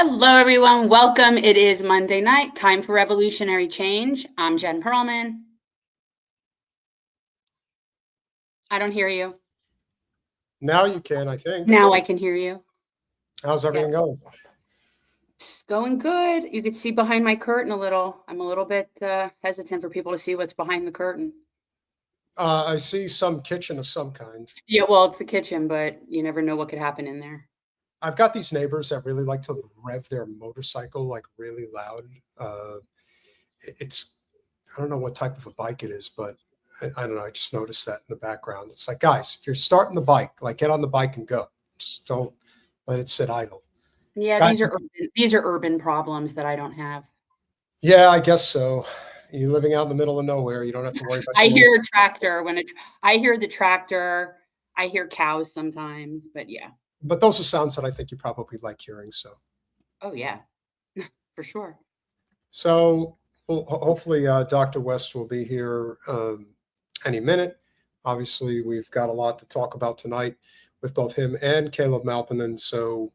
Hello, everyone. Welcome. It is Monday night, time for revolutionary change. I'm Jen Perelman. I don't hear you. Now you can, I think. Now I can hear you. How's everything going? It's going good. You can see behind my curtain a little. I'm a little bit hesitant for people to see what's behind the curtain. I see some kitchen of some kind. Yeah, well, it's the kitchen, but you never know what could happen in there. I've got these neighbors that really like to rev their motorcycle like really loud. I don't know what type of a bike it is, but I don't know. I just noticed that in the background. It's like, guys, if you're starting the bike, like get on the bike and go. Just don't let it sit idle. Yeah, Guys, these are urban problems that I don't have. Yeah, I guess so. You're living out in the middle of nowhere. You don't have to worry about. I hear a tractor I hear the tractor. I hear cows sometimes, but yeah. But those are sounds that I think you probably like hearing. So. Oh yeah, for sure. So hopefully Dr. West will be here any minute. Obviously, we've got a lot to talk about tonight with both him and Caleb Maupin. And so,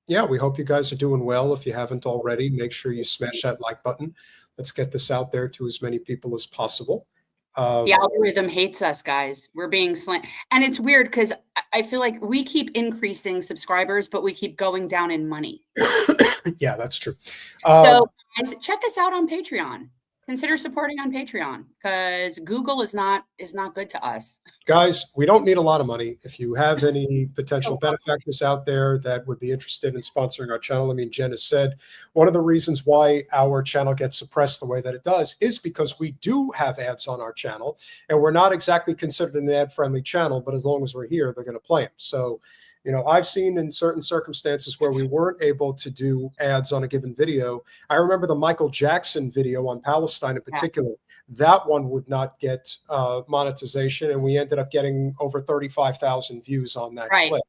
yeah, we hope you guys are doing well. If you haven't already, make sure you smash that like button. Let's get this out there to as many people as possible. The algorithm hates us, guys. We're being slant. And it's weird because I feel like we keep increasing subscribers, but we keep going down in money. Yeah, that's true. So guys, check us out on Patreon. Consider supporting on Patreon because Google is not good to us. Guys, we don't need a lot of money. If you have any potential benefactors out there that would be interested in sponsoring our channel, I mean, Jen has said one of the reasons why our channel gets suppressed the way that it does is because we do have ads on our channel, and we're not exactly considered an ad-friendly channel, but as long as we're here, they're going to play them. So, you know, I've seen in certain circumstances where we weren't able to do ads on a given video. I remember the Michael Jackson video on Palestine in particular. That one would not get monetization, and we ended up getting over 35,000 views on that clip.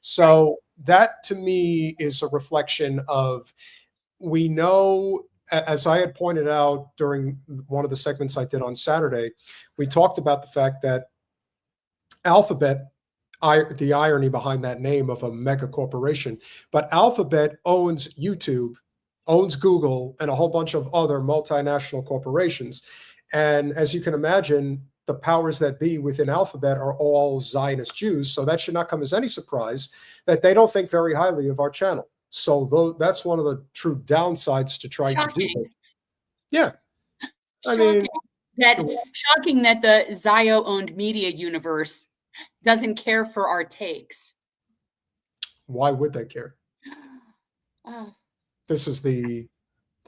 So that to me is a reflection of, we know, as I had pointed out during one of the segments I did on Saturday, we talked about the fact that Alphabet, the irony behind that name of a mega corporation, but Alphabet owns YouTube, owns Google, and a whole bunch of other multinational corporations. And as you can imagine, the powers that be within Alphabet are all Zionist Jews. So that should not come as any surprise that they don't think very highly of our channel. So that's one of the true downsides to trying to do it. Yeah. I mean, shocking that the Zio-owned media universe doesn't care for our takes. Why would they care? This is the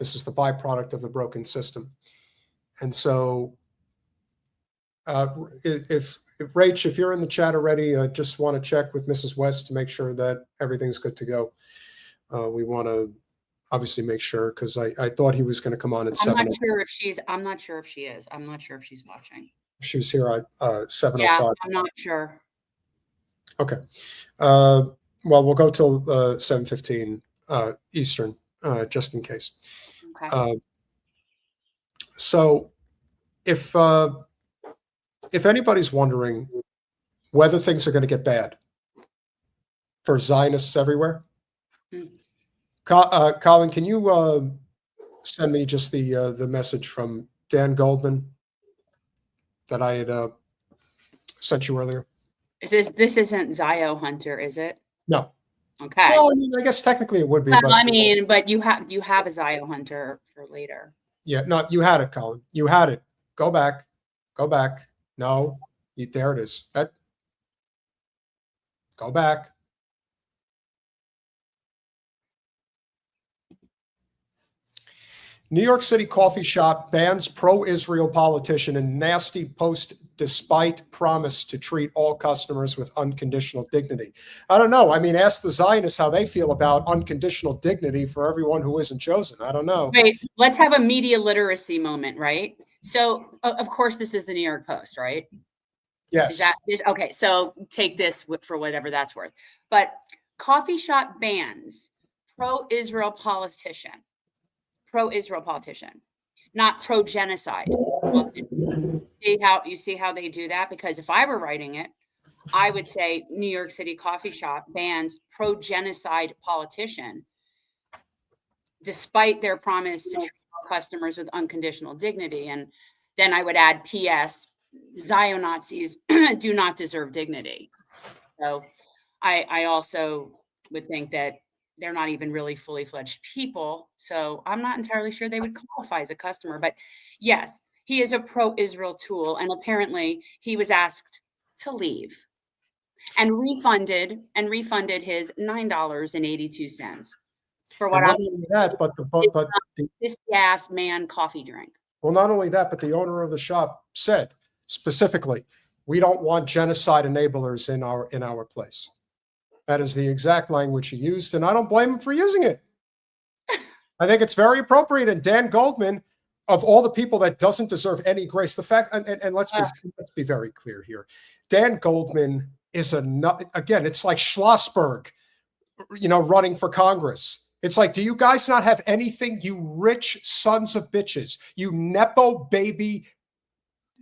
byproduct of the broken system. And so if Rach, if you're in the chat already, I just want to check with Mrs. West to make sure that everything's good to go. We want to obviously make sure, because I thought he was going to come on at 7. I'm not sure if she is. I'm not sure if she's watching. She was here at 7:05. Yeah, I'm not sure. Okay. Well, we'll go till 7:15 Eastern, just in case. Okay. So if anybody's wondering whether things are going to get bad for Zionists everywhere, Colin, can you send me just the message from Dan Goldman that I had sent you earlier? This isn't Zio Hunter, is it? No. Okay. Well, I mean, I guess technically it would be. But, I mean, but you have a Zio Hunter for later. Yeah, no, you had it, Colin. You had it. Go back. Go back. No, there it is. Go back. New York City coffee shop bans pro-Israel politician in nasty post despite promise to treat all customers with unconditional dignity. I don't know. I mean, ask the Zionists how they feel about unconditional dignity for everyone who isn't chosen. I don't know. Wait, let's have a media literacy moment, right? So, of course, this is the New York Post, right? Yes. Okay, so take this for whatever that's worth. But coffee shop bans pro-Israel politician, not pro-genocide. You see how they do that? Because if I were writing it, I would say New York City coffee shop bans pro-genocide politician. despite their promise to treat all customers with unconditional dignity. And then I would add, P.S., Zio-Nazis do not deserve dignity. So I also would think that they're not even really fully fledged people. So I'm not entirely sure they would qualify as a customer. But yes, he is a pro-Israel tool. And apparently he was asked to leave and refunded his $9.82 for what not only that, but this gas man coffee drink. Well, not only that, but the owner of the shop said specifically, we don't want genocide enablers in our place. That is the exact language he used, and I don't blame him for using it. I think it's very appropriate. And Dan Goldman, of all the people that doesn't deserve any grace, the fact, and let's be very clear here, Dan Goldman is again, it's like Schlossberg, running for Congress. It's like, do you guys not have anything, you rich sons of bitches, you Nepo baby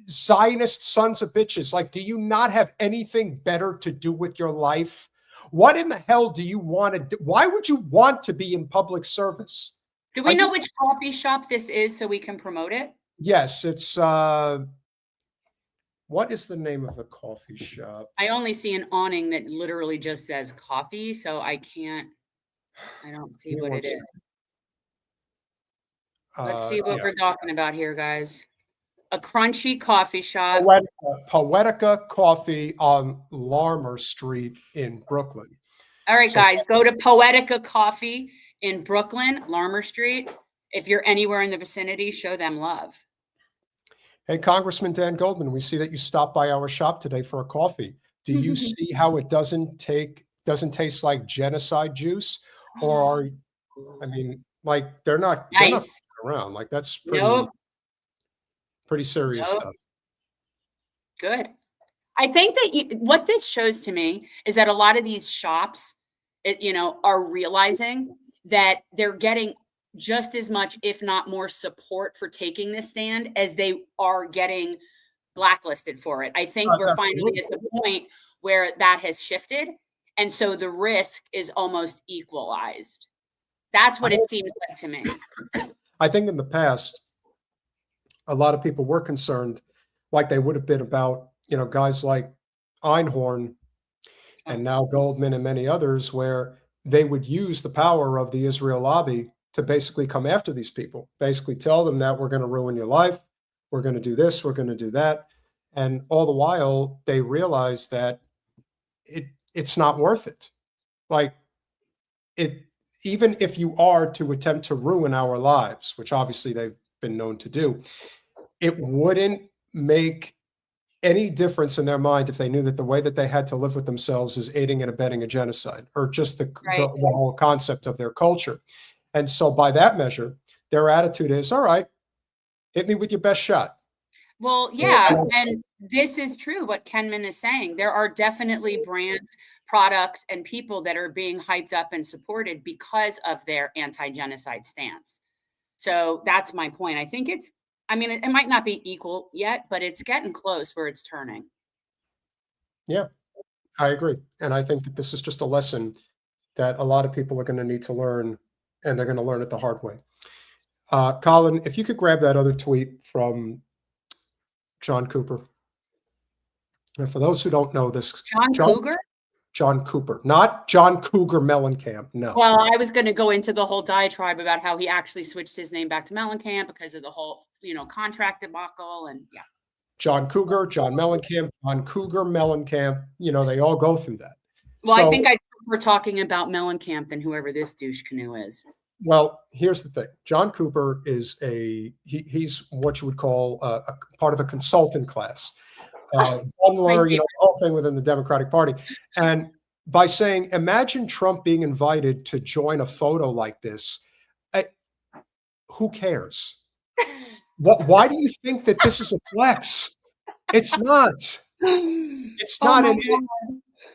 Zionist sons of bitches? Like, do you not have anything better to do with your life? What in the hell do you want to do? Why would you want to be in public service? Do we know which coffee shop this is so we can promote it? Yes, it's, what is the name of the coffee shop? I only see an awning that literally just says coffee, so I don't see what it is. Let's see what we're talking about here, guys. A crunchy coffee shop. Poetica Coffee on Larmer Street in Brooklyn. All right, guys, go to Poetica Coffee in Brooklyn, Larmer Street. If you're anywhere in the vicinity, show them love. Hey, Congressman Dan Goldman, we see that you stopped by our shop today for a coffee. Do you see how it doesn't taste like genocide juice? Or like they're not around. Like that's pretty serious stuff. Good. I think that what this shows to me is that a lot of these shops, are realizing that they're getting just as much, if not more, support for taking this stand as they are getting blacklisted for it. I think we're finally at the point where that has shifted. And so the risk is almost equalized. That's what it seems like to me. I think in the past, a lot of people were concerned, like they would have been about, guys like Einhorn and now Goldman and many others, where they would use the power of the Israel lobby to basically come after these people, basically tell them that we're going to ruin your life, we're going to do this, we're going to do that. And all the while, they realize that it's not worth it. Like, even if you are to attempt to ruin our lives, which obviously they've been known to do, it wouldn't make any difference in their mind if they knew that the way that they had to live with themselves is aiding and abetting a genocide, or just the whole concept of their culture. And so by that measure, their attitude is, all right, hit me with your best shot. Well, yeah, and this is true what Kenman is saying. There are definitely brands, products, and people that are being hyped up and supported because of their anti-genocide stance. So that's my point. I think it might not be equal yet, but it's getting close where it's turning. Yeah, I agree. And I think that this is just a lesson that a lot of people are going to need to learn, and they're going to learn it the hard way. Colin, if you could grab that other tweet from John Cooper. And for those who don't know this, John Cooper, not John Cougar Mellencamp. No. Well, I was going to go into the whole diatribe about how he actually switched his name back to Mellencamp because of the whole, contract debacle, and yeah. John Cougar, John Mellencamp, John Cougar Mellencamp. They all go through that. Well, so, I think we're talking about Mellencamp than whoever this douche canoe is. Well, here's the thing. John Cooper is he's what you would call a part of the consultant class. Butler, the whole thing within the Democratic Party. And by saying, imagine Trump being invited to join a photo like this, who cares? Why do you think that this is a flex? It's not. It's not.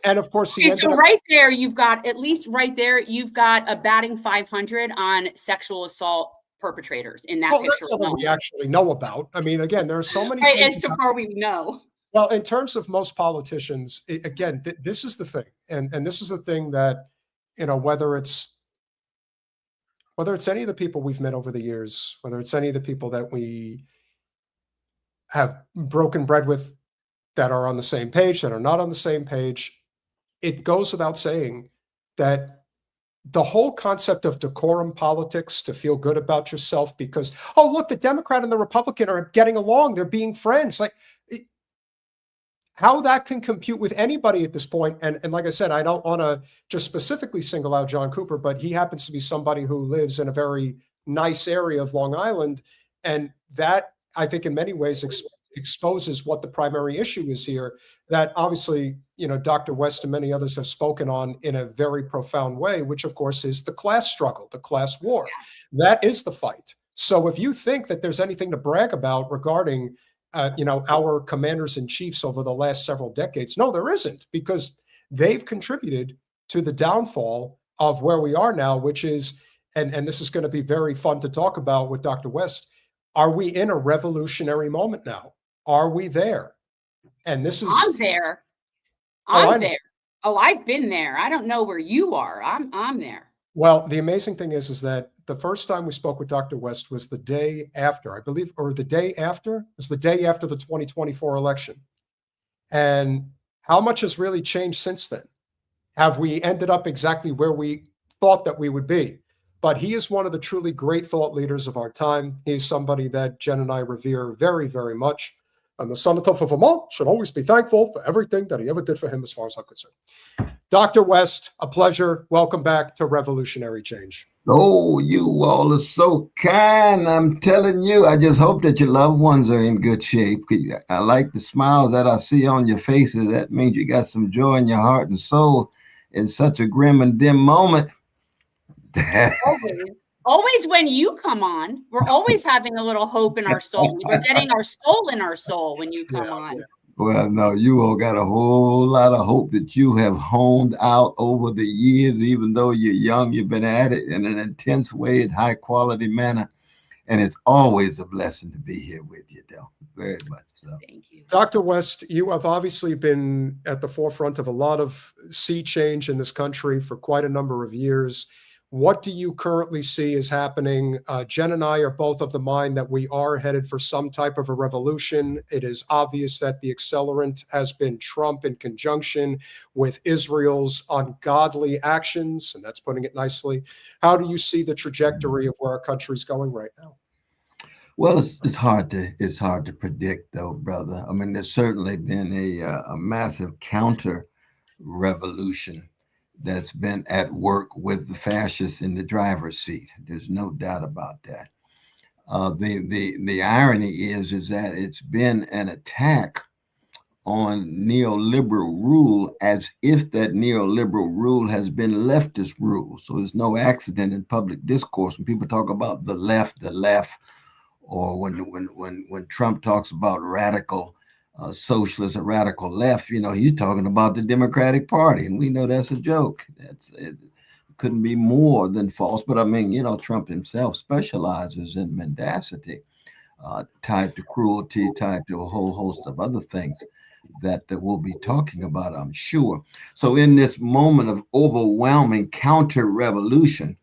And of course, so right there, you've got a batting 500 on sexual assault perpetrators in that picture. That's something we actually know about. I mean, again, there are so many. Right, as to far we know. Well, in terms of most politicians, again, this is the thing, and this is the thing that, whether it's whether it's any of the people we've met over the years, whether it's any of the people that we have broken bread with that are on the same page, that are not on the same page, it goes without saying that the whole concept of decorum politics, to feel good about yourself because, oh, look, the Democrat and the Republican are getting along, they're being friends. Like, how that can compute with anybody at this point. And like I said, I don't want to just specifically single out John Cooper, but he happens to be somebody who lives in a very nice area of Long Island. And that, I think, in many ways exposes what the primary issue is here, that obviously, Dr. West and many others have spoken on in a very profound way, which of course is the class struggle, the class war. That is the fight. So if you think that there's anything to brag about regarding our commanders in chiefs over the last several decades, no, there isn't, because they've contributed to the downfall of where we are now, which is, and this is going to be very fun to talk about with Dr. West, are we in a revolutionary moment now? Are we there? And this is... I'm there. I'm there. Oh, I've been there. I don't know where you are. I'm there. Well, the amazing thing is that the first time we spoke with Dr. West was the day after, I believe, or the day after, it was the day after the 2024 election. And how much has really changed since then? Have we ended up exactly where we thought that we would be? But he is one of the truly great thought leaders of our time. He's somebody that Jen and I revere very, very much. And the senator for Vermont should always be thankful for everything that he ever did for him, as far as I'm concerned. Dr. West, a pleasure. Welcome back to Revolutionary Change. Oh, you all are so kind. I'm telling you, I just hope that your loved ones are in good shape. I like the smiles that I see on your faces. That means you got some joy in your heart and soul in such a grim and dim moment. Always when you come on, we're always having a little hope in our soul. We're getting our soul in our soul when you come on. Well, no, you all got a whole lot of hope that you have honed out over the years. Even though you're young, you've been at it in an intense way, in high quality manner. And it's always a blessing to be here with you, Del. Very much so. Thank you. Dr. West, you have obviously been at the forefront of a lot of sea change in this country for quite a number of years. What do you currently see is happening? Jen and I are both of the mind that we are headed for some type of a revolution. It is obvious that the accelerant has been Trump in conjunction with Israel's ungodly actions, and that's putting it nicely. How do you see the trajectory of where our country's going right now? Well, it's hard to predict, though, brother. I mean, there's certainly been a massive counter revolution that's been at work with the fascists in the driver's seat. There's no doubt about that. The irony is that it's been an attack on neoliberal rule, as if that neoliberal rule has been leftist rule. So it's no accident in public discourse when people talk about the left, or when Trump talks about radical socialist or radical left, he's talking about the Democratic Party, and we know that's a joke. It couldn't be more than false. But I mean, Trump himself specializes in mendacity, tied to cruelty, tied to a whole host of other things that we'll be talking about, I'm sure. So in this moment of overwhelming counter-revolution,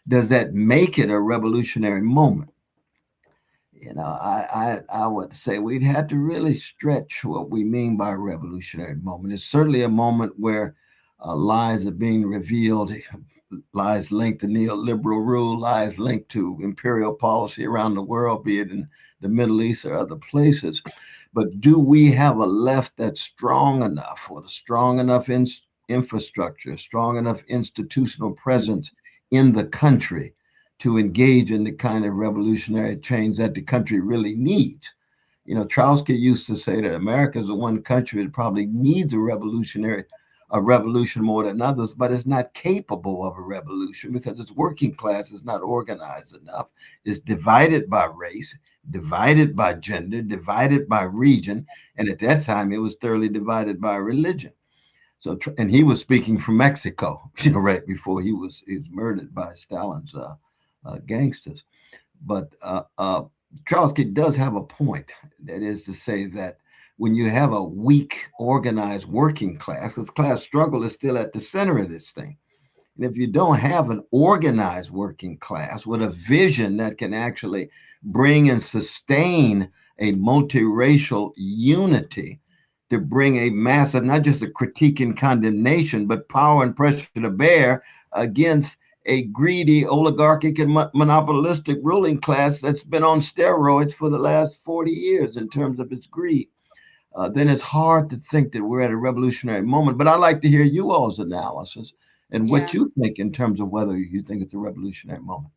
does that make it a revolutionary moment? I would say we'd have to really stretch what we mean by a revolutionary moment. It's certainly a moment where lies are being revealed, lies linked to neoliberal rule, lies linked to imperial policy around the world, be it in the Middle East or other places. But do we have a left that's strong enough, or the strong enough infrastructure, strong enough institutional presence in the country to engage in the kind of revolutionary change that the country really needs? Trotsky used to say that America is the one country that probably needs a revolution more than others, but it's not capable of a revolution because its working class is not organized enough. It's divided by race, divided by gender, divided by region, and at that time it was thoroughly divided by religion. So, and he was speaking from Mexico, right before he was murdered by Stalin's gangsters. But Trotsky does have a point. That is to say that when you have a weak, organized working class, because class struggle is still at the center of this thing, And if you don't have an organized working class with a vision that can actually bring and sustain a multiracial unity to bring a massive, not just a critique and condemnation, but power and pressure to bear against a greedy, oligarchic, and monopolistic ruling class that's been on steroids for the last 40 years in terms of its greed, then it's hard to think that we're at a revolutionary moment. But I'd like to hear you all's analysis and what you think in terms of whether you think it's a revolutionary moment.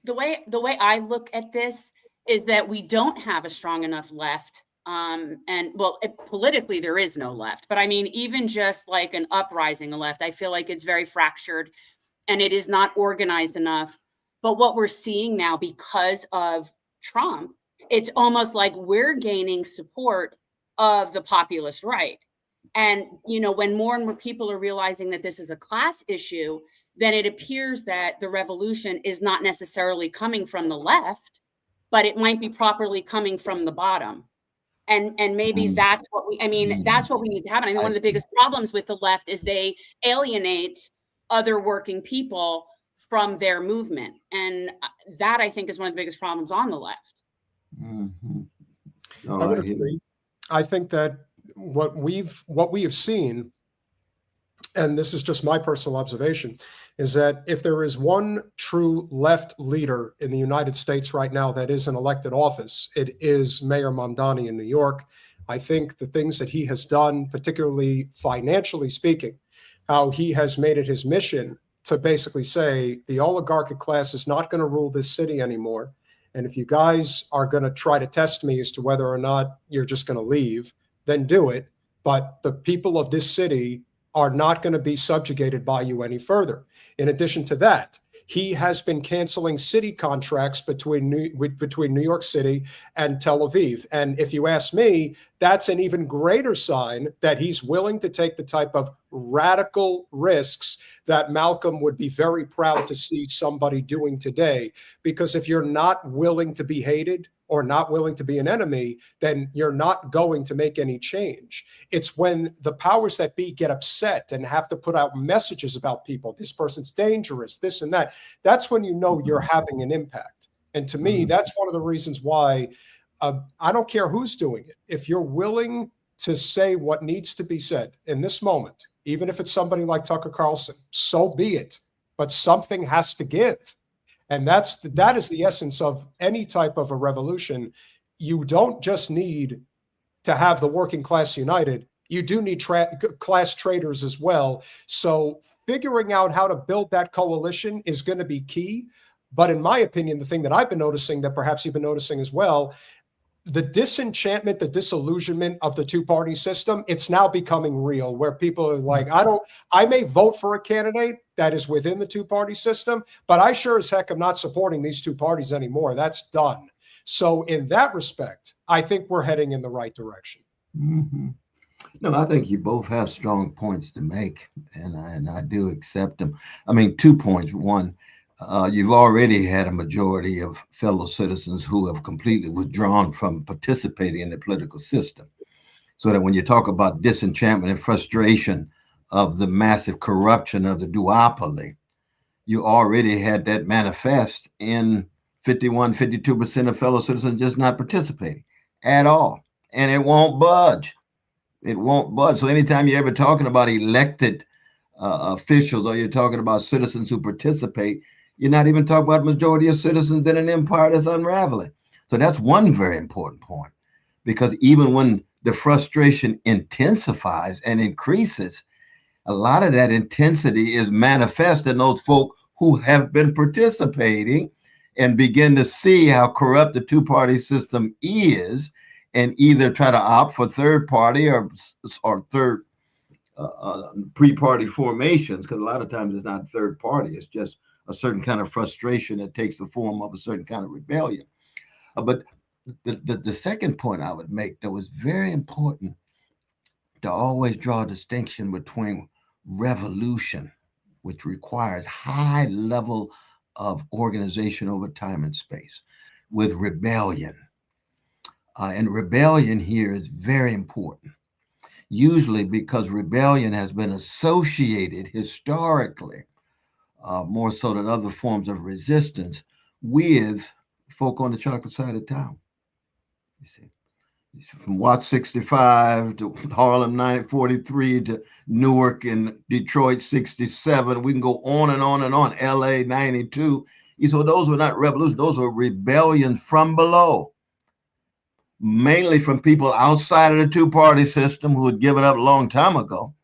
The way I look at this is that we don't have a strong enough left. Politically, there is no left. But I mean, even just like an uprising left, I feel like it's very fractured and it is not organized enough. But what we're seeing now because of Trump, it's almost like we're gaining support of the populist right. And, you know, when more and more people are realizing that this is a class issue, then it appears that the revolution is not necessarily coming from the left, but it might be properly coming from the bottom. And maybe that's what that's what we need to happen. I mean, one of the biggest problems with the left is they alienate other working people from their movement. And that, I think, is one of the biggest problems on the left. I would agree. I think that what we have seen, and this is just my personal observation, is that if there is one true left leader in the United States right now that is in elected office, it is Mayor Mamdani in New York. I think the things that he has done, particularly financially speaking, how he has made it his mission to basically say the oligarchic class is not going to rule this city anymore. And if you guys are going to try to test me as to whether or not you're just going to leave, then do it. But the people of this city are not going to be subjugated by you any further. In addition to that, he has been canceling city contracts between New York City and Tel Aviv. And if you ask me, that's an even greater sign that he's willing to take the type of radical risks that Malcolm would be very proud to see somebody doing today. Because if you're not willing to be hated or not willing to be an enemy, then you're not going to make any change. It's when the powers that be get upset and have to put out messages about people, this person's dangerous, this and that, that's when you know you're having an impact. And to me, that's one of the reasons why I don't care who's doing it. If you're willing to say what needs to be said in this moment, even if it's somebody like Tucker Carlson, so be it. But something has to give. And that is the essence of any type of a revolution. You don't just need to have the working class united. You do need class traders as well. So figuring out how to build that coalition is going to be key. But in my opinion, the thing that I've been noticing that perhaps you've been noticing as well, the disenchantment, the disillusionment of the two-party system, it's now becoming real where people are like, I may vote for a candidate that is within the two-party system, but I sure as heck am not supporting these two parties anymore. That's done. So in that respect, I think we're heading in the right direction. No, I think you both have strong points to make, and I do accept them. I mean, 2 points. One, you've already had a majority of fellow citizens who have completely withdrawn from participating in the political system. So that when you talk about disenchantment and frustration of the massive corruption of the duopoly, you already had that manifest in 52% of fellow citizens just not participating at all. And it won't budge. It won't budge. So anytime you're ever talking about elected officials or you're talking about citizens who participate, you're not even talking about majority of citizens in an empire that's unraveling. So that's one very important point, because even when the frustration intensifies and increases, a lot of that intensity is manifest in those folk who have been participating and begin to see how corrupt the two-party system is and either try to opt for third party or third pre-party formations, because a lot of times it's not third party, it's just a certain kind of frustration that takes the form of a certain kind of rebellion. But the second point I would make, though, is very important to always draw a distinction between revolution, which requires high level of organization over time and space, with rebellion. And rebellion here is very important. usually because rebellion has been associated historically, more so than other forms of resistance, with folk on the chocolate side of town. You see, from Watts 65 to Harlem 943 to Newark and Detroit 67. We can go on and on and on. LA 92. So those were not revolutions, those were rebellions from below, mainly from people outside of the two-party system who had given up a long time ago.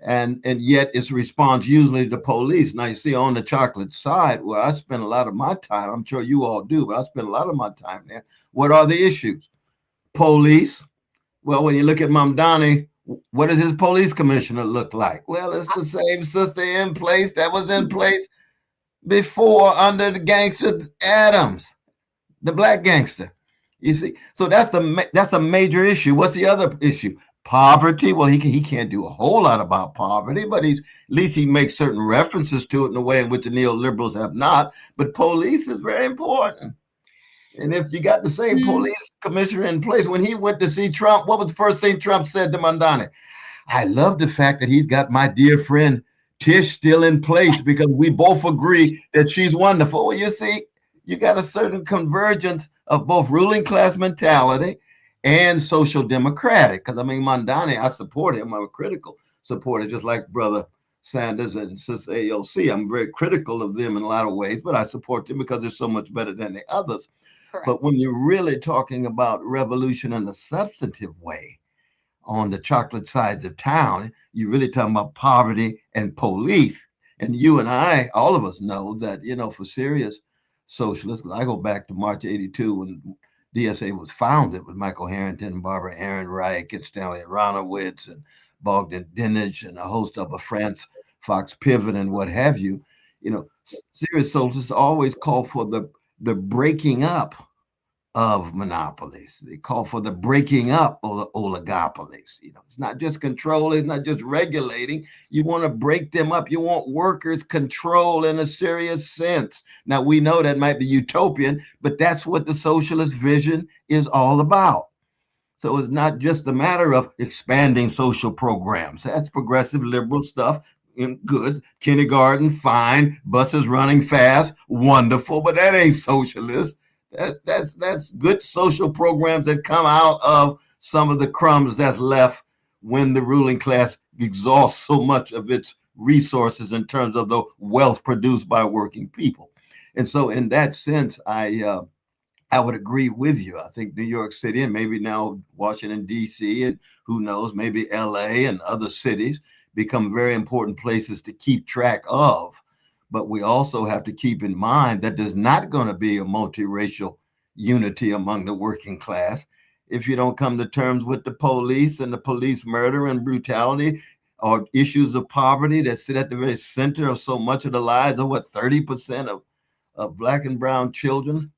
And yet its response usually to police. Now, you see, on the chocolate side, where I spend a lot of my time, I'm sure you all do, but I spend a lot of my time there. What are the issues? Police. Well, when you look at Mamdani, what does his police commissioner look like? Well, it's the same sister in place that was in place before under the gangster Adams, the black gangster. You see, so that's a major issue. What's the other issue? Poverty. Well, he can't do a whole lot about poverty, but at least he makes certain references to it in a way in which the neoliberals have not. But police is very important. And if you got the same police commissioner in place, when he went to see Trump, what was the first thing Trump said to Mamdani? I love the fact that he's got my dear friend Tish still in place because we both agree that she's wonderful. Well, you see, you got a certain convergence of both ruling class mentality and social democratic. Because I mean, Mamdani, I support him. I'm a critical supporter, just like Brother Sanders and Sis AOC. I'm very critical of them in a lot of ways, but I support them because they're so much better than the others. Correct. But when you're really talking about revolution in a substantive way on the chocolate sides of town, you're really talking about poverty and police. And you and I, all of us know that, you know, for serious socialists, I go back to March 82 when DSA was founded with Michael Harrington, Barbara Ehrenreich, and Stanley Aronowitz, and Bogdan Dinich, and a host of France, Fox Pivot, and what have you. You know, serious socialists always call for the breaking up of monopolies. They call for the breaking up of the oligopolies. You know, it's not just controlling, it's not just regulating. You want to break them up. You want workers' control in a serious sense. Now, we know that might be utopian, but that's what the socialist vision is all about. So it's not just a matter of expanding social programs. That's progressive liberal stuff. Good. Kindergarten, fine. Buses running fast, wonderful, but that ain't socialist. That's good social programs that come out of some of the crumbs that's left when the ruling class exhausts so much of its resources in terms of the wealth produced by working people. And so in that sense, I would agree with you. I think New York City and maybe now Washington, D.C., and who knows, maybe L.A. and other cities become very important places to keep track of. But we also have to keep in mind that there's not going to be a multiracial unity among the working class if you don't come to terms with the police and the police murder and brutality, or issues of poverty that sit at the very center of so much of the lives of 30% of Black and brown children,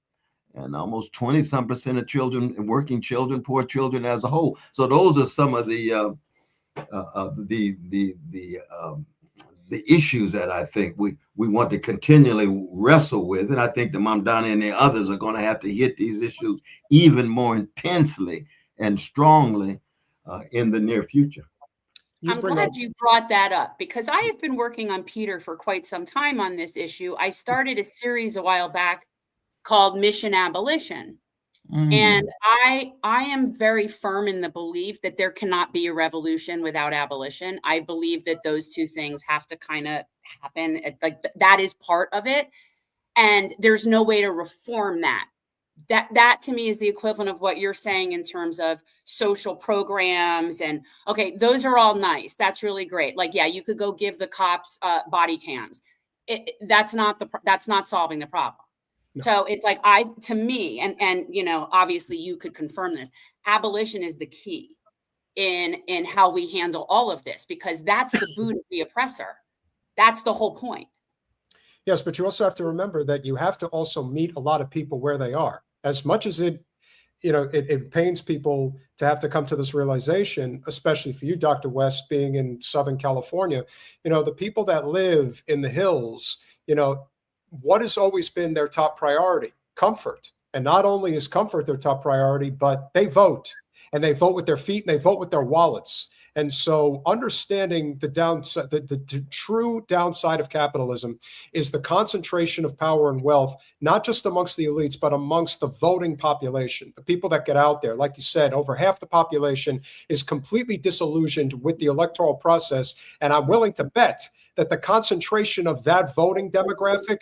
and almost 20-some% of children, and working children, poor children as a whole. So those are some of the issues that I think we want to continually wrestle with. And I think the Mamdani and the others are going to have to hit these issues even more intensely and strongly in the near future. I'm glad you brought that up, because I have been working on Peter for quite some time on this issue. I started a series a while back called Mission Abolition. And I am very firm in the belief that there cannot be a revolution without abolition. I believe that those two things have to kind of happen. Like that is part of it. And there's no way to reform that. That to me is the equivalent of what you're saying in terms of social programs. And okay, those are all nice. That's really great. Like, yeah, you could go give the cops body cams. That's not solving the problem. No. So it's like, to me, and you know, obviously you could confirm this, abolition is the key in how we handle all of this, because that's the boot of the oppressor. That's the whole point. Yes, but you also have to remember that you have to also meet a lot of people where they are. As much as it pains people to have to come to this realization, especially for you, Dr. West, being in Southern California, you know, the people that live in the hills, you know, what has always been their top priority? Comfort. And not only is comfort their top priority, but they vote, and they vote with their feet and they vote with their wallets. And so understanding the downside, the true downside of capitalism is the concentration of power and wealth, not just amongst the elites, but amongst the voting population, the people that get out there. Like you said, over half the population is completely disillusioned with the electoral process. And I'm willing to bet that the concentration of that voting demographic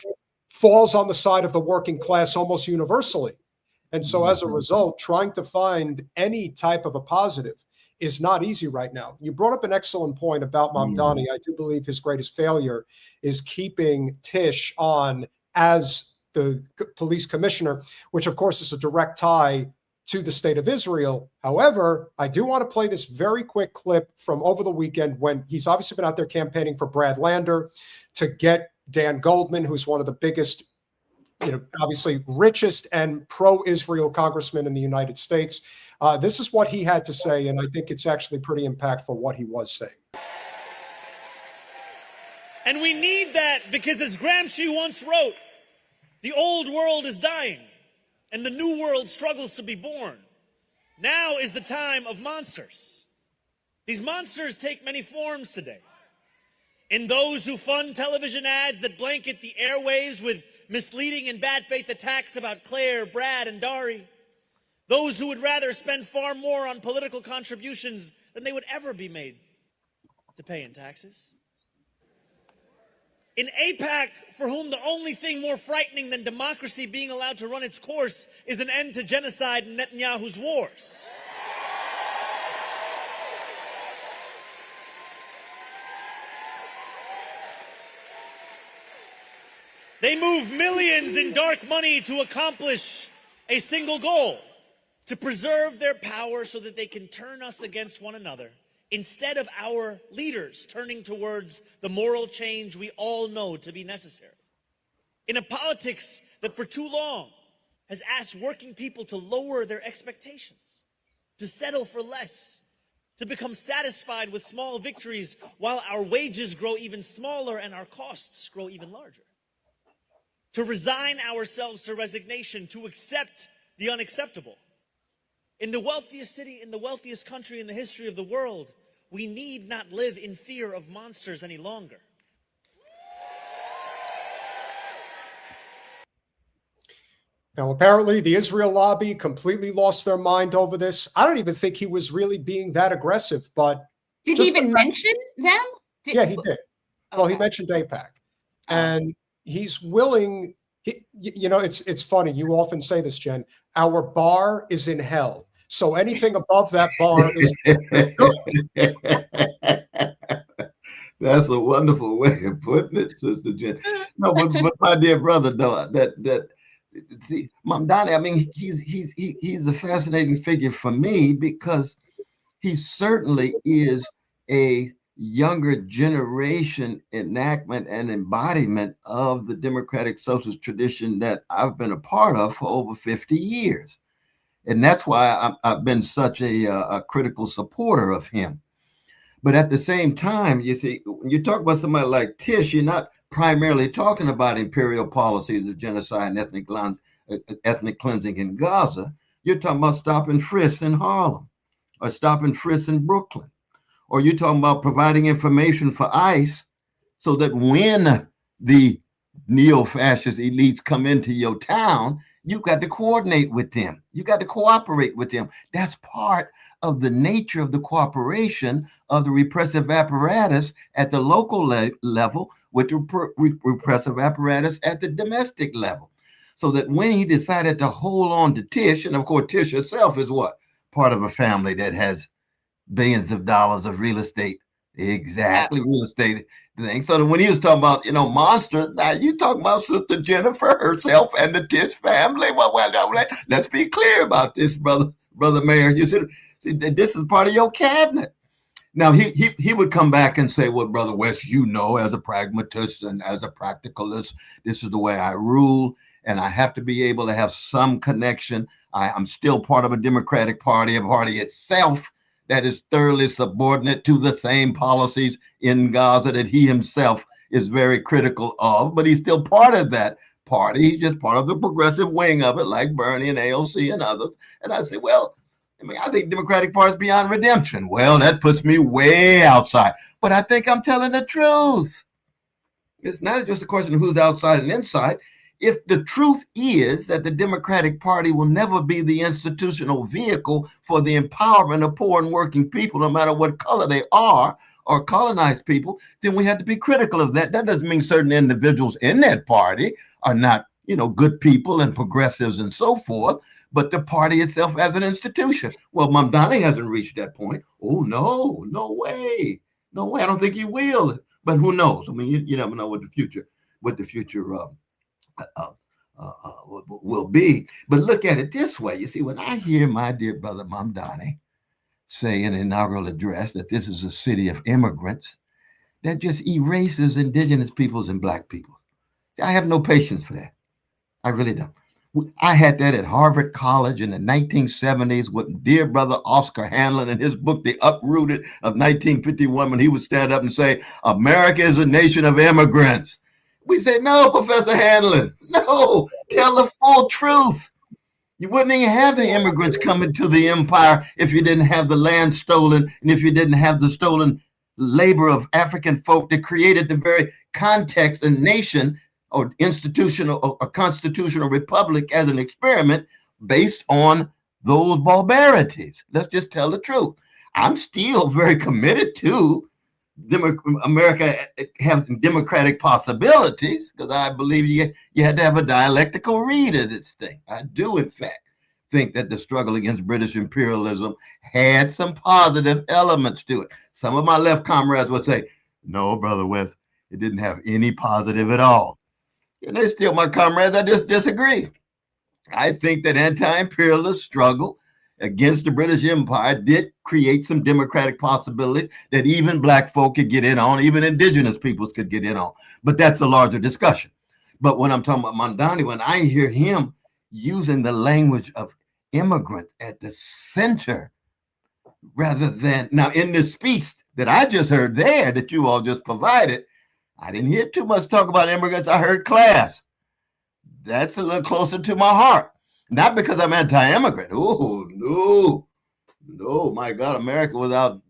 falls on the side of the working class almost universally. And so as a result, trying to find any type of a positive is not easy right now. You brought up an excellent point about Mamdani. I do believe his greatest failure is keeping Tish on as the police commissioner, which of course is a direct tie to the state of Israel. However, I do want to play this very quick clip from over the weekend when he's obviously been out there campaigning for Brad Lander to get Dan Goldman, who's one of the biggest, obviously richest and pro-Israel congressman in the United States. This is what he had to say, and I think it's actually pretty impactful what he was saying. And we need that because, as Gramsci once wrote, the old world is dying and the new world struggles to be born. Now is the time of monsters. These monsters take many forms today. In those who fund television ads that blanket the airwaves with misleading and bad faith attacks about Claire, Brad, and Dari. Those who would rather spend far more on political contributions than they would ever be made to pay in taxes. In AIPAC, for whom the only thing more frightening than democracy being allowed to run its course is an end to genocide and Netanyahu's wars. They move millions in dark money to accomplish a single goal: to preserve their power so that they can turn us against one another, instead of our leaders turning towards the moral change we all know to be necessary. In a politics that for too long has asked working people to lower their expectations, to settle for less, to become satisfied with small victories while our wages grow even smaller and our costs grow even larger. To resign ourselves to resignation, to accept the unacceptable. In the wealthiest city, in the wealthiest country in the history of the world, we need not live in fear of monsters any longer. Now, apparently, the Israel lobby completely lost their mind over this. I don't even think he was really being that aggressive, but... Did he even mention them? Yeah, he did. Okay. Well, he mentioned AIPAC. And he's willing... it's funny. You often say this, Jen. Our bar is in hell. So anything above that bar is That's a wonderful way of putting it, Sister Jen. No, but my dear brother, though, see, Mamdani, I mean, he's a fascinating figure for me because he certainly is a younger generation enactment and embodiment of the democratic socialist tradition that I've been a part of for over 50 years. And that's why I've been such a critical supporter of him. But at the same time, you see, when you talk about somebody like Tish, you're not primarily talking about imperial policies of genocide and ethnic cleansing in Gaza. You're talking about stop and frisk in Harlem, or stop and frisk in Brooklyn. Or you're talking about providing information for ICE so that when the neo-fascist elites come into your town, you've got to coordinate with them. You got to cooperate with them. That's part of the nature of the cooperation of the repressive apparatus at the local level with the repressive apparatus at the domestic level. So that when he decided to hold on to Tish, and of course Tish herself is what? Part of a family that has billions of dollars of real estate. Exactly, real estate thing. So that when he was talking about, monsters, now you talking about Sister Jennifer herself and the Tish family. Well, let's be clear about this, brother Mayor. You said this is part of your cabinet. Now he would come back and say, well, Brother West, as a pragmatist and as a practicalist, this is the way I rule, and I have to be able to have some connection. I'm still part of a Democratic Party, a party itself that is thoroughly subordinate to the same policies in Gaza that he himself is very critical of, but he's still part of that party. He's just part of the progressive wing of it, like Bernie and AOC and others. And I say, well, I mean, I think Democratic Party is beyond redemption. Well, that puts me way outside, but I think I'm telling the truth. It's not just a question of who's outside and inside. If the truth is that the Democratic Party will never be the institutional vehicle for the empowerment of poor and working people, no matter what color they are, or colonized people, then we have to be critical of that. That doesn't mean certain individuals in that party are not, good people and progressives and so forth, but the party itself as an institution. Well, Mamdani hasn't reached that point. Oh, no way. No way. I don't think he will. But who knows? I mean, you never know what the future will be. But look at it this way. You see, when I hear my dear brother Mamdani say in an inaugural address that this is a city of immigrants, that just erases indigenous peoples and black people. See, I have no patience for that. I really don't. I had that at Harvard College in the 1970s with dear brother Oscar Hanlon in his book, The Uprooted of 1951, when he would stand up and say, America is a nation of immigrants. We say, no, Professor Hanlon, no, tell the full truth. You wouldn't even have the immigrants coming to the empire if you didn't have the land stolen and if you didn't have the stolen labor of African folk that created the very context and nation or institutional or constitutional republic as an experiment based on those barbarities. Let's just tell the truth. I'm still very committed to America has democratic possibilities because I believe you had to have a dialectical read of this thing. I do, in fact, think that the struggle against British imperialism had some positive elements to it. Some of my left comrades would say, no, Brother West, it didn't have any positive at all. And they're still my comrades. I just disagree. I think that anti-imperialist struggle against the British Empire did create some democratic possibilities that even black folk could get in on, even indigenous peoples could get in on. But that's a larger discussion. But when I'm talking about Mamdani, when I hear him using the language of immigrant at the center, rather than, now in this speech that I just heard there that you all just provided, I didn't hear too much talk about immigrants. I heard class. That's a little closer to my heart. Not because I'm anti-immigrant. Oh, no, my God, America without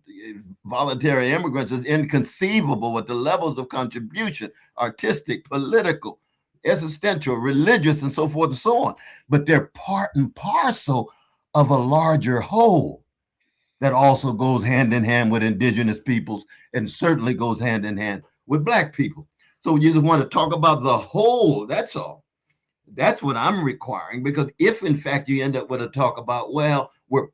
voluntary immigrants is inconceivable with the levels of contribution, artistic, political, existential, religious, and so forth and so on. But they're part and parcel of a larger whole that also goes hand in hand with indigenous peoples and certainly goes hand in hand with black people. So you just want to talk about the whole, that's all. That's what I'm requiring, because if in fact you end up with a talk about, well, we're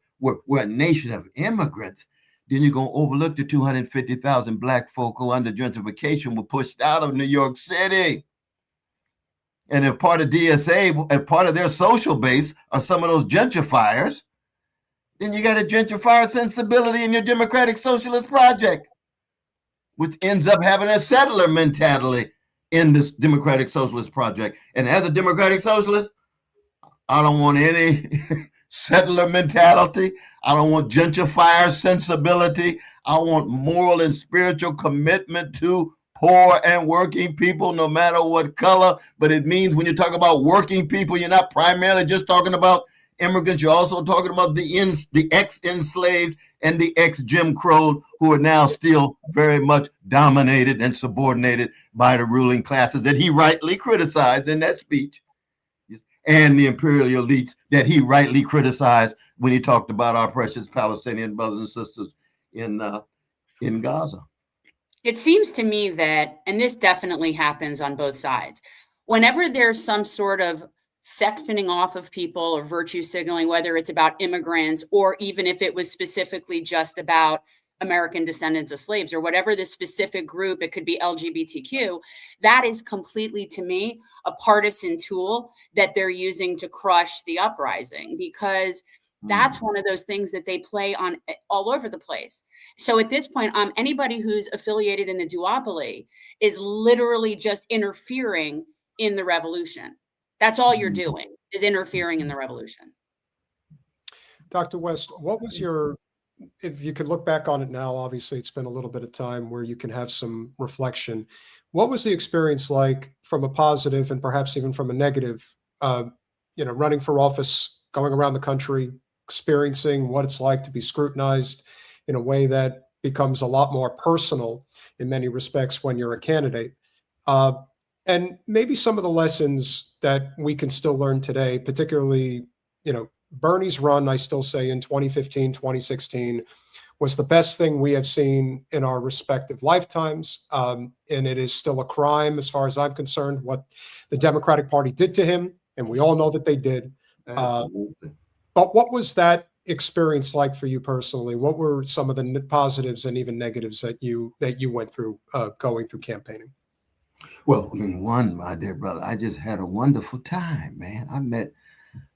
a nation of immigrants, then you're going to overlook the 250,000 black folk who under gentrification were pushed out of New York City. And if part of DSA, if part of their social base are some of those gentrifiers, then you got a gentrifier sensibility in your democratic socialist project, which ends up having a settler mentality in this democratic socialist project. And as a democratic socialist, I don't want any settler mentality. I don't want gentrifier sensibility. I want moral and spiritual commitment to poor and working people, no matter what color. But it means when you talk about working people, you're not primarily just talking about immigrants. You're also talking about the ex-enslaved and the ex-Jim Crow, who are now still very much dominated and subordinated by the ruling classes that he rightly criticized in that speech, and the imperial elites that he rightly criticized when he talked about our precious Palestinian brothers and sisters in Gaza. It seems to me that, and this definitely happens on both sides, whenever there's some sort of sectioning off of people or virtue signaling, whether it's about immigrants or even if it was specifically just about American descendants of slaves or whatever the specific group, it could be LGBTQ, that is completely, to me, a partisan tool that they're using to crush the uprising, because that's one of those things that they play on all over the place. So at this point, anybody who's affiliated in the duopoly is literally just interfering in the revolution. That's all you're doing, is interfering in the revolution. Dr. West, what was if you could look back on it now, obviously it's been a little bit of time where you can have some reflection. What was the experience like from a positive and perhaps even from a negative, running for office, going around the country, experiencing what it's like to be scrutinized in a way that becomes a lot more personal in many respects when you're a candidate. And maybe some of the lessons that we can still learn today, particularly, Bernie's run, I still say in 2015, 2016, was the best thing we have seen in our respective lifetimes. And it is still a crime, as far as I'm concerned, what the Democratic Party did to him. And we all know that they did. Absolutely. But what was that experience like for you personally? What were some of the positives and even negatives that you went through going through campaigning? Well, I mean, one, my dear brother, I just had a wonderful time, man. I met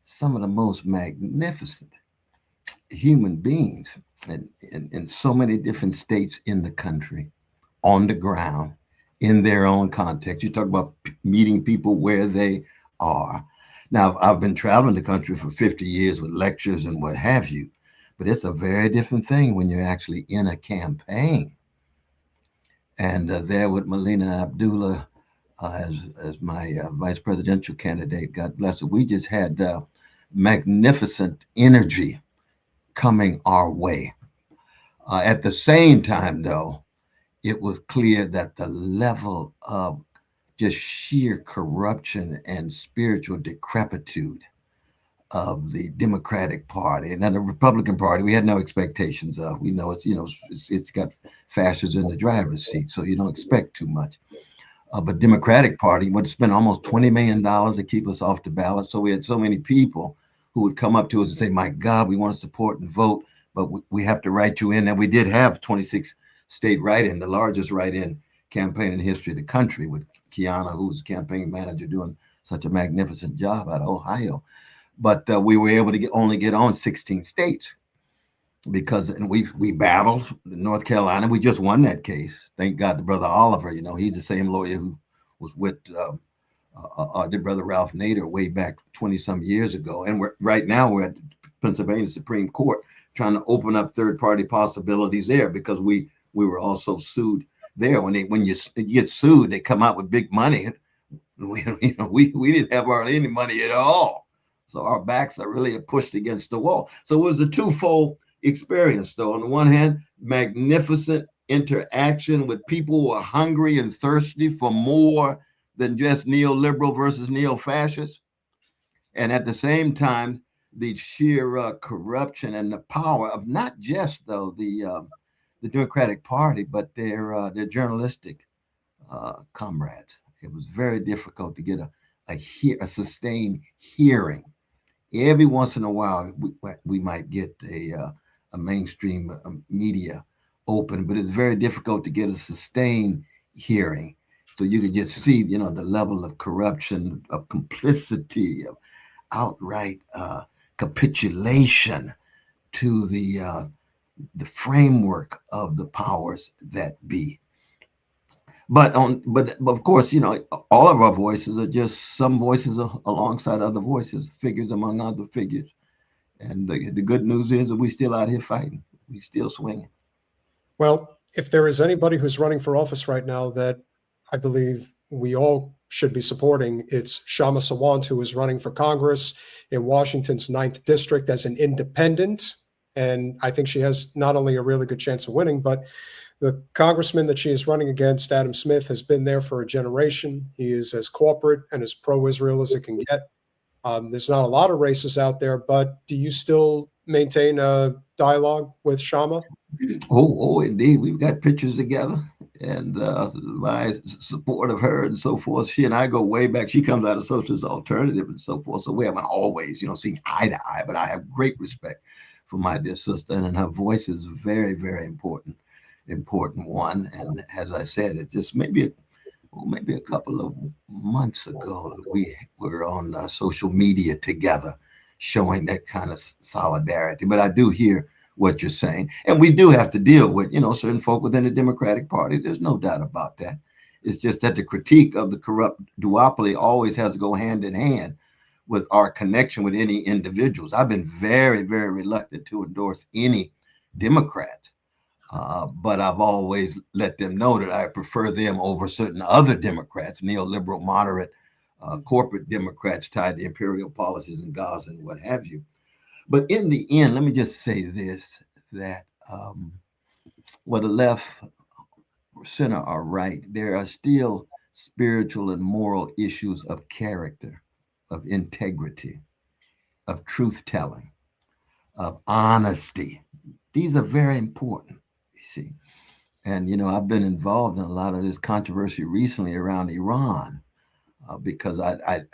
some of the most magnificent human beings in so many different states in the country, on the ground, in their own context. You talk about meeting people where they are. Now, I've been traveling the country for 50 years with lectures and what have you, but it's a very different thing when you're actually in a campaign. And there with Melina Abdullah as my vice presidential candidate, God bless her, we just had magnificent energy coming our way. At the same time, though, it was clear that the level of just sheer corruption and spiritual decrepitude of the Democratic Party and then the Republican Party, we had no expectations of. We know it's got fascists in the driver's seat, so you don't expect too much. But Democratic Party would spend almost $20 million to keep us off the ballot. So we had so many people who would come up to us and say, my God, we want to support and vote, but we have to write you in. And we did have 26 state write-in, the largest write-in campaign in the history of the country, with Kiana, who's campaign manager, doing such a magnificent job out of Ohio. But we were able to only get on 16 states because we battled North Carolina. We just won that case. Thank God to Brother Oliver. He's the same lawyer who was with our dear brother Ralph Nader way back 20-some years ago. And right now we're at the Pennsylvania Supreme Court trying to open up third-party possibilities there because we were also sued there. When you get sued, they come out with big money. We didn't have hardly any money at all. So our backs are really pushed against the wall. So it was a twofold experience, though. On the one hand, magnificent interaction with people who are hungry and thirsty for more than just neoliberal versus neo-fascist. And at the same time, the sheer corruption and the power of not just, though, the Democratic Party, but their journalistic comrades. It was very difficult to get a sustained hearing. Every once in a while, we might get a mainstream media open, but it's very difficult to get a sustained hearing. So you could just see, the level of corruption, of complicity, of outright capitulation to the framework of the powers that be. But of course, all of our voices are just some voices alongside other voices, figures among other figures. And the good news is that we're still out here fighting. We're still swinging. Well, if there is anybody who's running for office right now that I believe we all should be supporting, it's Kshama Sawant, who is running for Congress in Washington's 9th District as an independent. And I think she has not only a really good chance of winning, but the congressman that she is running against, Adam Smith, has been there for a generation. He is as corporate and as pro-Israel as it can get. There's not a lot of races out there, but do you still maintain a dialogue with Kshama? Oh, indeed. We've got pictures together and my support of her and so forth. She and I go way back. She comes out of Socialist Alternative and so forth. So we haven't always, seen eye to eye, but I have great respect for my dear sister, and her voice is a very, very important one. And as I said, it's just maybe a couple of months ago, we were on social media together, showing that kind of solidarity. But I do hear what you're saying, and we do have to deal with, certain folk within the Democratic Party. There's no doubt about that. It's just that the critique of the corrupt duopoly always has to go hand in hand with our connection with any individuals. I've been very, very reluctant to endorse any Democrats. But I've always let them know that I prefer them over certain other Democrats, neoliberal, moderate, corporate Democrats tied to imperial policies in Gaza and what have you. But in the end, let me just say this, that whether left, center, or right, there are still spiritual and moral issues of character, of integrity, of truth-telling, of honesty. These are very important, you see. And, you know, I've been involved in a lot of this controversy recently around Iran because I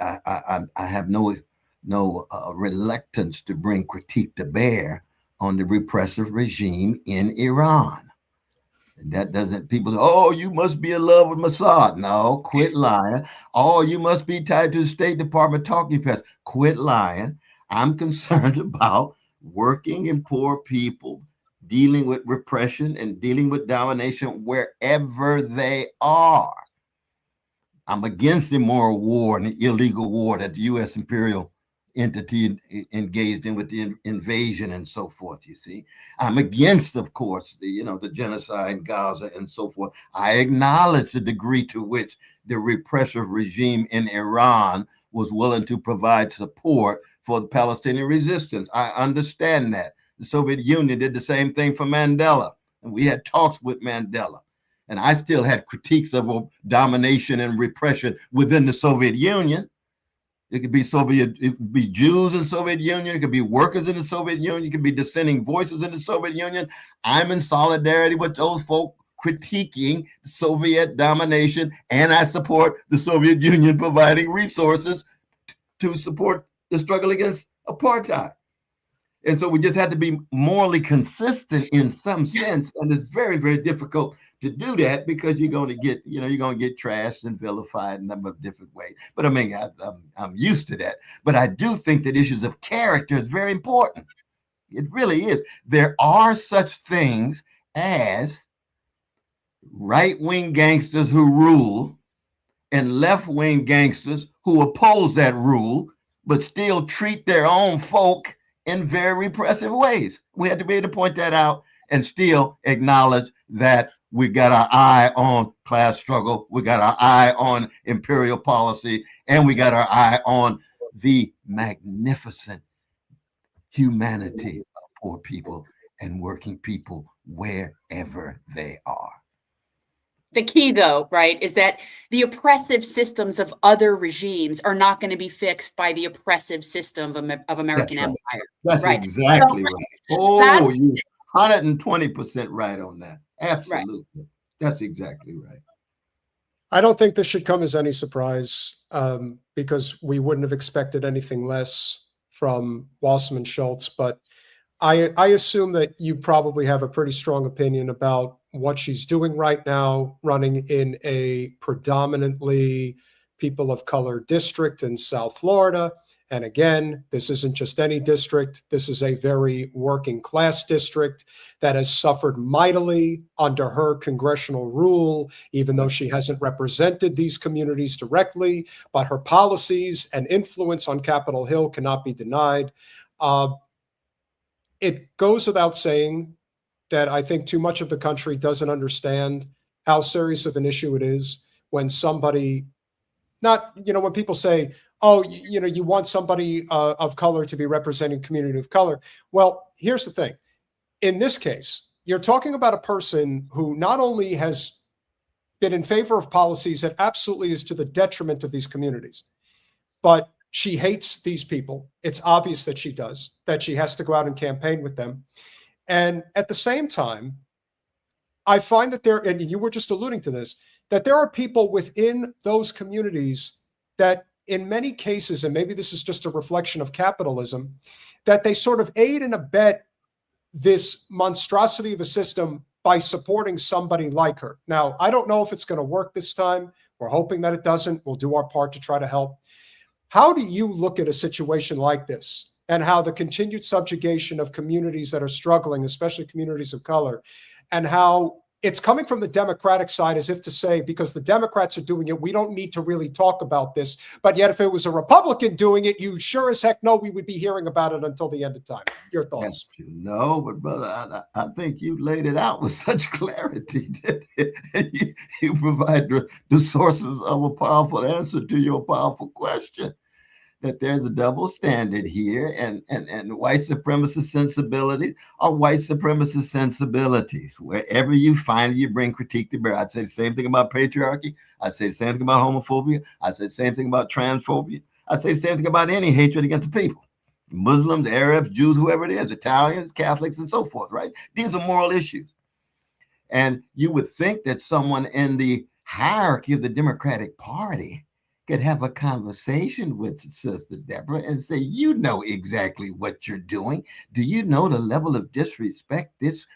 have no reluctance to bring critique to bear on the repressive regime in Iran. That doesn't, people say, oh, you must be in love with Mossad. No, quit lying. Oh, you must be tied to the State Department talking pads. Quit lying. I'm concerned about working and poor people dealing with repression and dealing with domination wherever they are. I'm against the immoral war and the illegal war that the U.S. imperial entity engaged in with the invasion and so forth, you see. I'm against, of course, the genocide in Gaza and so forth. I acknowledge the degree to which the repressive regime in Iran was willing to provide support for the Palestinian resistance. I understand that. The Soviet Union did the same thing for Mandela, and we had talks with Mandela. And I still had critiques of domination and repression within the Soviet Union. It could be Jews in the Soviet Union. It could be workers in the Soviet Union. It could be dissenting voices in the Soviet Union. I'm in solidarity with those folk critiquing Soviet domination, and I support the Soviet Union providing resources to support the struggle against apartheid. And so we just had to be morally consistent in some sense, and it's very, very difficult to do that because you're going to get, trashed and vilified in a number of different ways. But I mean, I'm used to that. But I do think that issues of character is very important. It really is. There are such things as right-wing gangsters who rule and left-wing gangsters who oppose that rule, but still treat their own folk in very repressive ways. We had to be able to point that out and still acknowledge that we got our eye on class struggle, we got our eye on imperial policy, and we got our eye on the magnificent humanity of poor people and working people wherever they are. The key, though, right, is that the oppressive systems of other regimes are not going to be fixed by the oppressive system of American That's right. empire. That's right. exactly So, right. Oh, you 120% right on that. Absolutely. Right. That's exactly right. I don't think this should come as any surprise because we wouldn't have expected anything less from Wasserman Schultz, but I assume that you probably have a pretty strong opinion about what she's doing right now, running in a predominantly people of color district in South Florida. And again, this isn't just any district. This is a very working class district that has suffered mightily under her congressional rule, even though she hasn't represented these communities directly, but her policies and influence on Capitol Hill cannot be denied. It goes without saying that I think too much of the country doesn't understand how serious of an issue it is when somebody, when people say, oh, you want somebody of color to be representing community of color. Well, here's the thing. In this case, you're talking about a person who not only has been in favor of policies that absolutely is to the detriment of these communities, but she hates these people. It's obvious that she does, that she has to go out and campaign with them. And at the same time, I find that there, and you were just alluding to this, that there are people within those communities that in many cases, and maybe this is just a reflection of capitalism, that they sort of aid and abet this monstrosity of a system by supporting somebody like her. Now, I don't know if it's going to work this time. We're hoping that it doesn't. We'll do our part to try to help. How do you look at a situation like this and how the continued subjugation of communities that are struggling, especially communities of color, and how it's coming from the Democratic side as if to say, because the Democrats are doing it, we don't need to really talk about this. But yet if it was a Republican doing it, you sure as heck know we would be hearing about it until the end of time. Your thoughts? No, but brother, I think you laid it out with such clarity that you provide the sources of a powerful answer to your powerful question. that there's a double standard here, and white supremacist sensibilities are white supremacist sensibilities. Wherever you find it, you bring critique to bear. I'd say the same thing about patriarchy. I'd say the same thing about homophobia. I'd say the same thing about transphobia. I'd say the same thing about any hatred against the people. Muslims, Arabs, Jews, whoever it is, Italians, Catholics, and so forth, right? These are moral issues. And you would think that someone in the hierarchy of the Democratic Party could have a conversation with Sister Deborah and say, you know exactly what you're doing. Do you know the level of disrespect this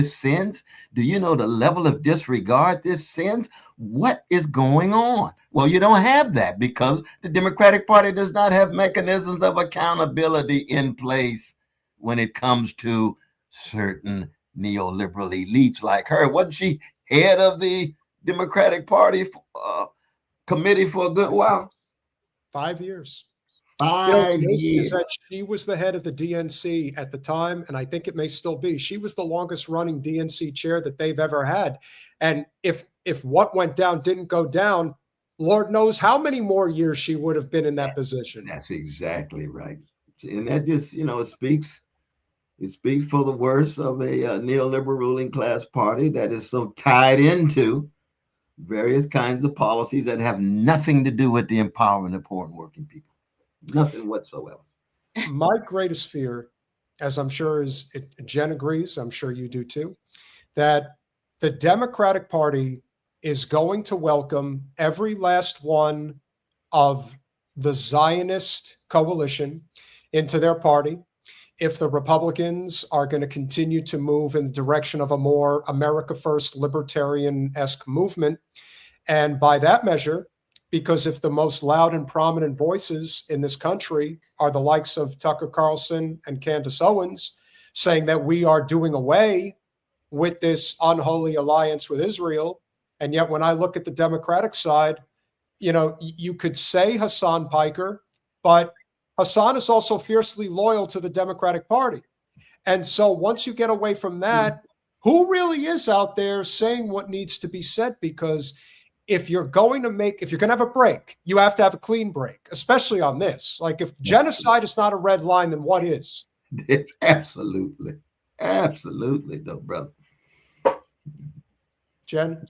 sends? Do you know the level of disregard this sends? What is going on? Well, you don't have that because the Democratic Party does not have mechanisms of accountability in place when it comes to certain neoliberal elites like her. Wasn't she head of the Democratic Party committee for a good while? 5 years. 5 What's amazing years. is that she was the head of the DNC at the time, and I think it may still be. She was the longest running DNC chair that they've ever had. And if what went down didn't go down, Lord knows how many more years she would have been in that position. That's exactly right. And that just, it speaks for the worst of a neoliberal ruling class party that is so tied into various kinds of policies that have nothing to do with the empowerment of poor and working people. Nothing whatsoever. My greatest fear, as I'm sure Jen agrees, I'm sure you do too, that the Democratic Party is going to welcome every last one of the Zionist coalition into their party. If the Republicans are going to continue to move in the direction of a more America First libertarian-esque movement, and by that measure, because if the most loud and prominent voices in this country are the likes of Tucker Carlson and Candace Owens saying that we are doing away with this unholy alliance with Israel, and yet when I look at the Democratic side, you could say Hassan Piker, but Hassan is also fiercely loyal to the Democratic Party. And so once you get away from that, who really is out there saying what needs to be said? Because if you're going to have a break, you have to have a clean break, especially on this. Like if genocide is not a red line, then what is? Absolutely. Absolutely, though, brother. Jen?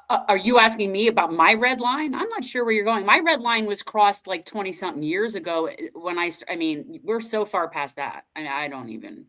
Are you asking me about my red line? I'm not sure where you're going. My red line was crossed like 20 something years ago when we're so far past that. I don't even,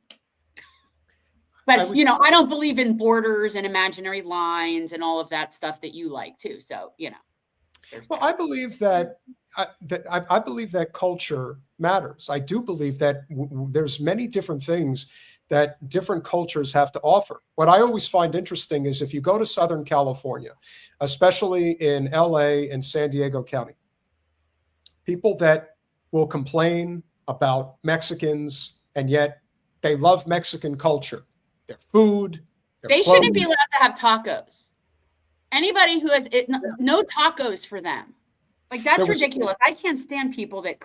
but I don't believe in borders and imaginary lines and all of that stuff that you like too. So, Well, I believe that I believe that culture matters. I do believe that there's many different things that different cultures have to offer. What I always find interesting is if you go to Southern California, especially in LA and San Diego County, people that will complain about Mexicans, and yet they love Mexican culture, their food. They shouldn't be allowed to have tacos. Anybody who has no tacos for them. Like, that's ridiculous. I can't stand people that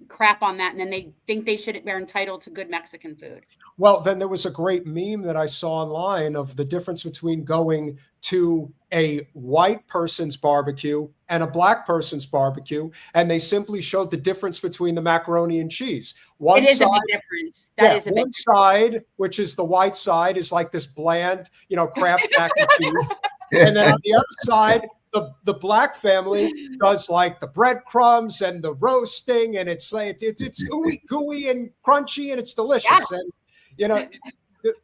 crap on that and then they think they're entitled to good Mexican food. Well, then there was a great meme that I saw online of the difference between going to a white person's barbecue and a black person's barbecue, and they simply showed the difference between the macaroni and cheese. It is a big difference. That is a big difference. One side, which is the white side, is like this bland, Kraft mac and cheese. And then on the other side, the black family does like the breadcrumbs and the roasting, and it's gooey and crunchy, and it's delicious. Yeah. And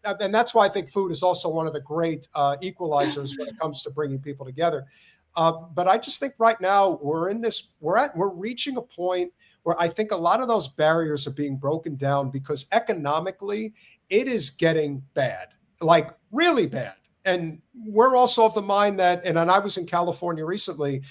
and that's why I think food is also one of the great equalizers when it comes to bringing people together. But I just think right now we're reaching a point where I think a lot of those barriers are being broken down because economically it is getting bad, like really bad. And we're also of the mind that, and I was in California recently,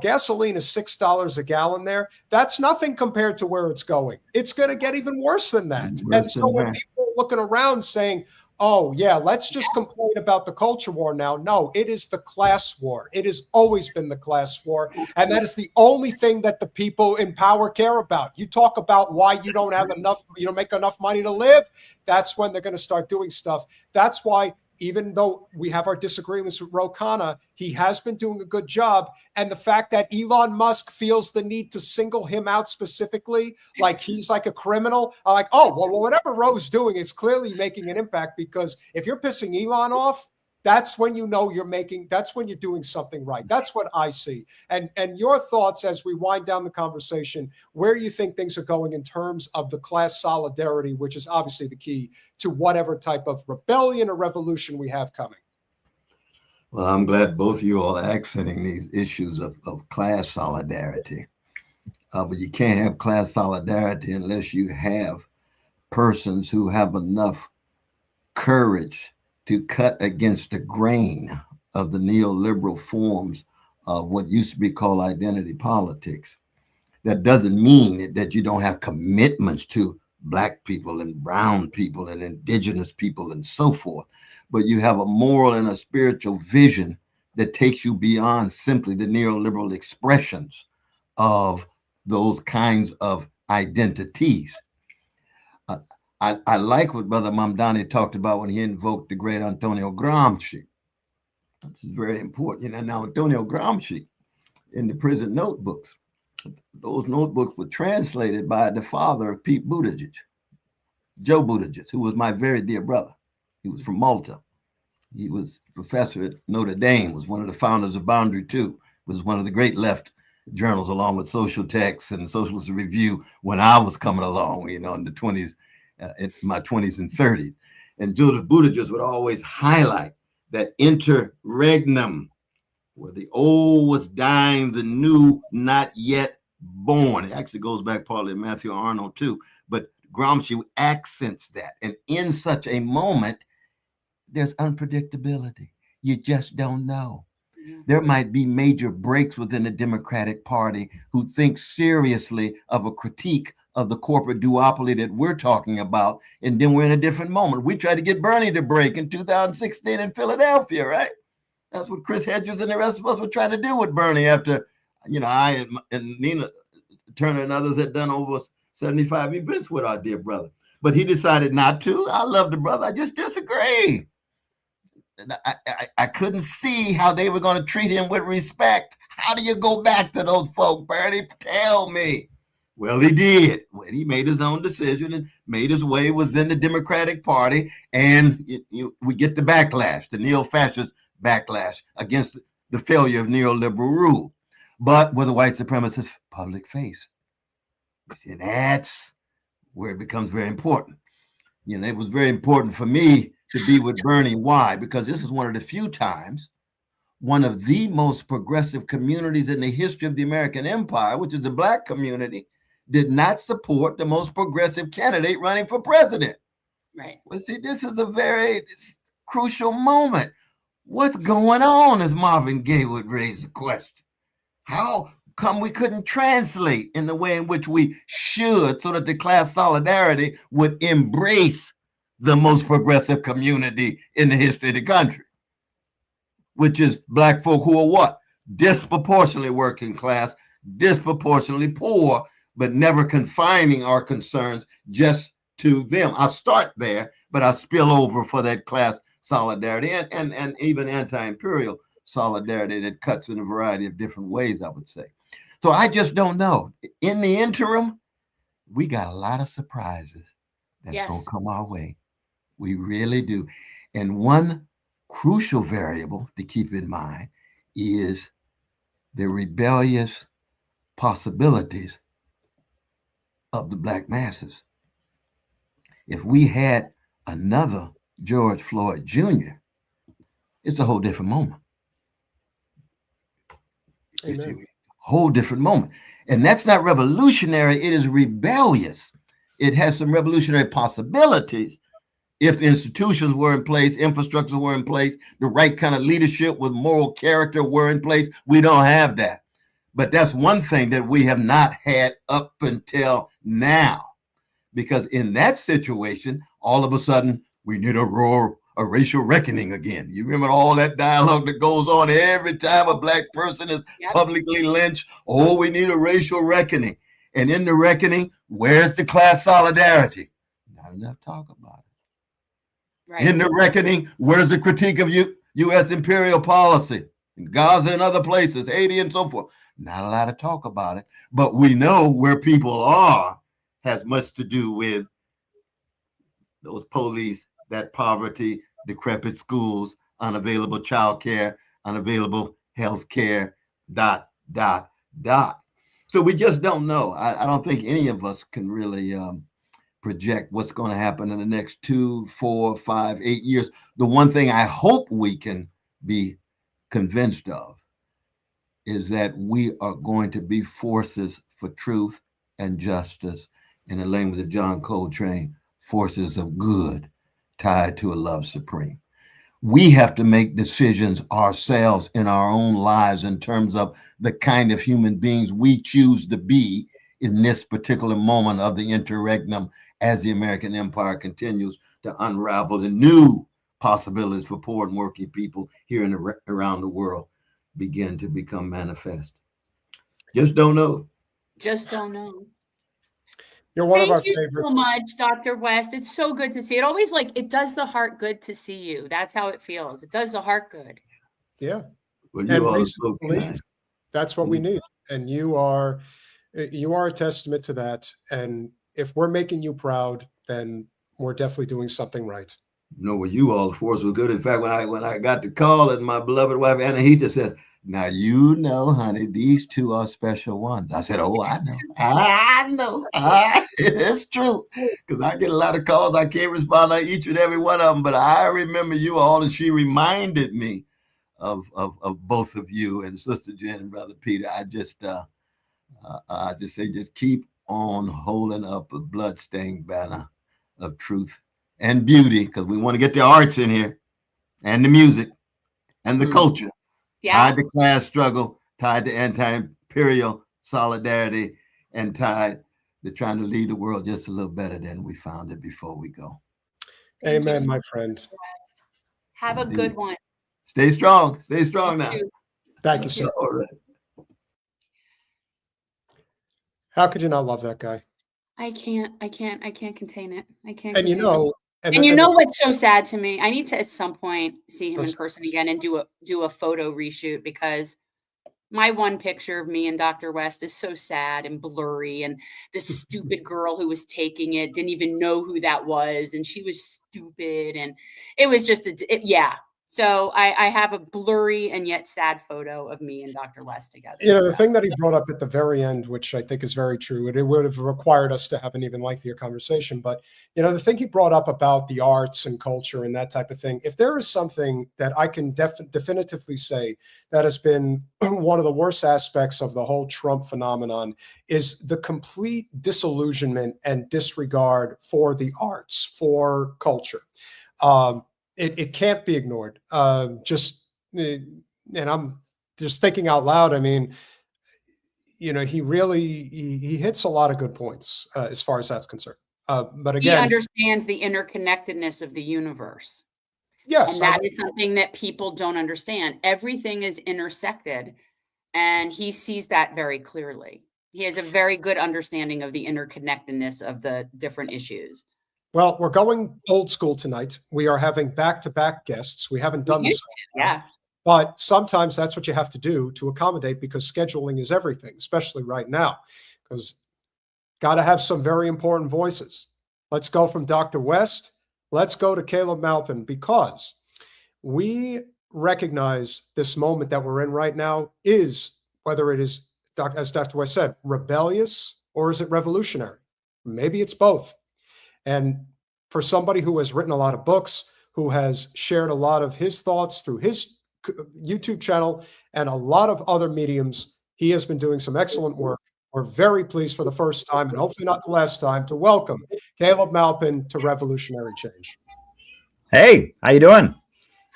gasoline is $6 a gallon there. That's nothing compared to where it's going. It's going to get even worse than that. And so when people are looking around saying, oh, yeah, let's just complain about the culture war now. No, it is the class war. It has always been the class war. And that is the only thing that the people in power care about. You talk about why you don't have enough, make enough money to live. That's when they're going to start doing stuff. That's why even though we have our disagreements with Ro Khanna, he has been doing a good job. And the fact that Elon Musk feels the need to single him out specifically, like he's like a criminal, I'm like, oh, well, whatever Ro's doing is clearly making an impact, because if you're pissing Elon off, that's when you know that's when you're doing something right. That's what I see. And your thoughts as we wind down the conversation, where you think things are going in terms of the class solidarity, which is obviously the key to whatever type of rebellion or revolution we have coming. Well, I'm glad both of you all are accenting these issues of class solidarity. But you can't have class solidarity unless you have persons who have enough courage to cut against the grain of the neoliberal forms of what used to be called identity politics. That doesn't mean that you don't have commitments to Black people and brown people and indigenous people and so forth, but you have a moral and a spiritual vision that takes you beyond simply the neoliberal expressions of those kinds of identities. I like what Brother Mamdani talked about when he invoked the great Antonio Gramsci. This is very important. Now Antonio Gramsci, in the prison notebooks, those notebooks were translated by the father of Pete Buttigieg, Joe Buttigieg, who was my very dear brother. He was from Malta. He was professor at Notre Dame, was one of the founders of Boundary 2, was one of the great left journals, along with Social Text and Socialist Review, when I was coming along, in the 20s. In my 20s and 30s. And Joseph Buttigieg would always highlight that interregnum, where the old was dying, the new not yet born. It actually goes back partly to Matthew Arnold too, but Gramsci accents that. And in such a moment, there's unpredictability. You just don't know. There might be major breaks within the Democratic Party who think seriously of a critique of the corporate duopoly that we're talking about, and then we're in a different moment. We tried to get Bernie to break in 2016 in Philadelphia, right? That's what Chris Hedges and the rest of us were trying to do with Bernie after, I and Nina Turner and others had done over 75 events with our dear brother. But he decided not to. I love the brother. I just disagree. I couldn't see how they were going to treat him with respect. How do you go back to those folk, Bernie? Tell me. Well, he did. When he made his own decision and made his way within the Democratic Party, and we get the backlash, the neo-fascist backlash against the failure of neoliberal rule, but with a white supremacist public face. And that's where it becomes very important. It was very important for me to be with Bernie. Why? Because this is one of the few times one of the most progressive communities in the history of the American empire, which is the Black community, did not support the most progressive candidate running for president. Right. Well, see, this is a very crucial moment. What's going on, as Marvin Gaye would raise the question? How come we couldn't translate in the way in which we should, so that the class solidarity would embrace the most progressive community in the history of the country, which is Black folk who are what? Disproportionately working class, disproportionately poor, but never confining our concerns just to them. I'll start there, but I'll spill over for that class solidarity and even anti-imperial solidarity that cuts in a variety of different ways, I would say. So I just don't know. In the interim, we got a lot of surprises that's going to come our way. We really do. And one crucial variable to keep in mind is the rebellious possibilities of the Black masses. If we had another George Floyd Jr., it's a whole different moment. Amen. It's a whole different moment. And that's not revolutionary, it is rebellious. It has some revolutionary possibilities if the institutions were in place, infrastructure were in place, the right kind of leadership with moral character were in place. We don't have that. But that's one thing that we have not had up until now. Because in that situation, all of a sudden, we need a racial reckoning again. You remember all that dialogue that goes on every time a Black person is publicly lynched? Oh, we need a racial reckoning. And in the reckoning, where's the class solidarity? Not enough talk about it. Right. In the reckoning, where's the critique of U.S. imperial policy in Gaza and other places, Haiti and so forth? Not a lot of talk about it, but we know where people are has much to do with those police, that poverty, decrepit schools, unavailable child care, unavailable health care, ... So we just don't know. I don't think any of us can really project what's going to happen in the next 2, 4, 5, 8 years. The one thing I hope we can be convinced of is that we are going to be forces for truth and justice. In the language of John Coltrane, forces of good tied to a love supreme. We have to make decisions ourselves in our own lives in terms of the kind of human beings we choose to be in this particular moment of the interregnum as the American empire continues to unravel the new possibilities for poor and working people here and around the world begin to become manifest. Just don't know. Just don't know. You're one of our Thank you favorites. so much, Dr. West. It's so good to see. It always it does the heart good to see you. That's how it feels. It does the heart good. Yeah. Well, And you all reason so to believe. kind. That's what we need. And you are a testament to that. And if we're making you proud, then we're definitely doing something right. No, well, you all, the force was good. In fact, when I got the call, and my beloved wife Anahita says, "Now you know, honey, these two are special ones." I said, "Oh, I know, I know, it's true." Because I get a lot of calls, I can't respond to each and every one of them, but I remember you all, and she reminded me of both of you and Sister Jen and Brother Peter. I just say, just keep on holding up a bloodstained banner of truth and beauty, because we want to get the arts in here and the music and the culture. Yeah. Tied to class struggle, tied to anti-imperial solidarity, and tied to trying to lead the world just a little better than we found it before we go. Amen, my friend. Have a good one. Stay strong. Stay strong now. Thank you, sir. All right. How could you not love that guy? I can't contain it. I can't. And you know, and you know what's so sad to me? I need to at some point see him in person again and do a photo reshoot, because my one picture of me and Dr. West is so sad and blurry, and this stupid girl who was taking it didn't even know who that was, and she was stupid, and it was just yeah. So I have a blurry and yet sad photo of me and Dr. West together. You know, the thing that he brought up at the very end, which I think is very true, and it would have required us to have an even lengthier conversation, but, you know, the thing he brought up about the arts and culture and that type of thing, if there is something that I can definitively say that has been one of the worst aspects of the whole Trump phenomenon, is the complete disillusionment and disregard for the arts, for culture. It can't be ignored. And I'm just thinking out loud. I mean, you know, he hits a lot of good points as far as that's concerned. But again, he understands the interconnectedness of the universe. Yes, and that is something that people don't understand. Everything is intersected, and he sees that very clearly. He has a very good understanding of the interconnectedness of the different issues. Well, we're going old school tonight. We are having back-to-back guests. We haven't done this. Yeah. But sometimes that's what you have to do to accommodate, because scheduling is everything, especially right now, because got to have some very important voices. Let's go from Dr. West. Let's go to Caleb Maupin, because we recognize this moment that we're in right now is, whether it is, as Dr. West said, rebellious, or is it revolutionary? Maybe it's both. And for somebody who has written a lot of books, who has shared a lot of his thoughts through his YouTube channel and a lot of other mediums, he has been doing some excellent work. We're very pleased for the first time, and hopefully not the last time, to welcome Caleb Maupin to Revolutionary Change. Hey, how you doing?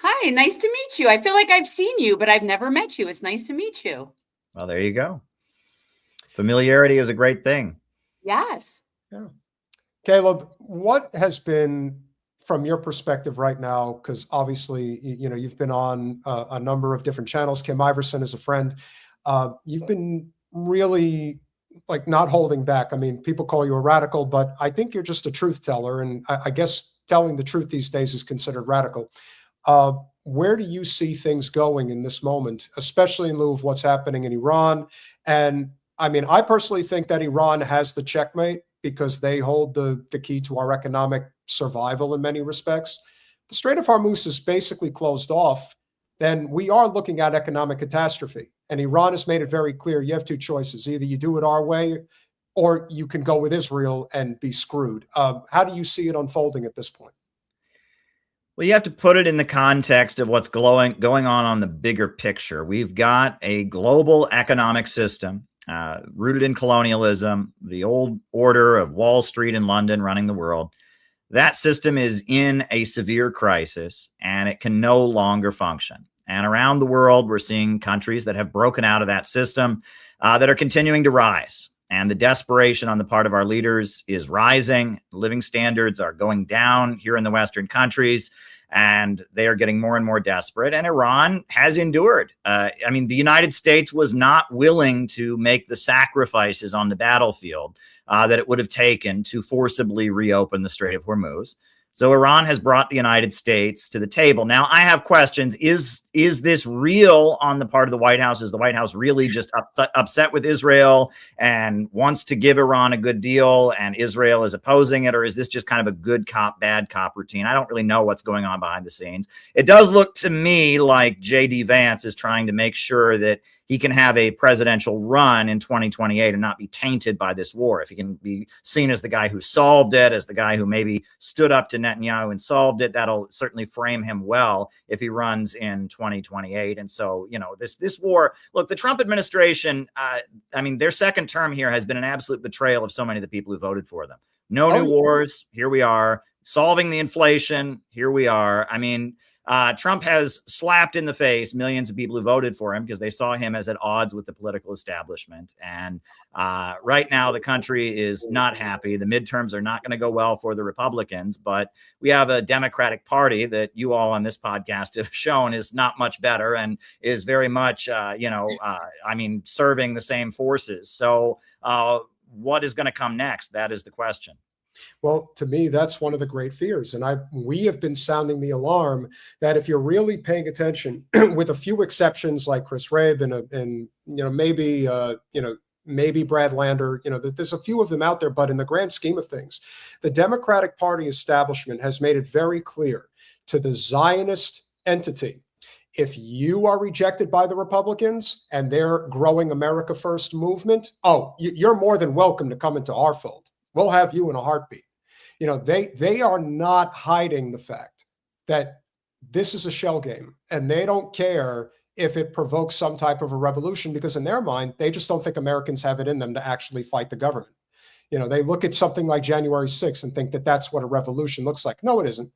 Hi, nice to meet you. I feel like I've seen you, but I've never met you. It's nice to meet you. Well, there you go. Familiarity is a great thing. Yes. Yeah. Caleb, what has been, from your perspective right now, because obviously, you know, you've been on a number of different channels. Kim Iverson is a friend. You've been really like not holding back. I mean, people call you a radical, but I think you're just a truth teller. And I guess telling the truth these days is considered radical. Where do you see things going in this moment, especially in lieu of what's happening in Iran? And I mean, I personally think that Iran has the checkmate because they hold the key to our economic survival in many respects. The Strait of Hormuz is basically closed off, then we are looking at economic catastrophe. And Iran has made it very clear you have two choices. Either you do it our way or you can go with Israel and be screwed. How do you see it unfolding at this point? Well, you have to put it in the context of what's going on the bigger picture. We've got a global economic system rooted in colonialism, the old order of Wall Street and London running the world. That system is in a severe crisis, and it can no longer function. And around the world, we're seeing countries that have broken out of that system that are continuing to rise. And the desperation on the part of our leaders is rising. Living standards are going down here in the Western countries, and they are getting more and more desperate. And Iran has endured. I mean, the United States was not willing to make the sacrifices on the battlefield that it would have taken to forcibly reopen the Strait of Hormuz. So Iran has brought the United States to the table. Now, I have questions. Is this real on the part of the White House? Is the White House really just upset with Israel and wants to give Iran a good deal and Israel is opposing it? Or is this just kind of a good cop, bad cop routine? I don't really know what's going on behind the scenes. It does look to me like J.D. Vance is trying to make sure that he can have a presidential run in 2028 and not be tainted by this war. If he can be seen as the guy who solved it, as the guy who maybe stood up to Netanyahu and solved it, that'll certainly frame him well if he runs in 2028. And so, you know, this war, look, the Trump administration, I mean, their second term here has been an absolute betrayal of so many of the people who voted for them. No new wars. Here we are. Solving the inflation. Here we are. I mean, Trump has slapped in the face millions of people who voted for him because they saw him as at odds with the political establishment. And right now, the country is not happy. The midterms are not going to go well for the Republicans, but we have a Democratic Party that you all on this podcast have shown is not much better and is very much, serving the same forces. So what is going to come next? That is the question. Well, to me, that's one of the great fears. And we have been sounding the alarm that if you're really paying attention, with a few exceptions like Chris Rabe and maybe Brad Lander, there's a few of them out there, but in the grand scheme of things, the Democratic Party establishment has made it very clear to the Zionist entity, if you are rejected by the Republicans and their growing America First movement, you're more than welcome to come into our fold. We'll have you in a heartbeat. They are not hiding the fact that this is a shell game, and they don't care if it provokes some type of a revolution, because in their mind, they just don't think Americans have it in them to actually fight the government. They look at something like January 6th and think that that's what a revolution looks like. No, it isn't.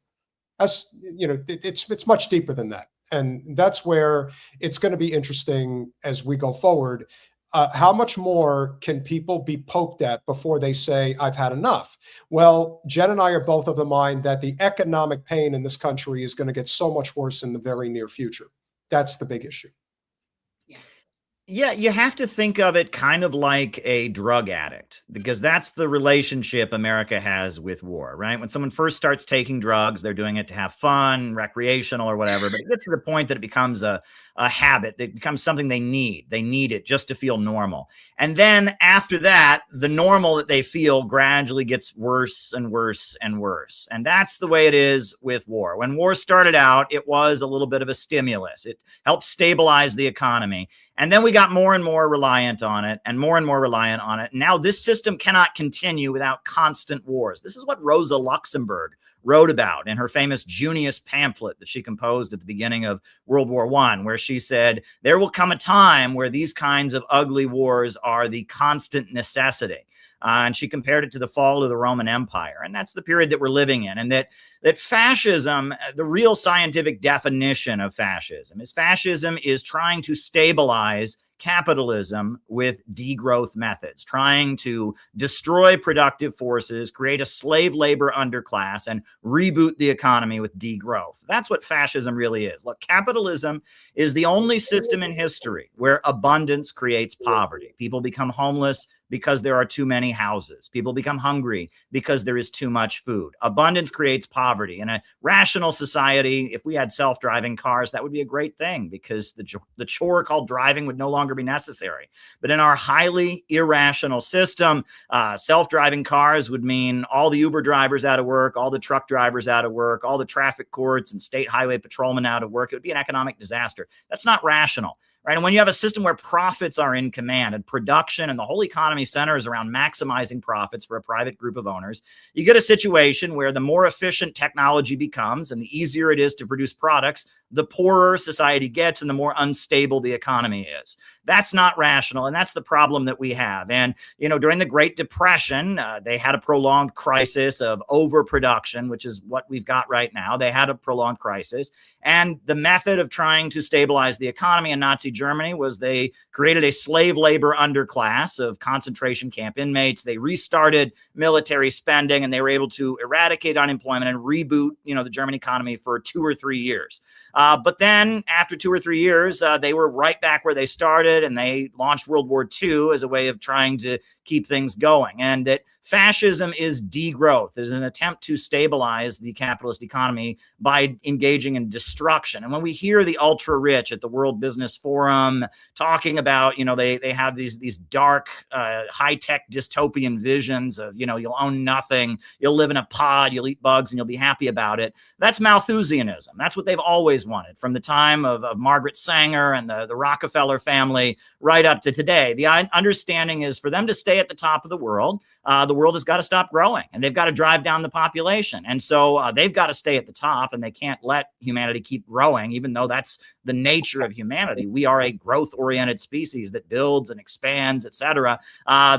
It's much deeper than that. And that's where it's going to be interesting as we go forward. How much more can people be poked at before they say, I've had enough? Well, Jen and I are both of the mind that the economic pain in this country is going to get so much worse in the very near future. That's the big issue. Yeah, you have to think of it kind of like a drug addict, because that's the relationship America has with war, right? When someone first starts taking drugs, they're doing it to have fun, recreational or whatever, but it gets to the point that it becomes a habit. It becomes something they need. They need it just to feel normal. And then after that, the normal that they feel gradually gets worse and worse and worse. And that's the way it is with war. When war started out, it was a little bit of a stimulus. It helped stabilize the economy. And then we got more and more reliant on it and more reliant on it. Now this system cannot continue without constant wars. This is what Rosa Luxemburg wrote about in her famous Junius pamphlet that she composed at the beginning of World War I, where she said, there will come a time where these kinds of ugly wars are the constant necessity. And she compared it to the fall of the Roman Empire. And that's the period that we're living in. And that fascism, the real scientific definition of fascism is trying to stabilize capitalism with degrowth methods, trying to destroy productive forces, create a slave labor underclass, and reboot the economy with degrowth. That's what fascism really is. Look, capitalism is the only system in history where abundance creates poverty. People become homeless because there are too many houses. People become hungry because there is too much food. Abundance creates poverty. In a rational society, if we had self-driving cars, that would be a great thing because the chore called driving would no longer be necessary. But in our highly irrational system, self-driving cars would mean all the Uber drivers out of work, all the truck drivers out of work, all the traffic courts and state highway patrolmen out of work. It would be an economic disaster. That's not rational, right? And when you have a system where profits are in command and production and the whole economy centers around maximizing profits for a private group of owners, you get a situation where the more efficient technology becomes and the easier it is to produce products, the poorer society gets and the more unstable the economy is. That's not rational, and that's the problem that we have. And, during the Great Depression, they had a prolonged crisis of overproduction, which is what we've got right now. They had a prolonged crisis. And the method of trying to stabilize the economy in Nazi Germany was they created a slave labor underclass of concentration camp inmates. They restarted military spending, and they were able to eradicate unemployment and reboot, the German economy for 2 or 3 years. But then after 2 or 3 years, they were right back where they started, and they launched World War II as a way of trying to keep things going. And that fascism is degrowth, is an attempt to stabilize the capitalist economy by engaging in destruction. And when we hear the ultra rich at the World Business Forum talking about, they have these dark, high-tech dystopian visions of, you'll own nothing, you'll live in a pod, you'll eat bugs, and you'll be happy about it. That's Malthusianism. That's what they've always wanted from the time of Margaret Sanger and the Rockefeller family right up to today. The understanding is for them to stay at the top of the world has got to stop growing, and they've got to drive down the population. And so they've got to stay at the top, and they can't let humanity keep growing, even though that's the nature of humanity. We are a growth-oriented species that builds and expands, etc.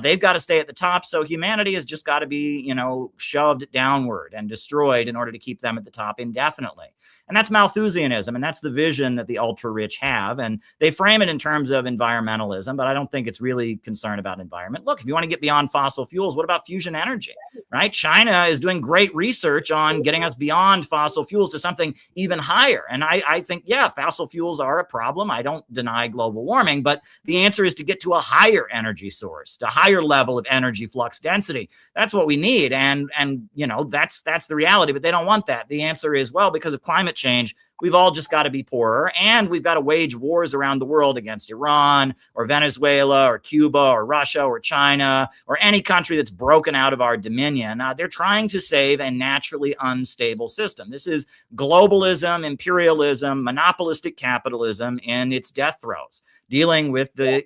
They've got to stay at the top, so humanity has just got to be, shoved downward and destroyed in order to keep them at the top indefinitely. And that's Malthusianism, and that's the vision that the ultra-rich have. And they frame it in terms of environmentalism, but I don't think it's really concerned about environment. Look, if you want to get beyond fossil fuels, what about fusion energy, right? China is doing great research on getting us beyond fossil fuels to something even higher. And I think, fossil fuels are a problem. I don't deny global warming, but the answer is to get to a higher energy source, to a higher level of energy flux density. That's what we need. And that's the reality, but they don't want that. The answer is, well, because of climate change, we've all just got to be poorer, and we've got to wage wars around the world against Iran or Venezuela or Cuba or Russia or China or any country that's broken out of our dominion. They're trying to save a naturally unstable system. This is globalism, imperialism, monopolistic capitalism in its death throes, dealing with the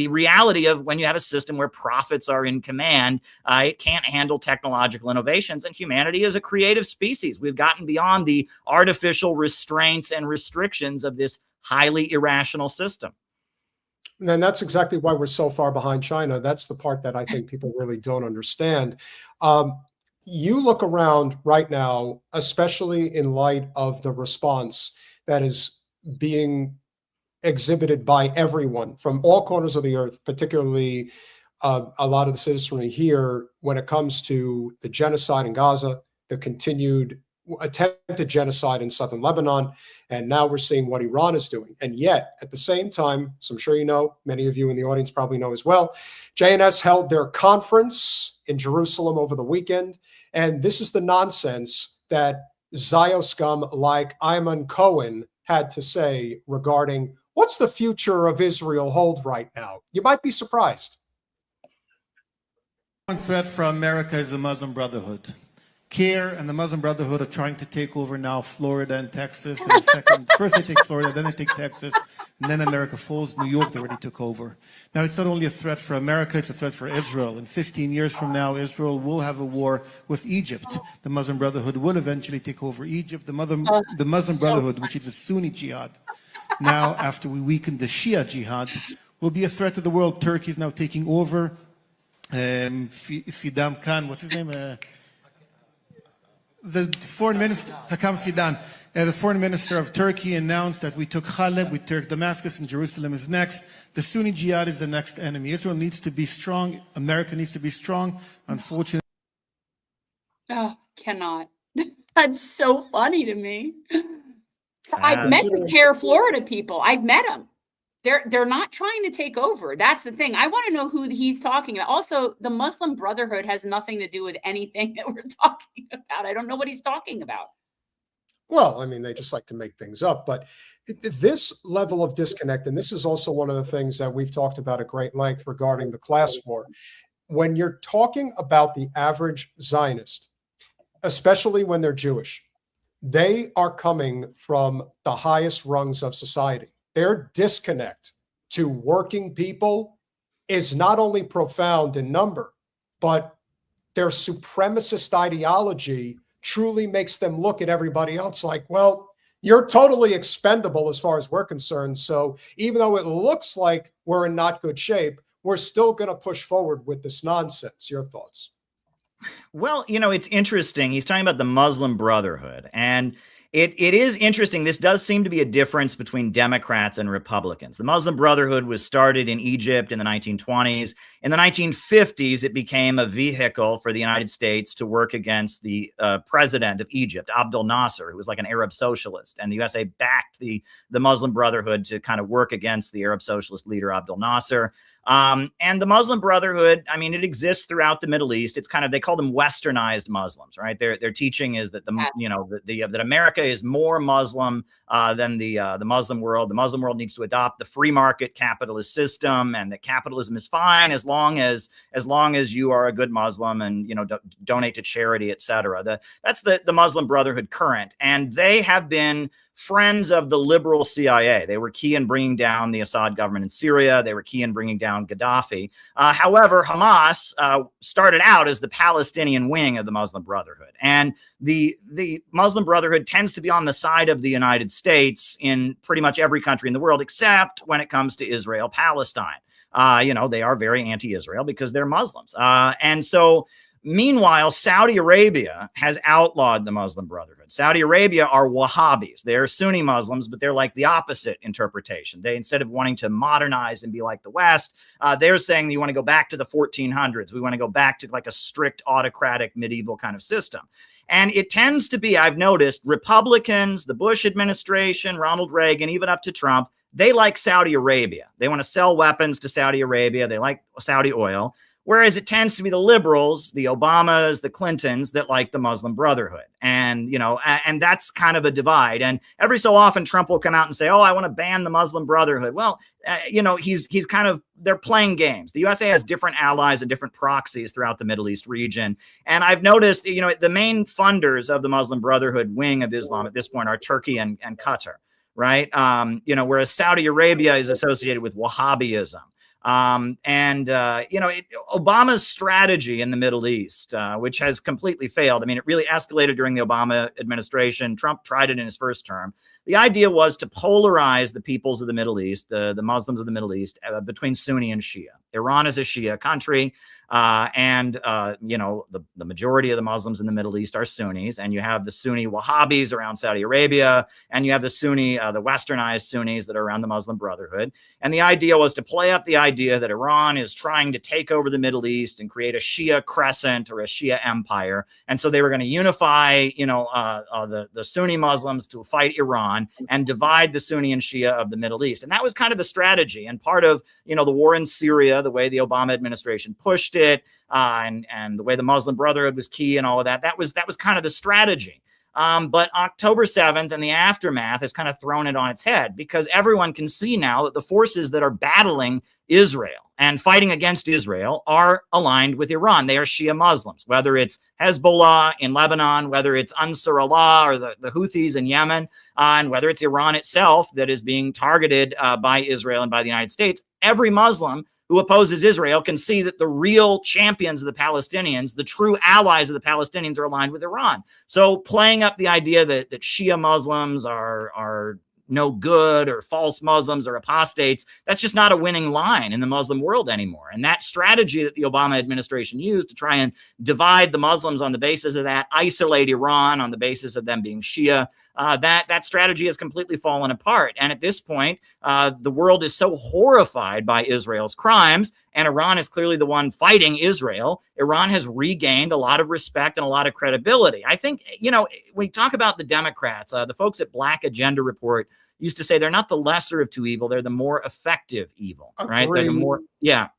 reality of when you have a system where profits are in command, it can't handle technological innovations. And humanity is a creative species. We've gotten beyond the artificial restraints and restrictions of this highly irrational system. And that's exactly why we're so far behind China. That's the part that I think people really don't understand. You look around right now, especially in light of the response that is being exhibited by everyone from all corners of the earth, particularly a lot of the citizenry here, when it comes to the genocide in Gaza, the continued attempted genocide in southern Lebanon, and now we're seeing what Iran is doing. And yet, at the same time, as I'm sure you know, many of you in the audience probably know as well, JNS held their conference in Jerusalem over the weekend, and this is the nonsense that Zio scum like Ayman Cohen had to say regarding what's the future of Israel hold right now. You might be surprised. One threat from America is the Muslim Brotherhood. CARE and the Muslim Brotherhood are trying to take over now Florida and Texas. And first they take Florida, then they take Texas, and then America falls. New York, they already took over. Now, it's not only a threat for America, it's a threat for Israel. In 15 years from now, Israel will have a war with Egypt. The Muslim Brotherhood will eventually take over Egypt. The Muslim Brotherhood, which is a Sunni jihad, now, after we weaken the Shia jihad, will be a threat to the world. Turkey is now taking over. Fidam Khan, what's his name? The foreign minister, Hakam Fidan, the foreign minister of Turkey, announced that we took Haleb, we took Damascus, and Jerusalem is next. The Sunni jihad is the next enemy. Israel needs to be strong. America needs to be strong. Unfortunately. Oh, cannot. That's so funny to me. I've met the CARE Florida people. I've met them. They're not trying to take over. That's the thing. I want to know who he's talking about. Also, the Muslim Brotherhood has nothing to do with anything that we're talking about. I don't know what he's talking about. Well, I mean, they just like to make things up. But this level of disconnect, and this is also one of the things that we've talked about at great length regarding the class war. When you're talking about the average Zionist, especially when they're Jewish, they are coming from the highest rungs of society. Their disconnect to working people is not only profound in number, but their supremacist ideology truly makes them look at everybody else like, well, you're totally expendable as far as we're concerned. So even though it looks like we're in not good shape, we're still going to push forward with this nonsense. Your thoughts? Well, it's interesting. He's talking about the Muslim Brotherhood, and it is interesting. This does seem to be a difference between Democrats and Republicans. The Muslim Brotherhood was started in Egypt in the 1920s. In the 1950s, it became a vehicle for the United States to work against the president of Egypt, Abdel Nasser, who was like an Arab socialist. And the USA backed the Muslim Brotherhood to kind of work against the Arab socialist leader, Abdel Nasser. And the Muslim Brotherhood, I mean, it exists throughout the Middle East. It's kind of, they call them westernized Muslims, right? Their teaching is that that America is more Muslim than the Muslim world. The Muslim world needs to adopt the free market capitalist system, and that capitalism is fine as long as you are a good Muslim and donate to charity, etc. That's the Muslim Brotherhood current, and they have been friends of the liberal CIA. They were key in bringing down the Assad government in Syria. They were key in bringing down Gaddafi. However, Hamas started out as the Palestinian wing of the Muslim Brotherhood. And the Muslim Brotherhood tends to be on the side of the United States in pretty much every country in the world, except when it comes to Israel, Palestine. They are very anti-Israel because they're Muslims. And so meanwhile, Saudi Arabia has outlawed the Muslim Brotherhood. Saudi Arabia are Wahhabis. They're Sunni Muslims, but they're like the opposite interpretation. They, instead of wanting to modernize and be like the West, they're saying you want to go back to the 1400s. We want to go back to like a strict autocratic medieval kind of system. And it tends to be, I've noticed, Republicans, the Bush administration, Ronald Reagan, even up to Trump, they like Saudi Arabia. They want to sell weapons to Saudi Arabia. They like Saudi oil. Whereas it tends to be the liberals, the Obamas, the Clintons that like the Muslim Brotherhood. And, and that's kind of a divide. And every so often Trump will come out and say, oh, I want to ban the Muslim Brotherhood. Well, he's kind of, they're playing games. The USA has different allies and different proxies throughout the Middle East region. And I've noticed, the main funders of the Muslim Brotherhood wing of Islam at this point are Turkey and Qatar, right? Whereas Saudi Arabia is associated with Wahhabism. Obama's strategy in the Middle East, which has completely failed. I mean, it really escalated during the Obama administration. Trump tried it in his first term. The idea was to polarize the peoples of the Middle East, the Muslims of the Middle East, between Sunni and Shia. Iran is a Shia country. The majority of the Muslims in the Middle East are Sunnis, and you have the Sunni Wahhabis around Saudi Arabia, and you have the Sunni, the westernized Sunnis that are around the Muslim Brotherhood. And the idea was to play up the idea that Iran is trying to take over the Middle East and create a Shia crescent or a Shia empire. And so they were going to unify, the Sunni Muslims to fight Iran and divide the Sunni and Shia of the Middle East. And that was kind of the strategy. And part of, the war in Syria, the way the Obama administration pushed it, and the way the Muslim Brotherhood was key and all of that, that was kind of the strategy. But October 7th and the aftermath has kind of thrown it on its head, because everyone can see now that the forces that are battling Israel and fighting against Israel are aligned with Iran. They are Shia Muslims, whether it's Hezbollah in Lebanon, whether it's Ansar Allah or the Houthis in Yemen, and whether it's Iran itself that is being targeted by Israel and by the United States. Every Muslim who opposes Israel can see that the real champions of the Palestinians, the true allies of the Palestinians, are aligned with Iran. So playing up the idea that Shia Muslims are no good, or false Muslims or apostates, that's just not a winning line in the Muslim world anymore. And that strategy that the Obama administration used to try and divide the Muslims on the basis of that, isolate Iran on the basis of them being Shia, that strategy has completely fallen apart. And at this point, the world is so horrified by Israel's crimes, and Iran is clearly the one fighting Israel. Iran has regained a lot of respect and a lot of credibility. I think, when we talk about the Democrats, the folks at Black Agenda Report used to say they're not the lesser of two evil, they're the more effective evil, right? They're the more, yeah.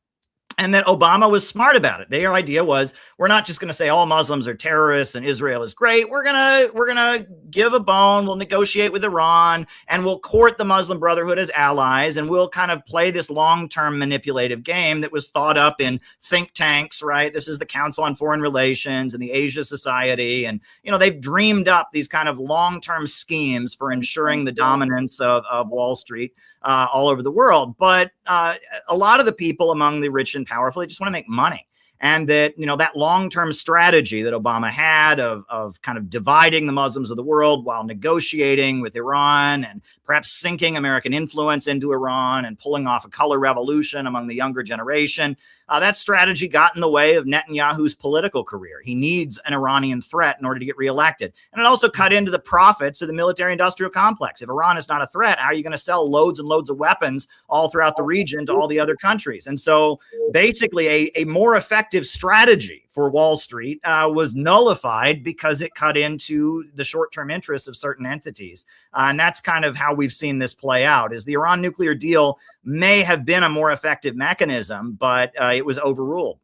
And that Obama was smart about it. Their idea was, we're not just going to say all Muslims are terrorists and Israel is great. We're gonna give a bone. We'll negotiate with Iran and we'll court the Muslim Brotherhood as allies, and we'll kind of play this long-term manipulative game that was thought up in think tanks, right? This is the Council on Foreign Relations and the Asia Society, and they've dreamed up these kind of long-term schemes for ensuring the dominance of Wall Street all over the world. But a lot of the people among the rich and powerful, they just want to make money. And that, that long-term strategy that Obama had of kind of dividing the Muslims of the world while negotiating with Iran and perhaps sinking American influence into Iran and pulling off a color revolution among the younger generation, that strategy got in the way of Netanyahu's political career. He needs an Iranian threat in order to get reelected. And it also cut into the profits of the military-industrial complex. If Iran is not a threat, how are you going to sell loads and loads of weapons all throughout the region to all the other countries? And so basically a more effective strategy for Wall Street was nullified because it cut into the short-term interests of certain entities. And that's kind of how we've seen this play out, is the Iran nuclear deal may have been a more effective mechanism, but it was overruled.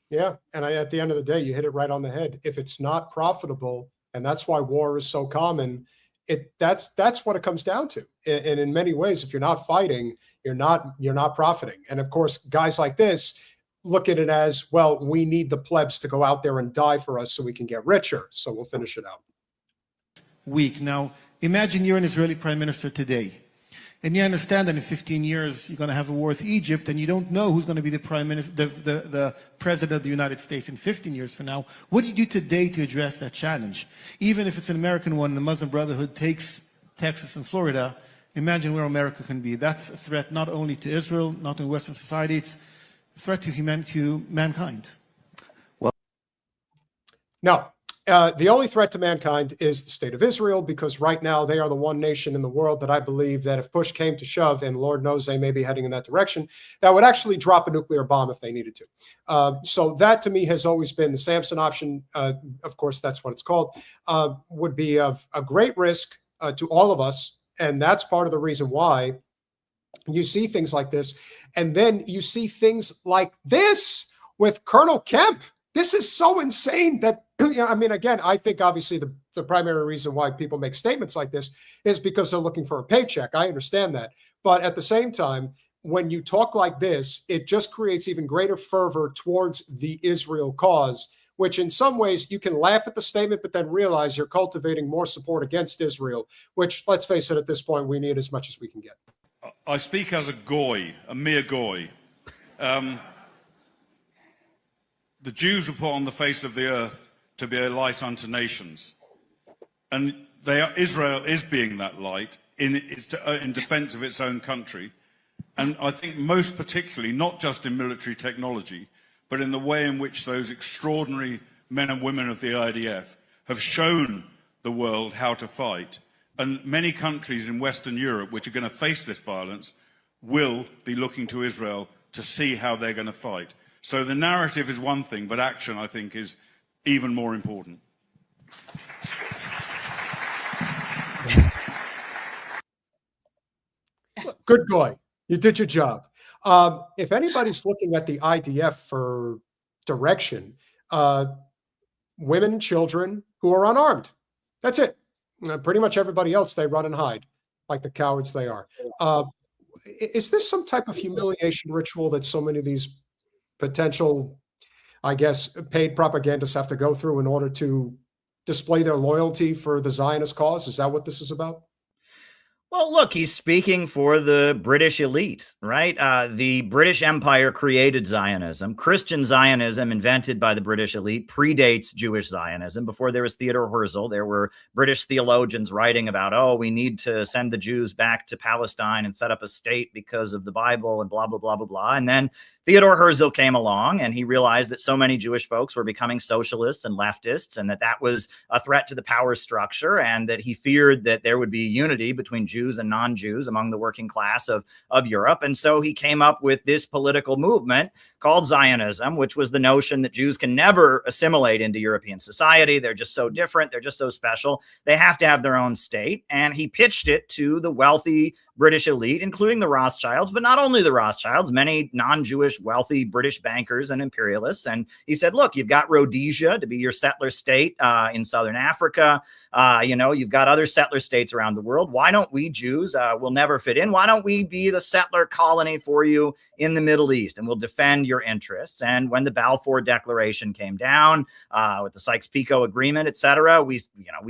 Yeah. And at the end of the day, you hit it right on the head. If it's not profitable, and that's why war is so common, that's what it comes down to. And in many ways, if you're not fighting, you're not profiting. And of course, guys like this look at it as, well, we need the plebs to go out there and die for us so we can get richer. So we'll finish it out. Weak. Now, imagine you're an Israeli prime minister today, and you understand that in 15 years you're going to have a war with Egypt, and you don't know who's going to be the prime minister, the president of the United States in 15 years from now. What do you do today to address that challenge? Even if it's an American one, the Muslim Brotherhood takes Texas and Florida, imagine where America can be. That's a threat not only to Israel, not to Western society, it's a threat to mankind. Well, no. The only threat to mankind is the state of Israel, because right now they are the one nation in the world that I believe that if push came to shove, and Lord knows they may be heading in that direction, that would actually drop a nuclear bomb if they needed to. So that to me has always been the Samson option. Of course, that's what it's called, would be of a great risk to all of us. And that's part of the reason why you see things like this. And then you see things like this with Colonel Kemp. This is so insane that, I mean, again, I think obviously the primary reason why people make statements like this is because they're looking for a paycheck. I understand that. But at the same time, when you talk like this, it just creates even greater fervor towards the Israel cause, which in some ways you can laugh at the statement, but then realize you're cultivating more support against Israel, which, let's face it, at this point, we need as much as we can get. I speak as a goy, a mere goy. The Jews were put on the face of the earth to be a light unto nations. And Israel is being that light in defense of its own country. And I think most particularly, not just in military technology, but in the way in which those extraordinary men and women of the IDF have shown the world how to fight. And many countries in Western Europe, which are going to face this violence, will be looking to Israel to see how they're going to fight. So the narrative is one thing, but action, I think, is even more important. Good boy. You did your job. If anybody's looking at the IDF for direction, women, children who are unarmed. That's it. Pretty much everybody else, they run and hide like the cowards they are. Is this some type of humiliation ritual that so many of these potential, I guess, paid propagandists have to go through in order to display their loyalty for the Zionist cause? Is that what this is about? Well, look, he's speaking for the British elite, right? The British Empire created Zionism. Christian Zionism, invented by the British elite, predates Jewish Zionism. Before there was Theodor Herzl, there were British theologians writing about, oh, we need to send the Jews back to Palestine and set up a state because of the Bible and blah, blah, blah, blah, blah. And then Theodor Herzl came along and he realized that so many Jewish folks were becoming socialists and leftists, and that was a threat to the power structure, and that he feared that there would be unity between Jews and non-Jews among the working class of Europe. And so he came up with this political movement called Zionism, which was the notion that Jews can never assimilate into European society. They're just so different. They're just so special. They have to have their own state. And he pitched it to the wealthy British elite, including the Rothschilds, but not only the Rothschilds, many non-Jewish wealthy British bankers and imperialists. And he said, look, you've got Rhodesia to be your settler state in Southern Africa. You've got other settler states around the world. Why don't we Jews, will never fit in? Why don't we be the settler colony for you in the Middle East, and we'll defend your interests? And when the Balfour Declaration came down with the Sykes-Picot Agreement, et cetera, we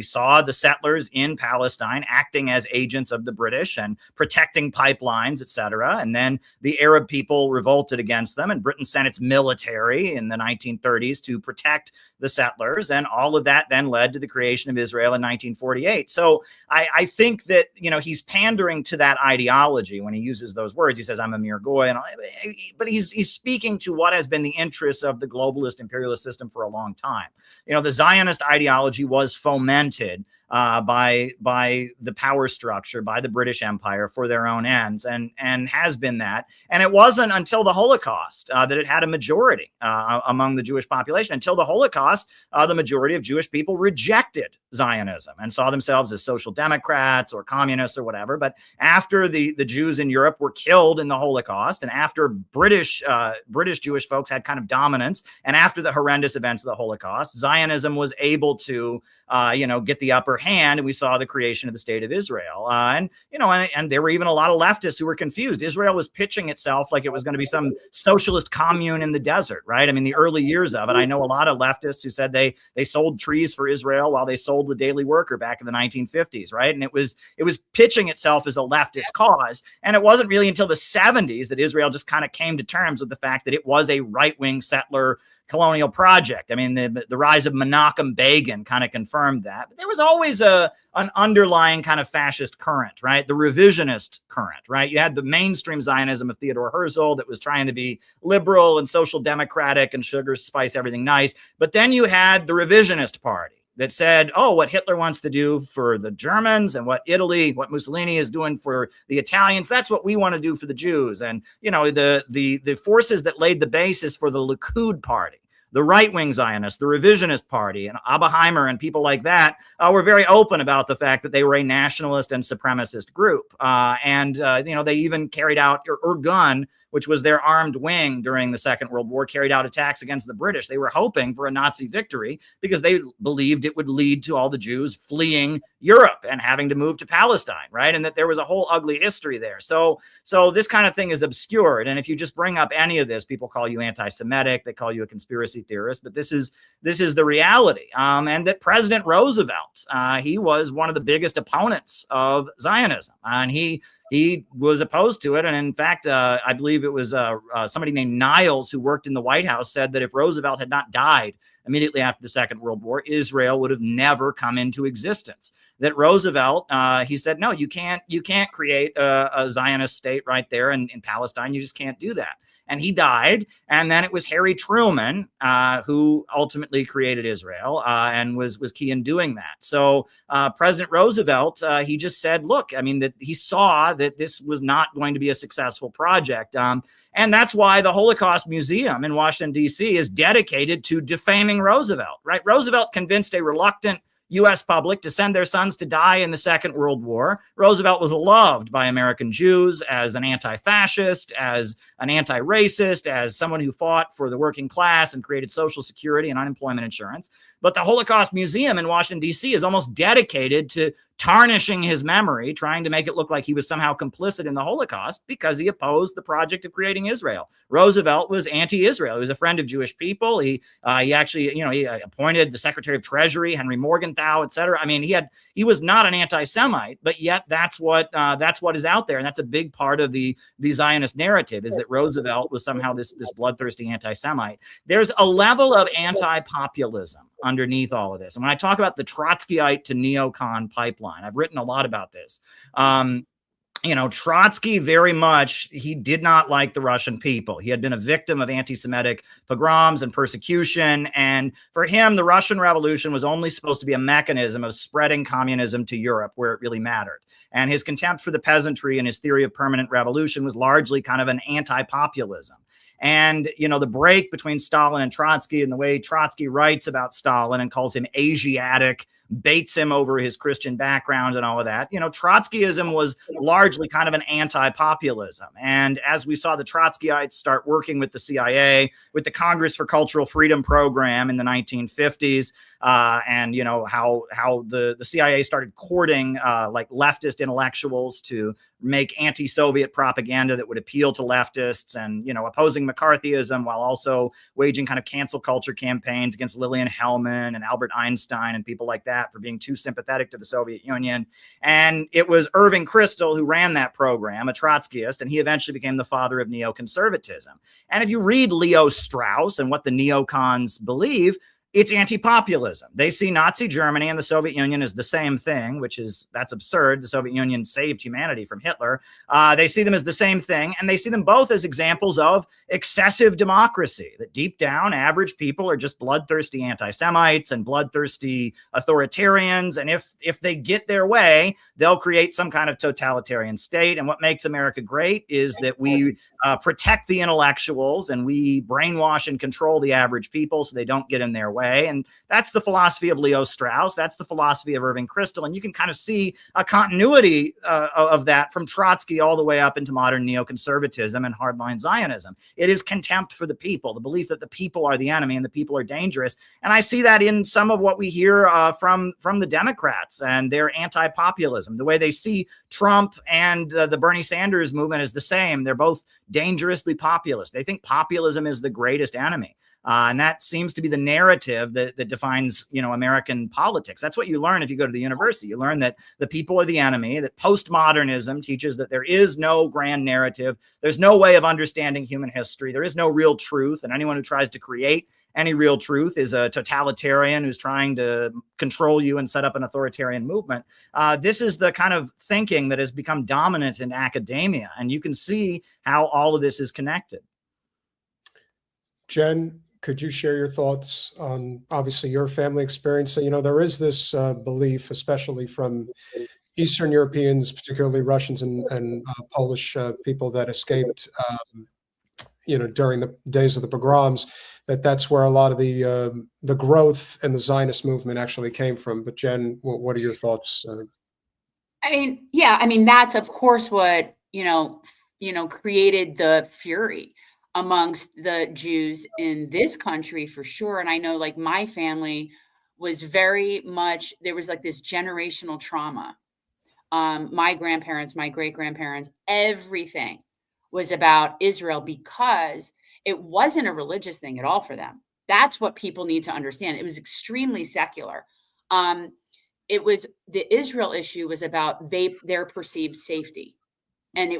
saw the settlers in Palestine acting as agents of the British and protecting pipelines, et cetera. And then the Arab people revolted against them, and Britain sent its military in the 1930s to protect the settlers. And all of that then led to the creation of Israel in 1948. So I think that, he's pandering to that ideology when he uses those words. He says, I'm a mere goy. But he's speaking to what has been the interests of the globalist imperialist system for a long time. The Zionist ideology was fomented by the power structure, by the British Empire for their own ends, and has been that. And it wasn't until the Holocaust that it had a majority among the Jewish population. Until the Holocaust, the majority of Jewish people rejected Zionism and saw themselves as social democrats or communists or whatever. But after the Jews in Europe were killed in the Holocaust, and after British Jewish folks had kind of dominance, and after the horrendous events of the Holocaust, Zionism was able to get the upper hand, and we saw the creation of the state of Israel. And there were even a lot of leftists who were confused. Israel was pitching itself like it was going to be some socialist commune in the desert, right? I mean, the early years of it, I know a lot of leftists who said they sold trees for Israel while they sold the Daily Worker back in the 1950s, right? And it was pitching itself as a leftist cause. And it wasn't really until the 70s that Israel just kind of came to terms with the fact that it was a right-wing settler colonial project. I mean, the rise of Menachem Begin kind of confirmed that. But there was always an underlying kind of fascist current, right? The revisionist current, right? You had the mainstream Zionism of Theodor Herzl that was trying to be liberal and social democratic and sugar spice everything nice. But then you had the revisionist party that said, oh, what Hitler wants to do for the Germans and what Mussolini is doing for the Italians, that's what we want to do for the Jews. And, the forces that laid the basis for the Likud party, the right-wing Zionists, the revisionist party, and Oppenheimer and people like that were very open about the fact that they were a nationalist and supremacist group. They even carried out Irgun, which was their armed wing during the Second World War, carried out attacks against the British. They were hoping for a Nazi victory because they believed it would lead to all the Jews fleeing Europe and having to move to Palestine, right? And that there was a whole ugly history there. So this kind of thing is obscured. And if you just bring up any of this, people call you anti-Semitic, they call you a conspiracy theorist, but this is the reality. And that President Roosevelt, he was one of the biggest opponents of Zionism, and he was opposed to it. And in fact, I believe it was somebody named Niles who worked in the White House said that if Roosevelt had not died immediately after the Second World War, Israel would have never come into existence. That Roosevelt, he said, no, you can't create a Zionist state right there in Palestine. You just can't do that. And he died. And then it was Harry Truman who ultimately created Israel and was key in doing that. So President Roosevelt, he just said, look, I mean, that he saw that this was not going to be a successful project. And that's why the Holocaust Museum in Washington, D.C. is dedicated to defaming Roosevelt, right? Roosevelt convinced a reluctant U.S. public to send their sons to die in the Second World War. Roosevelt was loved by American Jews as an anti-fascist, as an anti-racist, as someone who fought for the working class and created Social Security and unemployment insurance. But the Holocaust Museum in Washington, D.C. is almost dedicated to tarnishing his memory, trying to make it look like he was somehow complicit in the Holocaust because he opposed the project of creating Israel. Roosevelt was anti-Israel. He was a friend of Jewish people. He actually, he appointed the Secretary of Treasury, Henry Morgenthau, et cetera. I mean, he was not an anti-Semite, but yet that's what is out there. And that's a big part of the Zionist narrative, is that Roosevelt was somehow this bloodthirsty anti-Semite. There's a level of anti-populism underneath all of this. And when I talk about the Trotskyite to neocon pipeline, I've written a lot about this. Trotsky very much, he did not like the Russian people. He had been a victim of anti-Semitic pogroms and persecution. And for him, the Russian Revolution was only supposed to be a mechanism of spreading communism to Europe where it really mattered. And his contempt for the peasantry and his theory of permanent revolution was largely kind of an anti-populism. And, the break between Stalin and Trotsky, and the way Trotsky writes about Stalin and calls him Asiatic, baits him over his Christian background and all of that. Trotskyism was largely kind of an anti-populism. And as we saw the Trotskyites start working with the CIA, with the Congress for Cultural Freedom program in the 1950s, and how the CIA started courting like leftist intellectuals to make anti-Soviet propaganda that would appeal to leftists, and opposing McCarthyism while also waging kind of cancel culture campaigns against Lillian Hellman and Albert Einstein and people like that for being too sympathetic to the Soviet Union. And it was Irving Kristol who ran that program, a Trotskyist, and he eventually became the father of neoconservatism. And if you read Leo Strauss and what the neocons believe, it's anti-populism. They see Nazi Germany and the Soviet Union as the same thing, that's absurd. The Soviet Union saved humanity from Hitler. They see them as the same thing, and they see them both as examples of excessive democracy, that deep down, average people are just bloodthirsty anti-Semites and bloodthirsty authoritarians. And if they get their way, they'll create some kind of totalitarian state. And what makes America great is that we protect the intellectuals and we brainwash and control the average people so they don't get in their way. And that's the philosophy of Leo Strauss. That's the philosophy of Irving Kristol. And you can kind of see a continuity of that from Trotsky all the way up into modern neoconservatism and hardline Zionism. It is contempt for the people, the belief that the people are the enemy and the people are dangerous. And I see that in some of what we hear from the Democrats and their anti-populism, the way they see Trump and the Bernie Sanders movement is the same. They're both dangerously populist. They think populism is the greatest enemy. And that seems to be the narrative that defines, American politics. That's what you learn if you go to the university. You learn that the people are the enemy, that postmodernism teaches that there is no grand narrative. There's no way of understanding human history. There is no real truth. And anyone who tries to create any real truth is a totalitarian who's trying to control you and set up an authoritarian movement. This is the kind of thinking that has become dominant in academia. And you can see how all of this is connected. Jen, could you share your thoughts on, obviously, your family experience? So, there is this belief, especially from Eastern Europeans, particularly Russians and Polish people that escaped, during the days of the pogroms, that's where a lot of the growth and the Zionist movement actually came from. But Jen, what are your thoughts? That's of course what, created the fury amongst the Jews in this country for sure. And I know like my family was very much, there was like this generational trauma. My grandparents, my great-grandparents, everything was about Israel because it wasn't a religious thing at all for them. That's what people need to understand. It was extremely secular. It was, the Israel issue was about their perceived safety. And it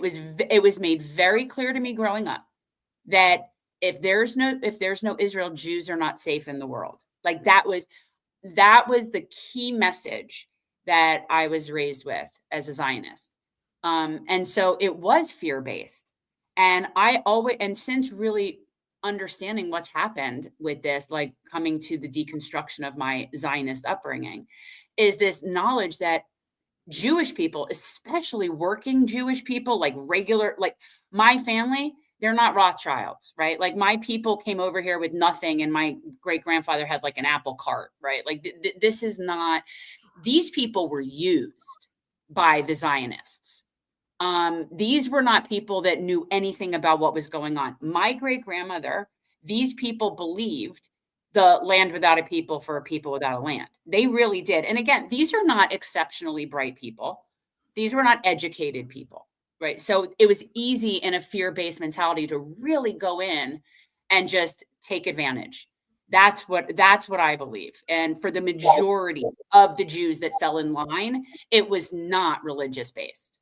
was made very clear to me growing up that if there's no Israel, Jews are not safe in the world. Like that was the key message that I was raised with as a Zionist. And so it was fear-based. And since really understanding what's happened with this, like coming to the deconstruction of my Zionist upbringing, is this knowledge that Jewish people, especially working Jewish people, like my family, they're not Rothschilds, right? Like my people came over here with nothing and my great grandfather had like an apple cart, right? Like this is not, these people were used by the Zionists. These were not people that knew anything about what was going on. My great grandmother, these people believed the land without a people for a people without a land. They really did. And again, these are not exceptionally bright people. These were not educated people, right? So it was easy in a fear-based mentality to really go in and just take advantage. That's what I believe. And for the majority of the Jews that fell in line, it was not religious based.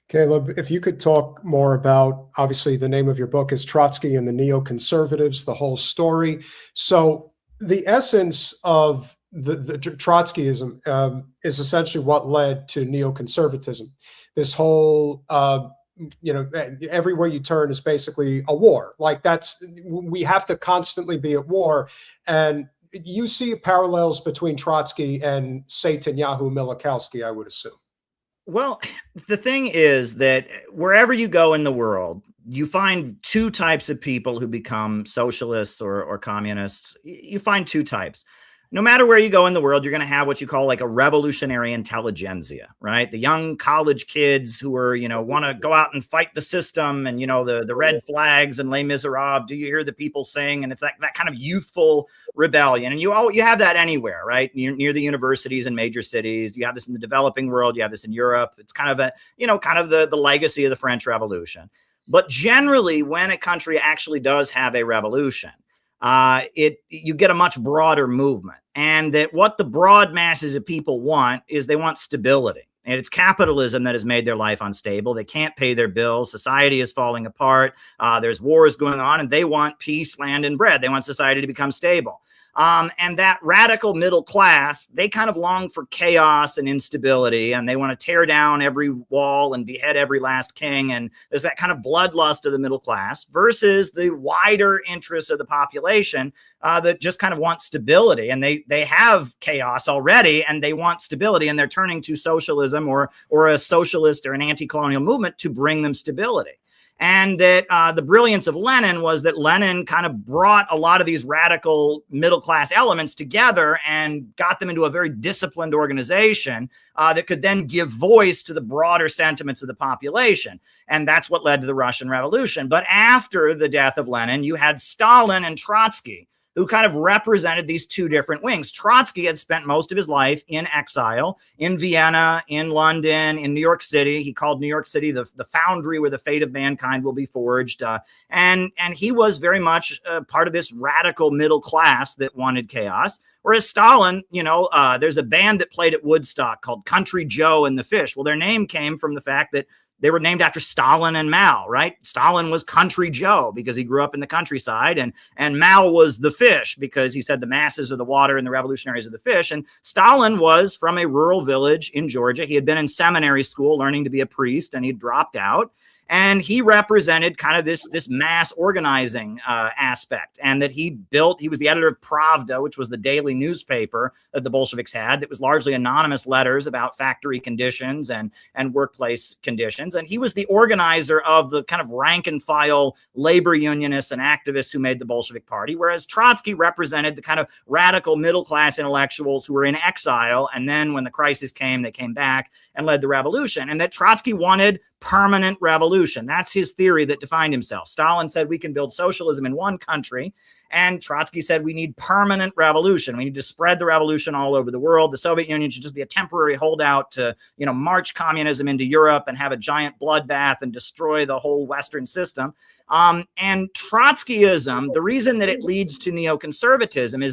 Caleb, if you could talk more about, obviously the name of your book is Trotsky and the Neoconservatives, the whole story. So the essence of the Trotskyism is essentially what led to neoconservatism. This whole, everywhere you turn is basically a war. Like we have to constantly be at war. And you see parallels between Trotsky and Netanyahu Milikowski, I would assume. Well, the thing is that wherever you go in the world, you find two types of people who become socialists or communists. You find two types. No matter where you go in the world, you're going to have what you call like a revolutionary intelligentsia, right? The young college kids who are, want to go out and fight the system and, the red flags and Les Miserables. Do you hear the people sing? And it's that kind of youthful rebellion. And you have that anywhere, right? Near the universities and major cities. You have this in the developing world. You have this in Europe. It's kind of the legacy of the French Revolution. But generally, when a country actually does have a revolution, you get a much broader movement, and that what the broad masses of people want is they want stability. And it's capitalism that has made their life unstable. They can't pay their bills. Society is falling apart. There's wars going on, and they want peace, land, and bread. They want society to become stable. And that radical middle class, they kind of long for chaos and instability, and they want to tear down every wall and behead every last king. And there's that kind of bloodlust of the middle class versus the wider interests of the population that just kind of want stability. And they have chaos already, and they want stability, and they're turning to socialism or a socialist or an anti-colonial movement to bring them stability. And that the brilliance of Lenin was that Lenin kind of brought a lot of these radical middle-class elements together and got them into a very disciplined organization that could then give voice to the broader sentiments of the population. And that's what led to the Russian Revolution. But after the death of Lenin, you had Stalin and Trotsky, who kind of represented these two different wings. Trotsky had spent most of his life in exile, in Vienna, in London, in New York City. He called New York City the foundry where the fate of mankind will be forged. And he was very much part of this radical middle class that wanted chaos. Whereas Stalin, there's a band that played at Woodstock called Country Joe and the Fish. Well, their name came from the fact that they were named after Stalin and Mao, right? Stalin was Country Joe because he grew up in the countryside, and Mao was the fish because he said the masses are the water and the revolutionaries are the fish. And Stalin was from a rural village in Georgia. He had been in seminary school learning to be a priest, and he dropped out. And he represented kind of this mass organizing aspect, and that he was the editor of Pravda, which was the daily newspaper that the Bolsheviks had, that was largely anonymous letters about factory conditions and workplace conditions. And he was the organizer of the kind of rank and file labor unionists and activists who made the Bolshevik Party, whereas Trotsky represented the kind of radical middle class intellectuals who were in exile. And then when the crisis came, they came back and led the revolution. And that Trotsky wanted permanent revolution. That's his theory that defined himself. Stalin said we can build socialism in one country, and Trotsky said we need permanent revolution. We need to spread the revolution all over the world. The Soviet Union should just be a temporary holdout to, march communism into Europe and have a giant bloodbath and destroy the whole Western system. And Trotskyism, the reason that it leads to neoconservatism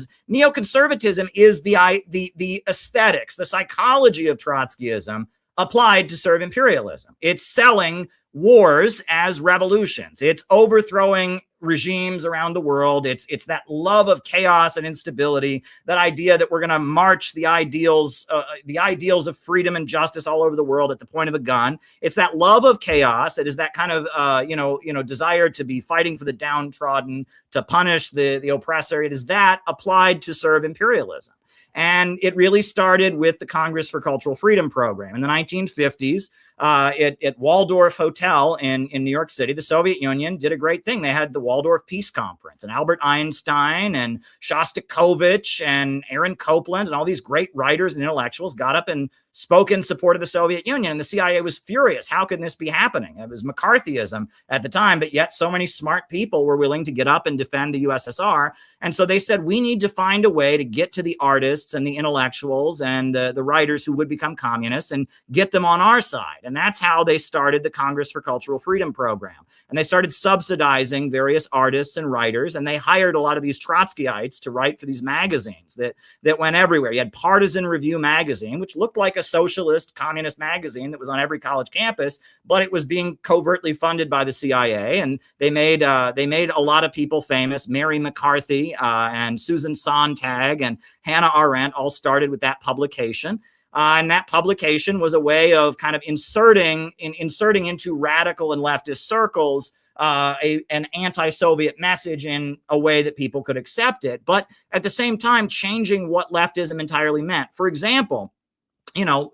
is the aesthetics, the psychology of Trotskyism applied to serve imperialism. It's selling wars as revolutions. It's overthrowing regimes around the world. It's that love of chaos and instability, that idea that we're going to march the ideals of freedom and justice all over the world at the point of a gun. It's that love of chaos. It is that kind of desire to be fighting for the downtrodden, to punish the oppressor. It is that applied to serve imperialism. And it really started with the Congress for Cultural Freedom program in the 1950s. At Waldorf Hotel in New York City, the Soviet Union did a great thing. They had the Waldorf Peace Conference, and Albert Einstein and Shostakovich and Aaron Copland and all these great writers and intellectuals got up and spoke in support of the Soviet Union. And the CIA was furious. How can this be happening? It was McCarthyism at the time, but yet so many smart people were willing to get up and defend the USSR. And so they said, we need to find a way to get to the artists and the intellectuals and the writers who would become communists and get them on our side. And that's how they started the Congress for Cultural Freedom program. And they started subsidizing various artists and writers, and they hired a lot of these Trotskyites to write for these magazines that went everywhere. You had Partisan Review magazine, which looked like a socialist communist magazine that was on every college campus, but it was being covertly funded by the CIA. And they made a lot of people famous. Mary McCarthy and Susan Sontag and Hannah Arendt all started with that publication. And that publication was a way of kind of inserting into radical and leftist circles an anti-Soviet message in a way that people could accept it, but at the same time changing what leftism entirely meant. For example,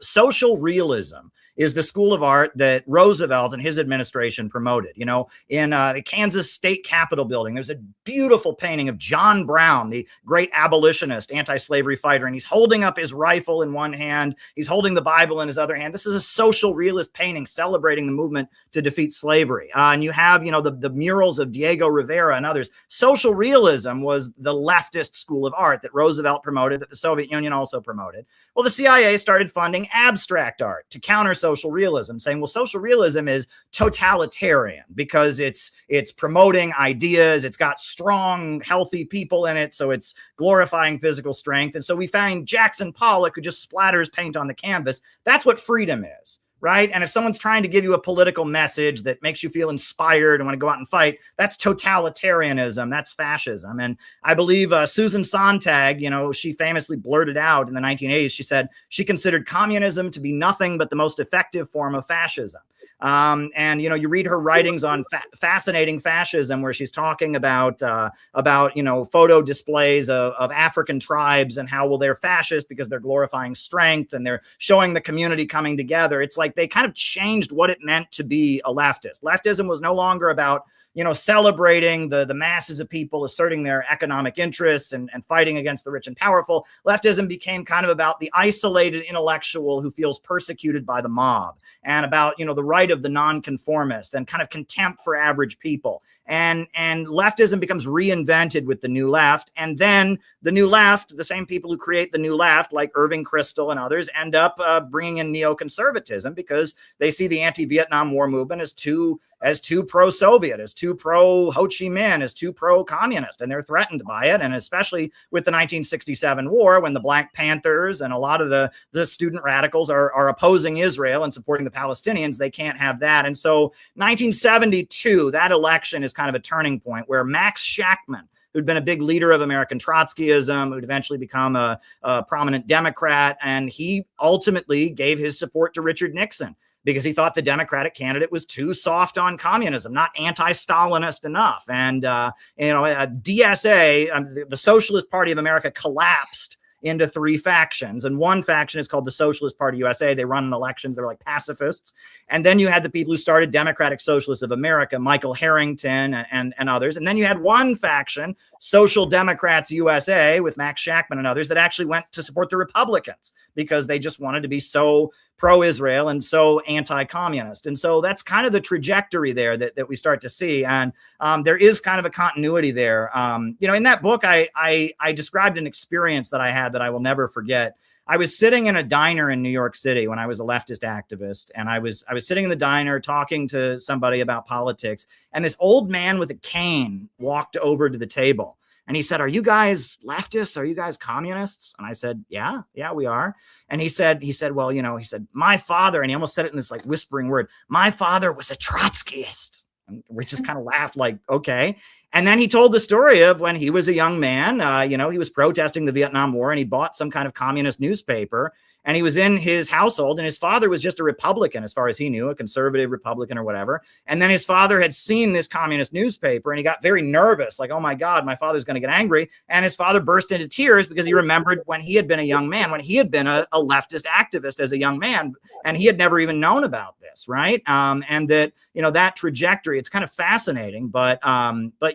social realism is the school of art that Roosevelt and his administration promoted. In the Kansas State Capitol building, there's a beautiful painting of John Brown, the great abolitionist, anti-slavery fighter, and he's holding up his rifle in one hand. He's holding the Bible in his other hand. This is a social realist painting celebrating the movement to defeat slavery. And you have, the murals of Diego Rivera and others. Social realism was the leftist school of art that Roosevelt promoted, that the Soviet Union also promoted. Well, the CIA started funding abstract art to counter social realism, saying, well, social realism is totalitarian because it's promoting ideas. It's got strong, healthy people in it. So it's glorifying physical strength. And so we find Jackson Pollock, who just splatters paint on the canvas. That's what freedom is. Right. And if someone's trying to give you a political message that makes you feel inspired and want to go out and fight, that's totalitarianism. That's fascism. And I believe Susan Sontag, she famously blurted out in the 1980s, she said she considered communism to be nothing but the most effective form of fascism. And you read her writings on fascinating fascism, where she's talking about photo displays of African tribes and how, they're fascist because they're glorifying strength and they're showing the community coming together. It's like they kind of changed what it meant to be a leftist. Leftism was no longer about celebrating the masses of people asserting their economic interests and fighting against the rich and powerful. Leftism became kind of about the isolated intellectual who feels persecuted by the mob, and about, the right of the nonconformist and kind of contempt for average people. And leftism becomes reinvented with the New Left. And then the New Left, the same people who create the New Left, like Irving Kristol and others, end up bringing in neoconservatism because they see the anti-Vietnam War movement as too pro-Soviet, as too pro-Ho Chi Minh, as too pro-communist, and they're threatened by it. And especially with the 1967 war, when the Black Panthers and a lot of the student radicals are opposing Israel and supporting the Palestinians, they can't have that. And so 1972, that election is kind of a turning point where Max Shachtman, who'd been a big leader of American Trotskyism, who'd eventually become a prominent Democrat, and he ultimately gave his support to Richard Nixon, because he thought the Democratic candidate was too soft on communism, not anti-Stalinist enough. And, DSA, the Socialist Party of America, collapsed into three factions. And one faction is called the Socialist Party USA. They run in elections. They're like pacifists. And then you had the people who started Democratic Socialists of America, Michael Harrington and others. And then you had one faction, Social Democrats USA, with Max Shachtman and others, that actually went to support the Republicans because they just wanted to be so pro-Israel and so anti-communist. And so that's kind of the trajectory there that we start to see. And there is kind of a continuity there. In that book, I described an experience that I had that I will never forget. I was sitting in a diner in New York City when I was a leftist activist, and I was sitting in the diner talking to somebody about politics, and this old man with a cane walked over to the table. And he said, "Are you guys leftists? Are you guys communists?" And I said, yeah, we are. And he said, well, my father, and he almost said it in this like whispering word, my father was a Trotskyist. And we just kind of laughed like, okay. And then he told the story of when he was a young man, he was protesting the Vietnam War, and he bought some kind of communist newspaper, and he was in his household, and his father was just a Republican, as far as he knew, a conservative Republican or whatever. And then his father had seen this communist newspaper, and he got very nervous, like, oh my God, my father's going to get angry. And his father burst into tears because he remembered when he had been a young man, when he had been a leftist activist as a young man, and he had never even known about this. this, right? And that, that trajectory, it's kind of fascinating, but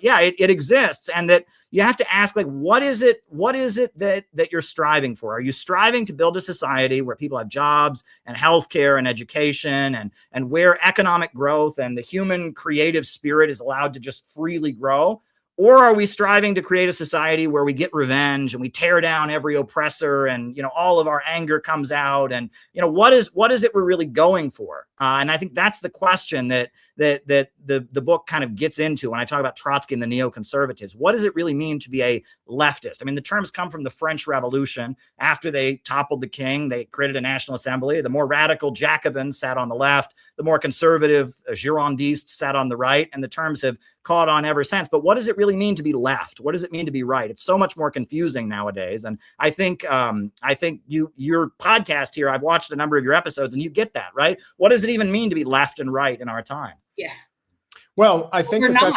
yeah, it exists. And that you have to ask, like, what is it that you're striving for? Are you striving to build a society where people have jobs and healthcare and education and where economic growth and the human creative spirit is allowed to just freely grow? Or are we striving to create a society where we get revenge and we tear down every oppressor and, all of our anger comes out? And, what is it we're really going for? And I think that's the question that the book kind of gets into when I talk about Trotsky and the neoconservatives. What does it really mean to be a leftist? I mean, the terms come from the French Revolution. After they toppled the king, they created a national assembly. The more radical Jacobins sat on the left, the more conservative Girondists sat on the right, and the terms have caught on ever since. But what does it really mean to be left? What does it mean to be right? It's so much more confusing nowadays. And I think your podcast here, I've watched a number of your episodes, and you get that, right? What does it even mean to be left and right in our time? Yeah. Well, I think We're not.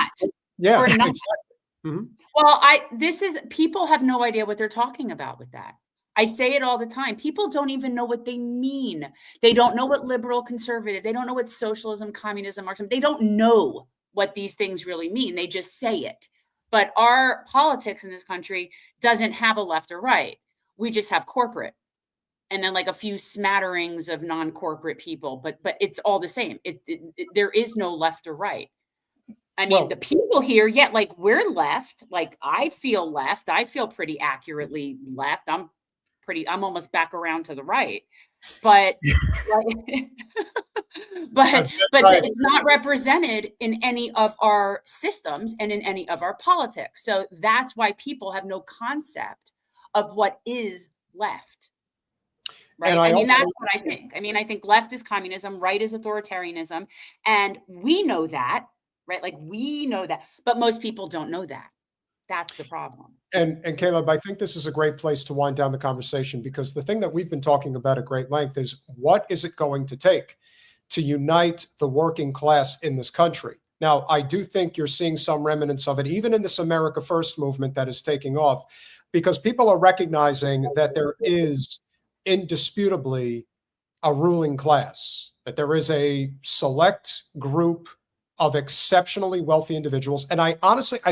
Yeah. We're not. Exactly. Mm-hmm. Well, people have no idea what they're talking about with that. I say it all the time. People don't even know what they mean. They don't know what liberal, conservative. They don't know what socialism, communism, Marxism. They don't know what these things really mean. They just say it. But our politics in this country doesn't have a left or right. We just have corporate. And then like a few smatterings of non-corporate people, but it's all the same. There is no left or right. I mean, the people here, like we're left. Like I feel left. I feel pretty accurately left. I'm almost back around to the right, but but it's not represented in any of our systems and in any of our politics. So that's why people have no concept of what is left. Right. And that's what I think. I think left is communism, right is authoritarianism. And we know that, right? Like we know that, but most people don't know that. That's the problem. And Caleb, I think this is a great place to wind down the conversation, because the thing that we've been talking about at great length is what is it going to take to unite the working class in this country? Now, I do think you're seeing some remnants of it, even in this America First movement that is taking off, because people are recognizing that there is indisputably a ruling class, that there is a select group of exceptionally wealthy individuals. And I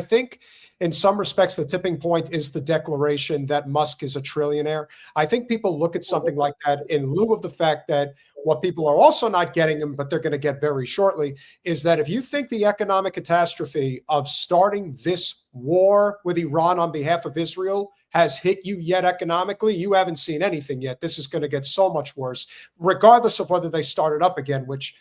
think in some respects, the tipping point is the declaration that Musk is a trillionaire. I think people look at something like that in lieu of the fact that what people are also not getting, but they're going to get very shortly, is that if you think the economic catastrophe of starting this war with Iran on behalf of Israel has hit you yet economically, you haven't seen anything yet. This is going to get so much worse, regardless of whether they start it up again, which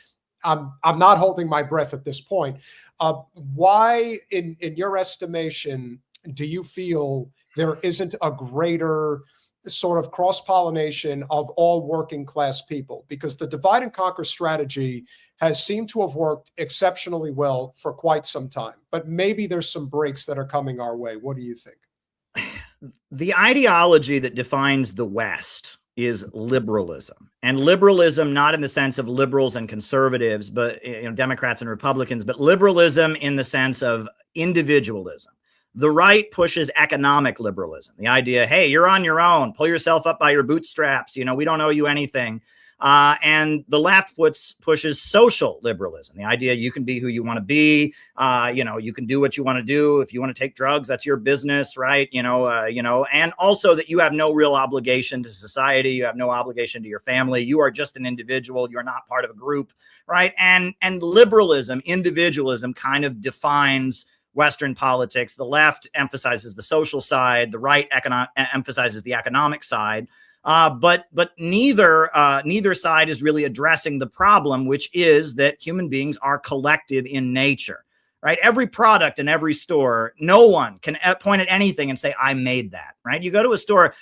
I'm not holding my breath at this point. Why, in your estimation, do you feel there isn't a greater sort of cross-pollination of all working class people? Because the divide and conquer strategy has seemed to have worked exceptionally well for quite some time, but maybe there's some breaks that are coming our way. What do you think? The ideology that defines the West is liberalism, and liberalism not in the sense of liberals and conservatives, but Democrats and Republicans, but liberalism in the sense of individualism. The right pushes economic liberalism, the idea, hey, you're on your own, pull yourself up by your bootstraps, we don't owe you anything. And the left pushes social liberalism, the idea you can be who you want to be, you can do what you want to do. If you want to take drugs, that's your business, right? And also that you have no real obligation to society. You have no obligation to your family. You are just an individual. You're not part of a group, right? And liberalism, individualism kind of defines Western politics. The left emphasizes the social side. The right emphasizes the economic side. But neither side is really addressing the problem, which is that human beings are collective in nature, right? Every product in every store, no one can point at anything and say, I made that, right? You go to a store,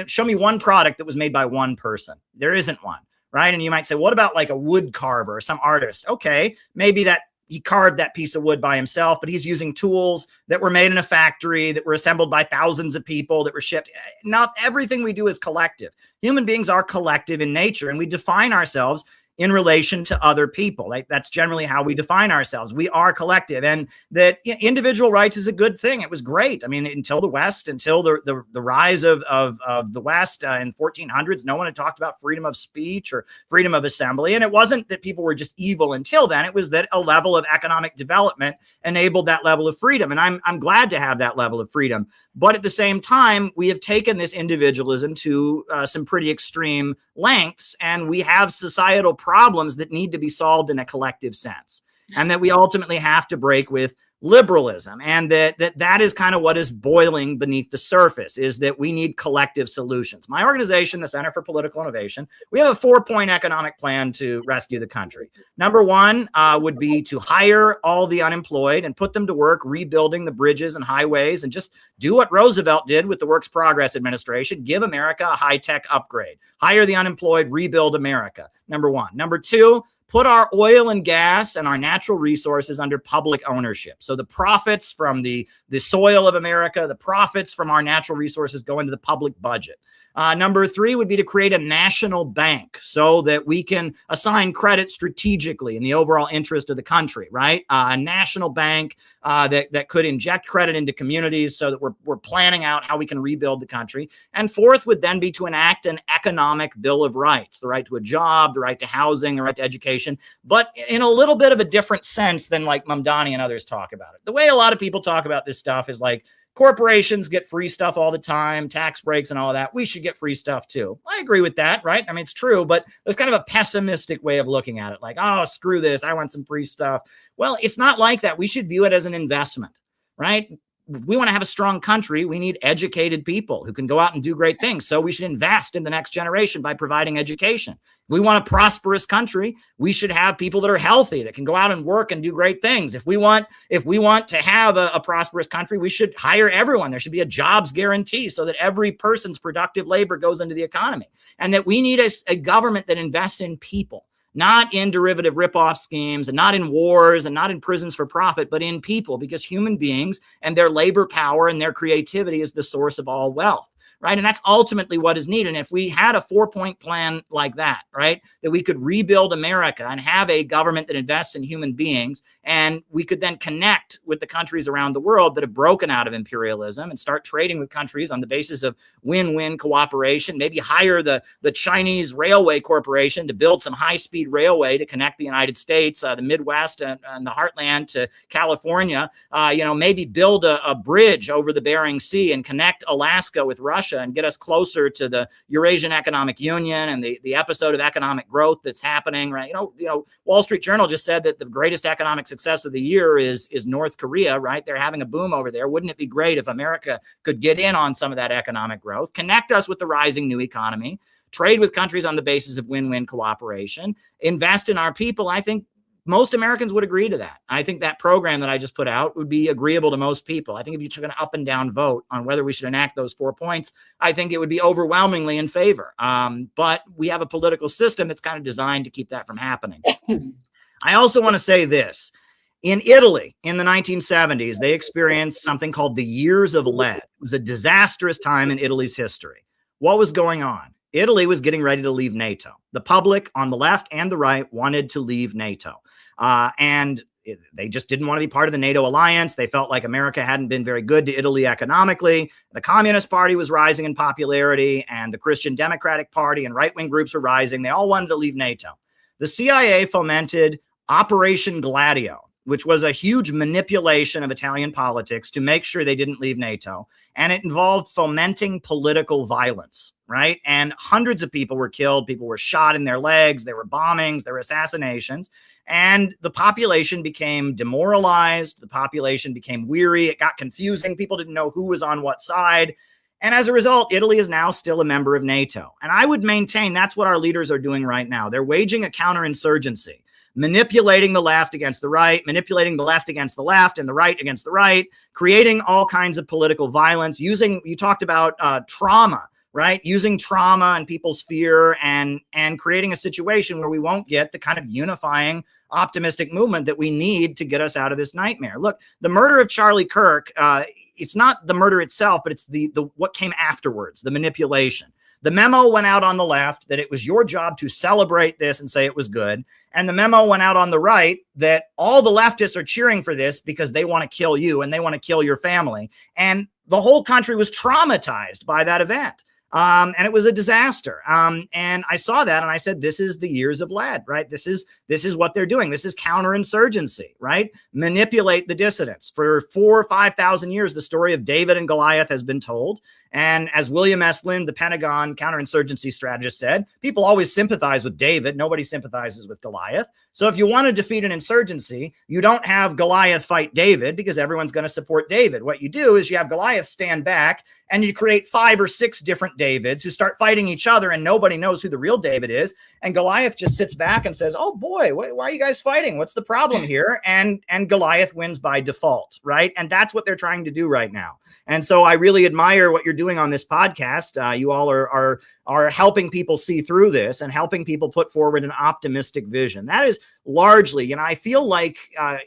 show me one product that was made by one person. There isn't one, right? And you might say, what about like a wood carver or some artist? Okay, maybe that he carved that piece of wood by himself, but he's using tools that were made in a factory, that were assembled by thousands of people, that were shipped. Not everything we do is collective. Human beings are collective in nature, and we define ourselves in relation to other people. Like, that's generally how we define ourselves. We are collective, and that individual rights is a good thing. It was great. I mean, until the West, until the rise of the West in 1400s, no one had talked about freedom of speech or freedom of assembly. And it wasn't that people were just evil until then. It was that a level of economic development enabled that level of freedom. And I'm glad to have that level of freedom. But at the same time, we have taken this individualism to some pretty extreme lengths, and we have societal problems that need to be solved in a collective sense, and that we ultimately have to break with liberalism, and that is kind of what is boiling beneath the surface, is that we need collective solutions. My organization, the Center for Political Innovation, we have a 4-point economic plan to rescue the country. Number one would be to hire all the unemployed and put them to work rebuilding the bridges and highways, and just do what Roosevelt did with the Works Progress Administration: give America a high-tech upgrade. Hire the unemployed, rebuild America. Number one. Number two, put our oil and gas and our natural resources under public ownership. So the profits from the soil of America, the profits from our natural resources go into the public budget. Number three would be to create a national bank so that we can assign credit strategically in the overall interest of the country, right? A national bank that could inject credit into communities so that we're planning out how we can rebuild the country. And fourth would then be to enact an economic Bill of Rights: the right to a job, the right to housing, the right to education, but in a little bit of a different sense than like Mamdani and others talk about it. The way a lot of people talk about this stuff is like, corporations get free stuff all the time, tax breaks and all of that. We should get free stuff too. I agree with that, right? I mean, it's true, but there's kind of a pessimistic way of looking at it. Like, oh, screw this, I want some free stuff. Well, it's not like that. We should view it as an investment, right? If we want to have a strong country, we need educated people who can go out and do great things. So we should invest in the next generation by providing education. If we want a prosperous country, we should have people that are healthy, that can go out and work and do great things. If we want to have a prosperous country, we should hire everyone. There should be a jobs guarantee so that every person's productive labor goes into the economy. And that we need a government that invests in people, not in derivative ripoff schemes, and not in wars, and not in prisons for profit, but in people, because human beings and their labor power and their creativity is the source of all wealth. Right. And that's ultimately what is needed. And if we had a 4-point plan like that, right, that we could rebuild America and have a government that invests in human beings, and we could then connect with the countries around the world that have broken out of imperialism and start trading with countries on the basis of win-win cooperation, maybe hire the Chinese Railway Corporation to build some high-speed railway to connect the United States, the Midwest and the heartland to California, maybe build a bridge over the Bering Sea and connect Alaska with Russia and get us closer to the Eurasian Economic Union and the episode of economic growth that's happening, right? Wall Street Journal just said that the greatest economic success of the year is North Korea, right? They're having a boom over there. Wouldn't it be great if America could get in on some of that economic growth, connect us with the rising new economy, trade with countries on the basis of win-win cooperation, invest in our people? I think most Americans would agree to that. I think that program that I just put out would be agreeable to most people. I think if you took an up and down vote on whether we should enact those 4 points, I think it would be overwhelmingly in favor. But we have a political system that's kind of designed to keep that from happening. I also want to say this. In Italy, in the 1970s, they experienced something called the Years of Lead. It was a disastrous time in Italy's history. What was going on? Italy was getting ready to leave NATO. The public on the left and the right wanted to leave NATO. And they just didn't want to be part of the NATO alliance. They felt like America hadn't been very good to Italy economically. The Communist Party was rising in popularity, and the Christian Democratic Party and right-wing groups were rising. They all wanted to leave NATO. The CIA fomented Operation Gladio, which was a huge manipulation of Italian politics to make sure they didn't leave NATO. And it involved fomenting political violence, right? And hundreds of people were killed. People were shot in their legs. There were bombings. There were assassinations. And the population became demoralized. The population became weary. It got confusing. People didn't know who was on what side. And as a result, Italy is now still a member of NATO. And I would maintain that's what our leaders are doing right now. They're waging a counterinsurgency, manipulating the left against the right, manipulating the left against the left and the right against the right, creating all kinds of political violence, you talked about trauma, right? Using trauma and people's fear and creating a situation where we won't get the kind of unifying, optimistic movement that we need to get us out of this nightmare. Look, the murder of Charlie Kirk, it's not the murder itself, but it's the what came afterwards, the manipulation. The memo went out on the left that it was your job to celebrate this and say it was good. And the memo went out on the right that all the leftists are cheering for this because they want to kill you and they want to kill your family. And the whole country was traumatized by that event. And it was a disaster. And I saw that and I said, this is the years of lead, right? This is what they're doing. This is counterinsurgency, right? Manipulate the dissidents. For 4,000 or 5,000 years, the story of David and Goliath has been told. And as William S. Lind, the Pentagon counterinsurgency strategist, said, people always sympathize with David. Nobody sympathizes with Goliath. So if you want to defeat an insurgency, you don't have Goliath fight David because everyone's going to support David. What you do is you have Goliath stand back and you create 5 or 6 different Davids who start fighting each other and nobody knows who the real David is. And Goliath just sits back and says, oh boy, why are you guys fighting? What's the problem here? And Goliath wins by default, right? And that's what they're trying to do right now. And so I really admire what you're doing on this podcast. You all are helping people see through this and helping people put forward an optimistic vision. That is largely, and I feel like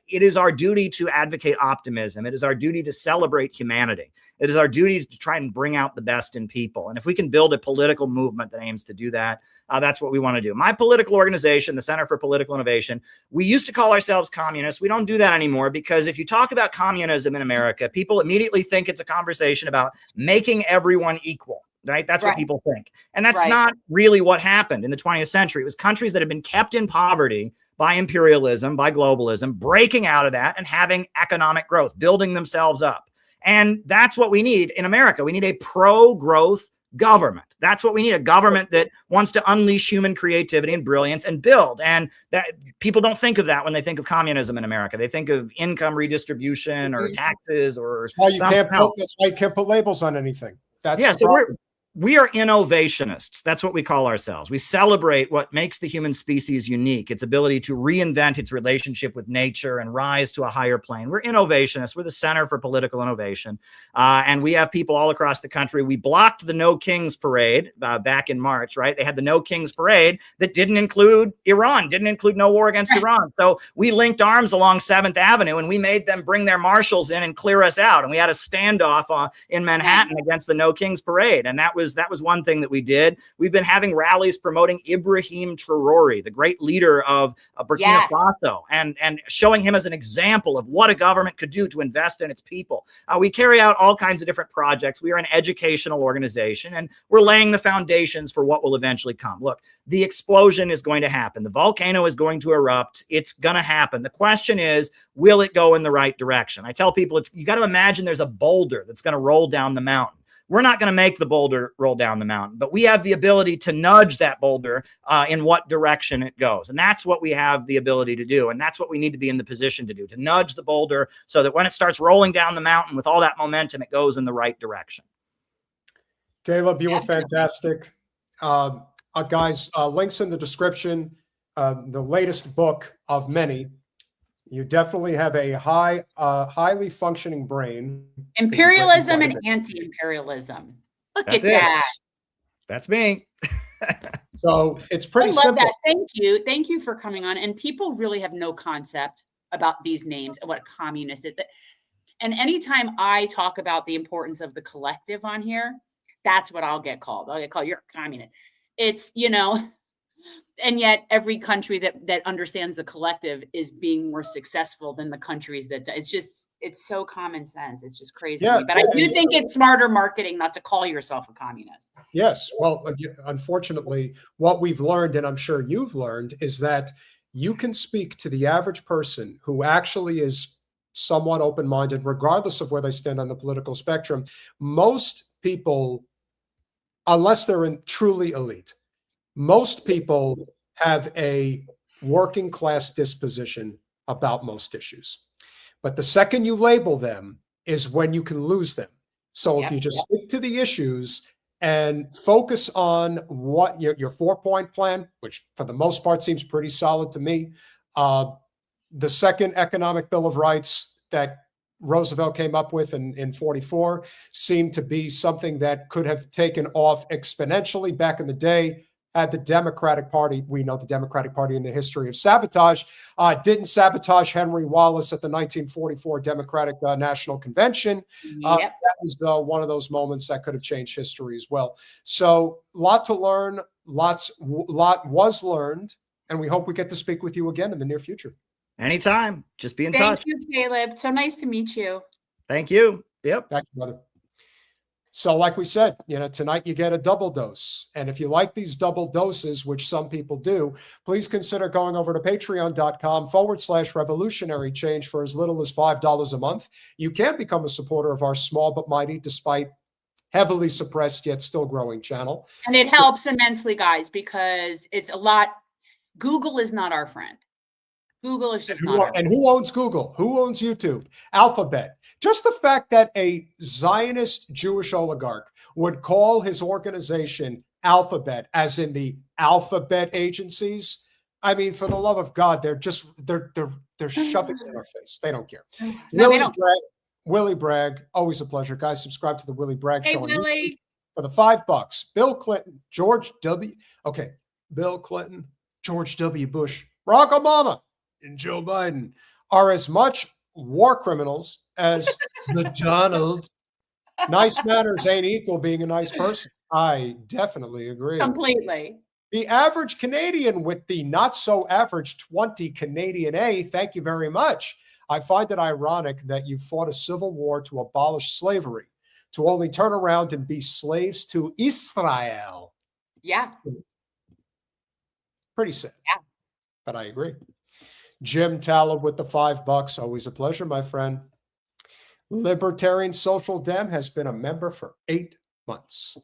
it is our duty to advocate optimism. It is our duty to celebrate humanity. It is our duty to try and bring out the best in people. And if we can build a political movement that aims to do that, that's what we want to do. My political organization, the Center for Political Innovation, we used to call ourselves communists. We don't do that anymore because if you talk about communism in America, people immediately think it's a conversation about making everyone equal. Right? That's what people think. And that's not really what happened in the 20th century. It was countries that had been kept in poverty by imperialism, by globalism, breaking out of that and having economic growth, building themselves up. And that's what we need in America. We need a pro-growth government. That's what we need, a government that wants to unleash human creativity and brilliance and build. And that people don't think of that when they think of communism in America. They think of income redistribution or taxes or that's why you can't put labels on anything. That's so we are innovationists. That's what we call ourselves. We celebrate what makes the human species unique, its ability to reinvent its relationship with nature and rise to a higher plane. We're innovationists. We're the Center for Political Innovation. And we have people all across the country. We blocked the No Kings Parade back in March, right? They had the No Kings Parade that didn't include Iran, didn't include no war against Iran. So we linked arms along 7th Avenue and we made them bring their marshals in and clear us out. And we had a standoff in Manhattan against the No Kings Parade. And that was one thing that we did. We've been having rallies promoting Ibrahim Traore, the great leader of Burkina Faso, and showing him as an example of what a government could do to invest in its people. We carry out all kinds of different projects. We are an educational organization, and we're laying the foundations for what will eventually come. Look, the explosion is going to happen. The volcano is going to erupt. It's going to happen. The question is, will it go in the right direction? I tell people, you got to imagine there's a boulder that's going to roll down the mountain. We're not going to make the boulder roll down the mountain, but we have the ability to nudge that boulder in what direction it goes. And that's what we have the ability to do. And that's what we need to be in the position to do, to nudge the boulder so that when it starts rolling down the mountain with all that momentum, it goes in the right direction. Caleb, you were fantastic. Guys, links in the description, the latest book of many. You definitely have a highly functioning brain. Imperialism and anti-imperialism. Look at that. That's me. So it's pretty I love simple. that. Thank you for coming on. And people really have no concept about these names and what a communist is. And anytime I talk about the importance of the collective on here, that's what I'll get called. I'll get called, you're a communist. It's, and yet every country that understands the collective is being more successful than the countries that it's so common sense. It's just crazy. Yeah, but I do think it's smarter marketing not to call yourself a communist. Yes. Well, unfortunately, what we've learned, and I'm sure you've learned, is that you can speak to the average person who actually is somewhat open-minded, regardless of where they stand on the political spectrum. Most people, unless they're truly elite, most people have a working class disposition about most issues. But the second you label them is when you can lose them. So if you just stick to the issues and focus on what your 4-point plan, which for the most part seems pretty solid to me, the second economic bill of rights that Roosevelt came up with in 44 seemed to be something that could have taken off exponentially back in the day. had the Democratic Party, we know the Democratic Party in the history of sabotage, didn't sabotage Henry Wallace at the 1944 Democratic National Convention. Yep. That was one of those moments that could have changed history as well. So, lot to learn, lot was learned, and we hope we get to speak with you again in the near future. Anytime. Just be in Thank touch. you, Caleb. So nice to meet you. Thank you. Yep. Thank you, brother. So like we said, tonight you get a double dose. And if you like these double doses, which some people do, please consider going over to patreon.com/revolutionary change for as little as $5 a month. You can become a supporter of our small but mighty, despite heavily suppressed yet still growing channel. And it helps immensely, guys, because it's a lot. Google is not our friend. Google is just not. And who owns Google? Who owns YouTube? Alphabet. Just the fact that a Zionist Jewish oligarch would call his organization Alphabet, as in the alphabet agencies. I mean, for the love of God, they're shoving it in our face. They don't care. No, they don't. Willie Bragg, always a pleasure, guys. Subscribe to the Willie Bragg Hey, Show on Willie. YouTube for the $5. Bill Clinton, Bill Clinton, George W. Bush, Barack Obama, and Joe Biden are as much war criminals as the Donald. Nice manners ain't equal being a nice person. I definitely agree. Completely. The average Canadian with the not so average 20 Canadian A, thank you very much. I find it ironic that you fought a civil war to abolish slavery, to only turn around and be slaves to Israel. Yeah. Pretty sad. Yeah. But I agree. Jim Talib with the $5. Always a pleasure, my friend. Libertarian Social Dem has been a member for 8 months.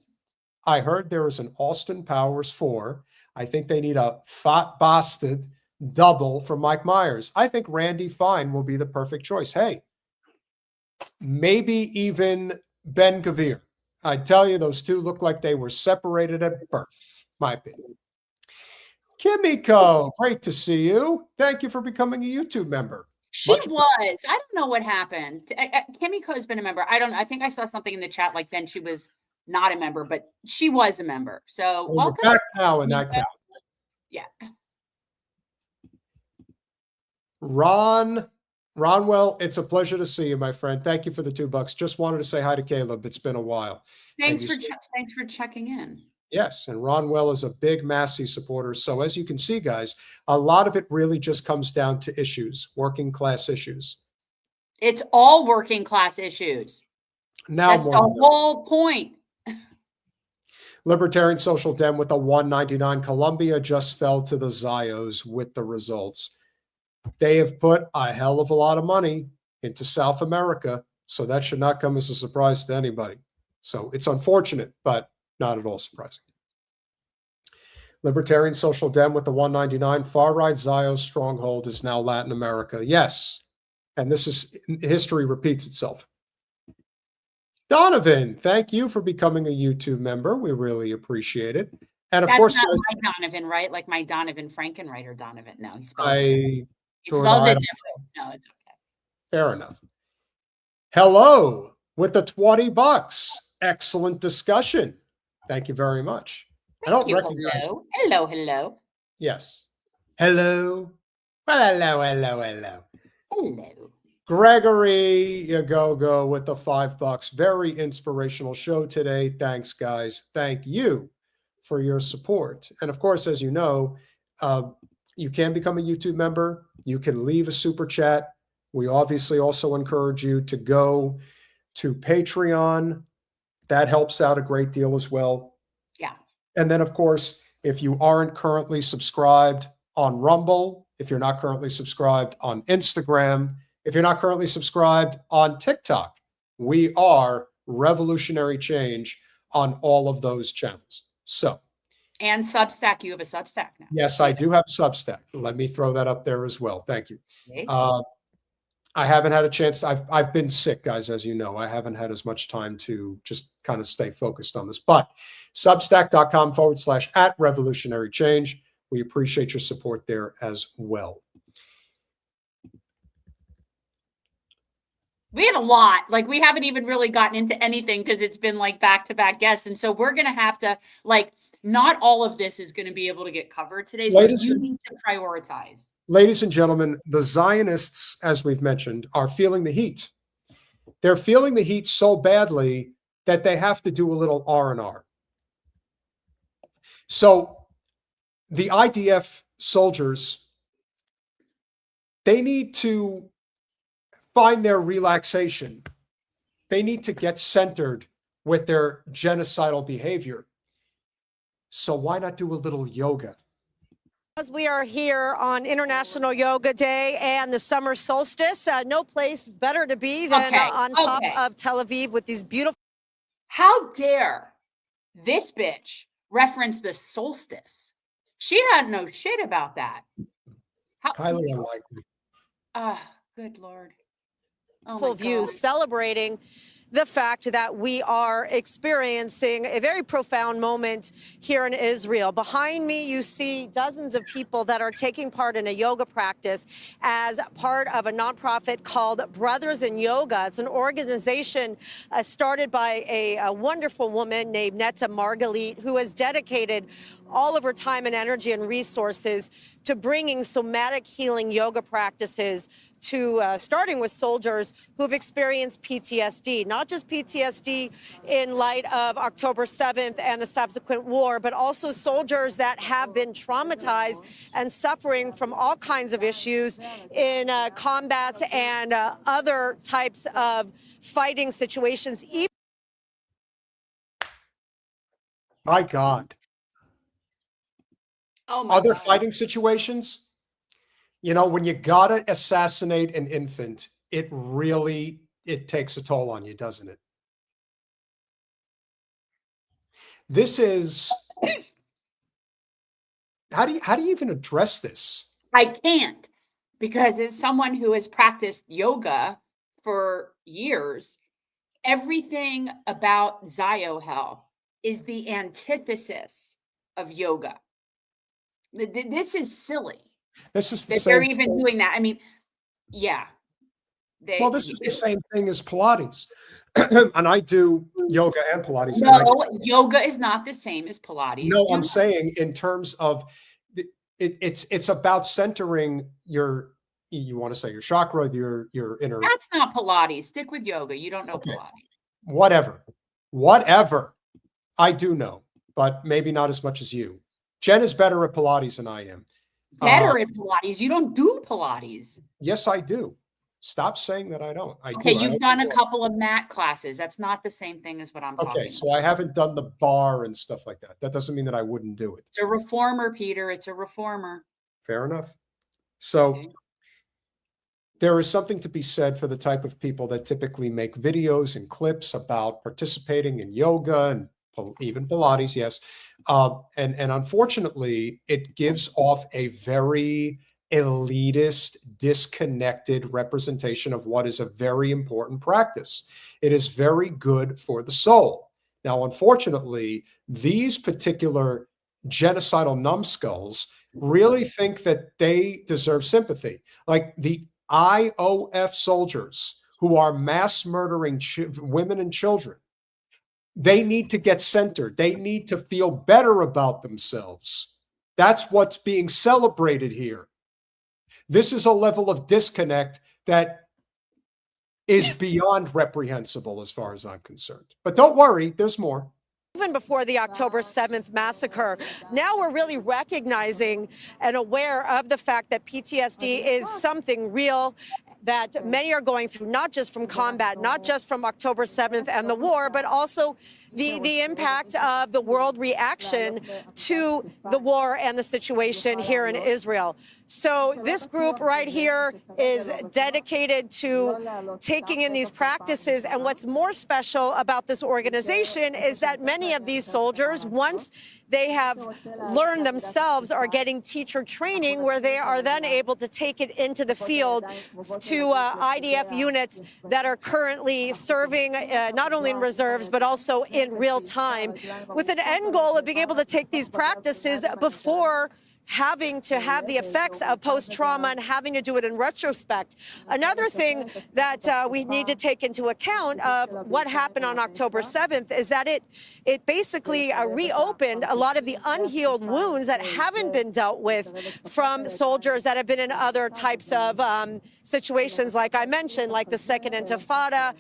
I heard there is an Austin Powers 4. I think they need a fat bastard double for Mike Myers. I think Randy Fine will be the perfect choice. Hey, maybe even Ben Gavir. I tell you, those two look like they were separated at birth, my opinion. Kimiko, great to see you. Thank you for becoming a YouTube member. She was. I don't know what happened. Kimiko has been a member. I think I saw something in the chat like then she was not a member, but she was a member. So We're welcome. back now, and that counts. Yeah. Ronwell, it's a pleasure to see you, my friend. Thank you for the $2. Just wanted to say hi to Caleb. It's been a while. Thanks for checking in. Yes, and Ronwell is a big Massey supporter. So as you can see, guys, a lot of it really just comes down to issues, working class issues. It's all working class issues. Now that's the whole point. Libertarian Social Dem with a 199. Colombia just fell to the Zios with the results. They have put a hell of a lot of money into South America, so that should not come as a surprise to anybody. So it's unfortunate, but not at all surprising. Libertarian Social Dem with the 199. Far-right Zios stronghold is now Latin America. Yes, and this is history repeats itself. Donovan, thank you for becoming a YouTube member. We really appreciate it. And of course, not guys, my Donovan, right? Like my Donovan Frankenreiter Donovan. No, he spells I it different. He thought spells I- it different. No, it's okay. fair enough. Hello with the $20. Excellent discussion. Thank you very much. I don't recognize. Hello. Yes. Hello. Well, hello. Hello. Gregory Yagogo with the $5. Very inspirational show today. Thanks, guys. Thank you for your support. And of course, as you know, you can become a YouTube member. You can leave a super chat. We obviously also encourage you to go to Patreon. That helps out a great deal as well. Yeah. And then, of course, if you aren't currently subscribed on Rumble, if you're not currently subscribed on Instagram, if you're not currently subscribed on TikTok, we are Revolutionary Change on all of those channels. So, And Substack. You have a Substack now. yes, I do have Substack. Let me throw that up there as well. Thank you. Okay. I haven't had a chance. I've been sick, guys, as you know. I haven't had as much time to just kind of stay focused on this. But substack.com/@Revolutionary Change. We appreciate your support there as well. We have a lot. Like we haven't even really gotten into anything because it's been like back-to-back guests. And so we're going to have to like not all of this is going to be able to get covered today. So Ladies you and- need to prioritize. Ladies and gentlemen, the Zionists, as we've mentioned, are feeling the heat. They're feeling the heat so badly that they have to do a little R&R. So the IDF soldiers, they need to find their relaxation. They need to get centered with their genocidal behavior. So why not do a little yoga? As we are here on International Yoga Day and the summer solstice, no place better to be than on top of Tel Aviv with these beautiful. How dare this bitch reference the solstice? She doesn't know shit about that. Highly unlikely. Good Lord. Full views celebrating the fact that we are experiencing a very profound moment here in Israel. Behind me, you see dozens of people that are taking part in a yoga practice as part of a nonprofit called Brothers in Yoga. It's an organization started by a wonderful woman named Netta Margalit, who has dedicated all of her time and energy and resources to bringing somatic healing yoga practices to starting with soldiers who've experienced PTSD, not just PTSD in light of October 7th and the subsequent war, but also soldiers that have been traumatized and suffering from all kinds of issues in combats and other types of fighting situations. My God. Oh my Other God. fighting situations? You know, when you gotta assassinate an infant, it takes a toll on you, doesn't it? This is how do you even address this? I can't, because as someone who has practiced yoga for years, everything about Ziohel is the antithesis of yoga. This is silly. This is the That same they're even thing. doing that. I mean, yeah. Well, this is the same thing as Pilates. And I do yoga and Pilates. and No, yoga is not the same as Pilates. No, I'm saying in terms of it's about centering your, you want to say your chakra, your inner. That's not Pilates. Stick with yoga. You don't know Okay. Pilates. Whatever. I do know, but maybe not as much as you. Jen is better at Pilates than I am. Better at Pilates. You don't do Pilates. Yes, I do. Stop saying that I don't. Okay, do. you've done a couple of mat classes. That's not the same thing as what I'm talking Okay, about. so I haven't done the bar and stuff like that. That doesn't mean that I wouldn't do it. It's a reformer, Peter. It's a reformer. Fair enough. So Okay. there is something to be said for the type of people that typically make videos and clips about participating in yoga and even Pilates, yes. And unfortunately, it gives off a very elitist, disconnected representation of what is a very important practice. It is very good for the soul. Now, unfortunately, these particular genocidal numbskulls really think that they deserve sympathy. Like the IOF soldiers who are mass murdering women and children, they need to get centered. They need to feel better about themselves. That's what's being celebrated here. This is a level of disconnect that is beyond reprehensible as far as I'm concerned. But don't worry, there's more. Even before the October 7th massacre, now we're really recognizing and aware of the fact that PTSD is something real that many are going through, not just from combat, not just from October 7th and the war, but also the impact of the world reaction to the war and the situation here in Israel. So this group right here is dedicated to taking in these practices. And what's more special about this organization is that many of these soldiers, once they have learned themselves, are getting teacher training where they are then able to take it into the field to IDF units that are currently serving not only in reserves, but also in real time, with an end goal of being able to take these practices before having to have the effects of post-trauma and having to do it in retrospect. Another thing that we need to take into account of what happened on October 7th is that it basically reopened a lot of the unhealed wounds that haven't been dealt with from soldiers that have been in other types of situations, like I mentioned, like the Second Intifada,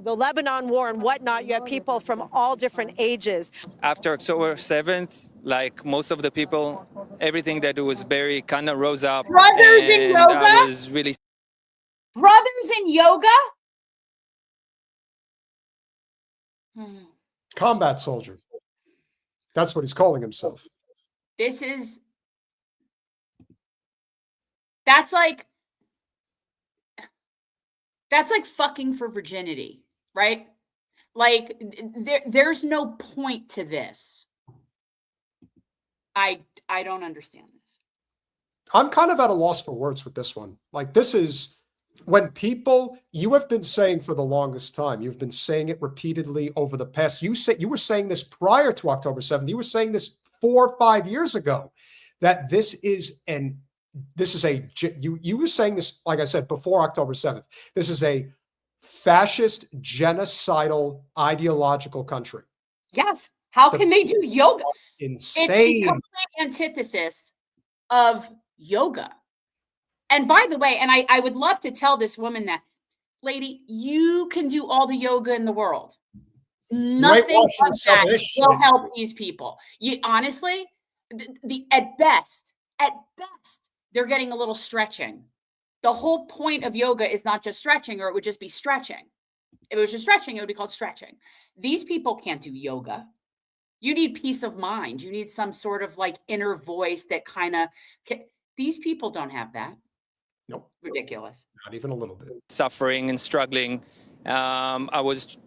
the Lebanon War and whatnot. You have people from all different ages. After October 7th, like most of the people, everything that was buried kind of rose up. Brothers in and yoga? I was really Brothers in yoga? Combat soldier. That's what he's calling himself. That's like fucking for virginity, right? Like there's no point to this. I don't understand this. I'm kind of at a loss for words with this one. Like, this is when people, you have been saying for the longest time, you've been saying it repeatedly over the past, you were saying this prior to October 7th, you were saying this 4 or 5 years ago, that you were saying this, like I said, before October 7th, this is a fascist, genocidal, ideological country. Yes. How can they do yoga? Insane. It's the complete antithesis of yoga. And by the way, and I would love to tell this woman that, lady, you can do all the yoga in the world. Nothing but that will help these people. You honestly, at best, they're getting a little stretching. The whole point of yoga is not just stretching, or it would just be stretching. If it was just stretching, it would be called stretching. These people can't do yoga. You need peace of mind. You need some sort of like inner voice that kind of, these people don't have that. Nope. Ridiculous. Not even a little bit. suffering and struggling. I was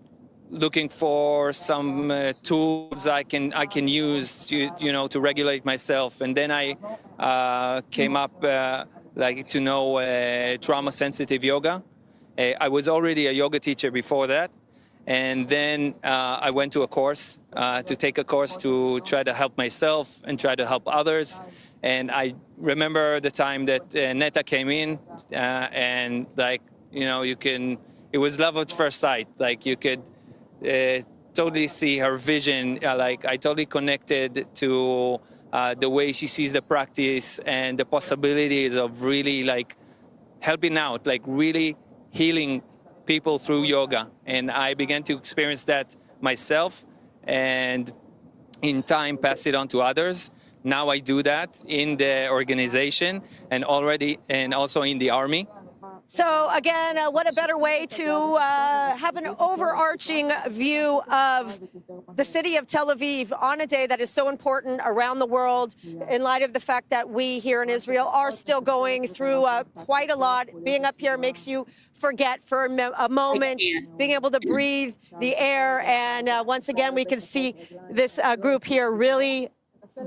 looking for some tools I can use to regulate myself, and then I came up to know trauma sensitive yoga. I was already a yoga teacher before that, and then I went to a course to take a course to try to help myself and try to help others. And I remember the time that Netta came in, and it was love at first sight. Like, you could totally see her vision. I totally connected to the way she sees the practice and the possibilities of really helping out, really healing people through yoga. And I began to experience that myself, and in time pass it on to others. Now I do that in the organization and also in the army. So again, what a better way to have an overarching view of the city of Tel Aviv on a day that is so important around the world, in light of the fact that we here in Israel are still going through quite a lot. Being up here makes you forget for a moment, being able to breathe the air. And once again, we can see this group here really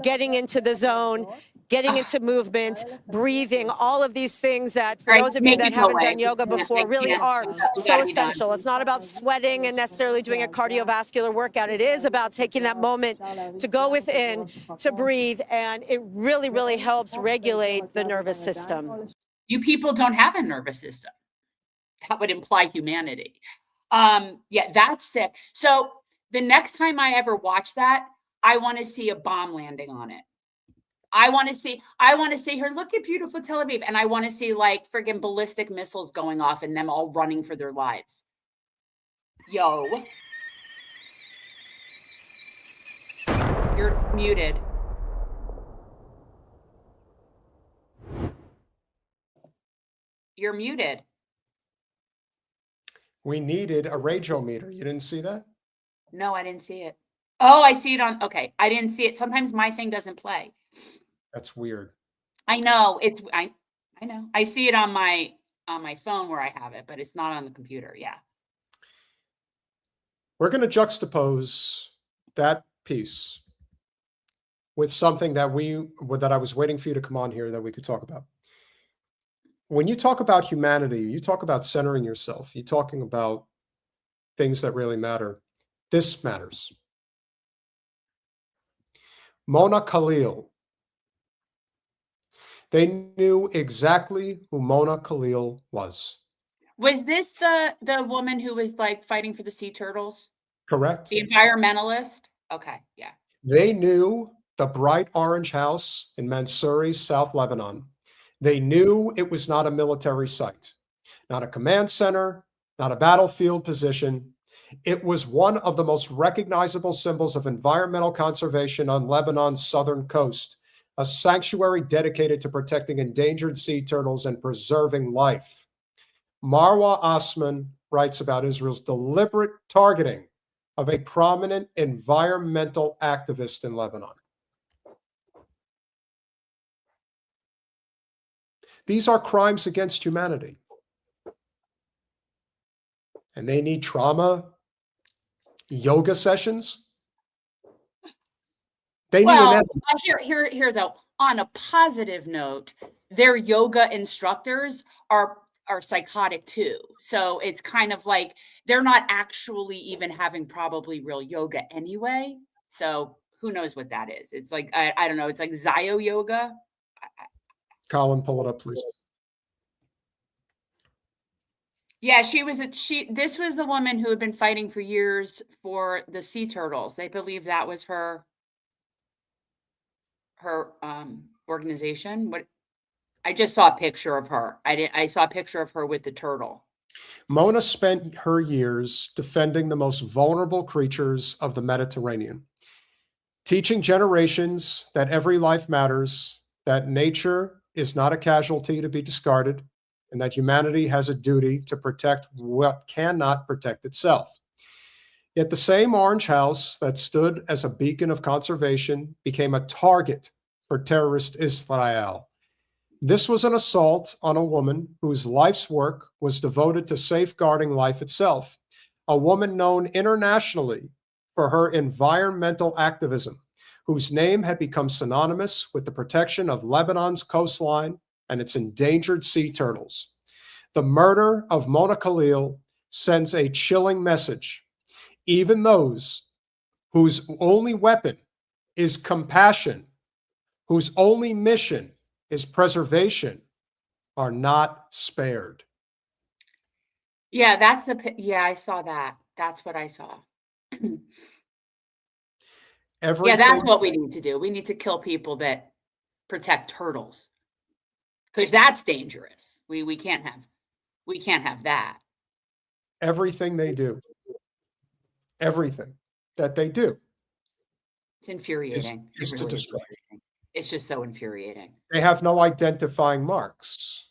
getting into the zone, getting into movement, breathing, all of these things that for those of you that haven't done yoga before really are so essential. It's not about sweating and necessarily doing a cardiovascular workout. It is about taking that moment to go within, to breathe, and it really, really helps regulate the nervous system. You people don't have a nervous system. That would imply humanity. Yeah, that's sick. So the next time I ever watch that, I want to see a bomb landing on it. I want to see her, look at beautiful Tel Aviv. And I want to see friggin' ballistic missiles going off and them all running for their lives. Yo. You're muted. You're muted. We needed a radiometer. You didn't see that? No, I didn't see it. Oh, I see it on, okay. I didn't see it. Sometimes my thing doesn't play. That's weird. I know. I know. I see it on my phone where I have it, but it's not on the computer. Yeah. We're going to juxtapose that piece with something that I was waiting for you to come on here that we could talk about. When you talk about humanity, you talk about centering yourself, you're talking about things that really matter. This matters. Mona Khalil They knew exactly who Mona Khalil was. Was this the woman who was like fighting for the sea turtles? Correct? The environmentalist? Okay, yeah. They knew the bright orange house in Mansouri, South Lebanon. They knew it was not a military site, not a command center, not a battlefield position. It was one of the most recognizable symbols of environmental conservation on Lebanon's southern coast, a sanctuary dedicated to protecting endangered sea turtles and preserving life. Marwa Osman writes about Israel's deliberate targeting of a prominent environmental activist in Lebanon. These are crimes against humanity. And they need trauma yoga sessions. They need an here though, on a positive note, their yoga instructors are psychotic too. So it's kind of like they're not actually even having probably real yoga anyway. So who knows what that is? It's like, I don't know. It's like Zio yoga. Colin, pull it up, please. Yeah, this was the woman who had been fighting for years for the sea turtles. They believe that was her organization. What I just saw a picture of her. I saw a picture of her with the turtle. Mona spent her years defending the most vulnerable creatures of the Mediterranean, teaching generations that every life matters, that nature is not a casualty to be discarded, and that humanity has a duty to protect what cannot protect itself. Yet the same orange house that stood as a beacon of conservation became a target for terrorist Israel. This was an assault on a woman whose life's work was devoted to safeguarding life itself, a woman known internationally for her environmental activism, whose name had become synonymous with the protection of Lebanon's coastline and its endangered sea turtles. The murder of Mona Khalil sends a chilling message. Even those whose only weapon is compassion, whose only mission is preservation, are not spared. Yeah, I saw that. That's what I saw. Yeah, that's what we need to do. We need to kill people that protect turtles, because that's dangerous. We can't have that. Everything they do, everything that they do, it's infuriating. is to destroy. It's just so infuriating. They have no identifying marks.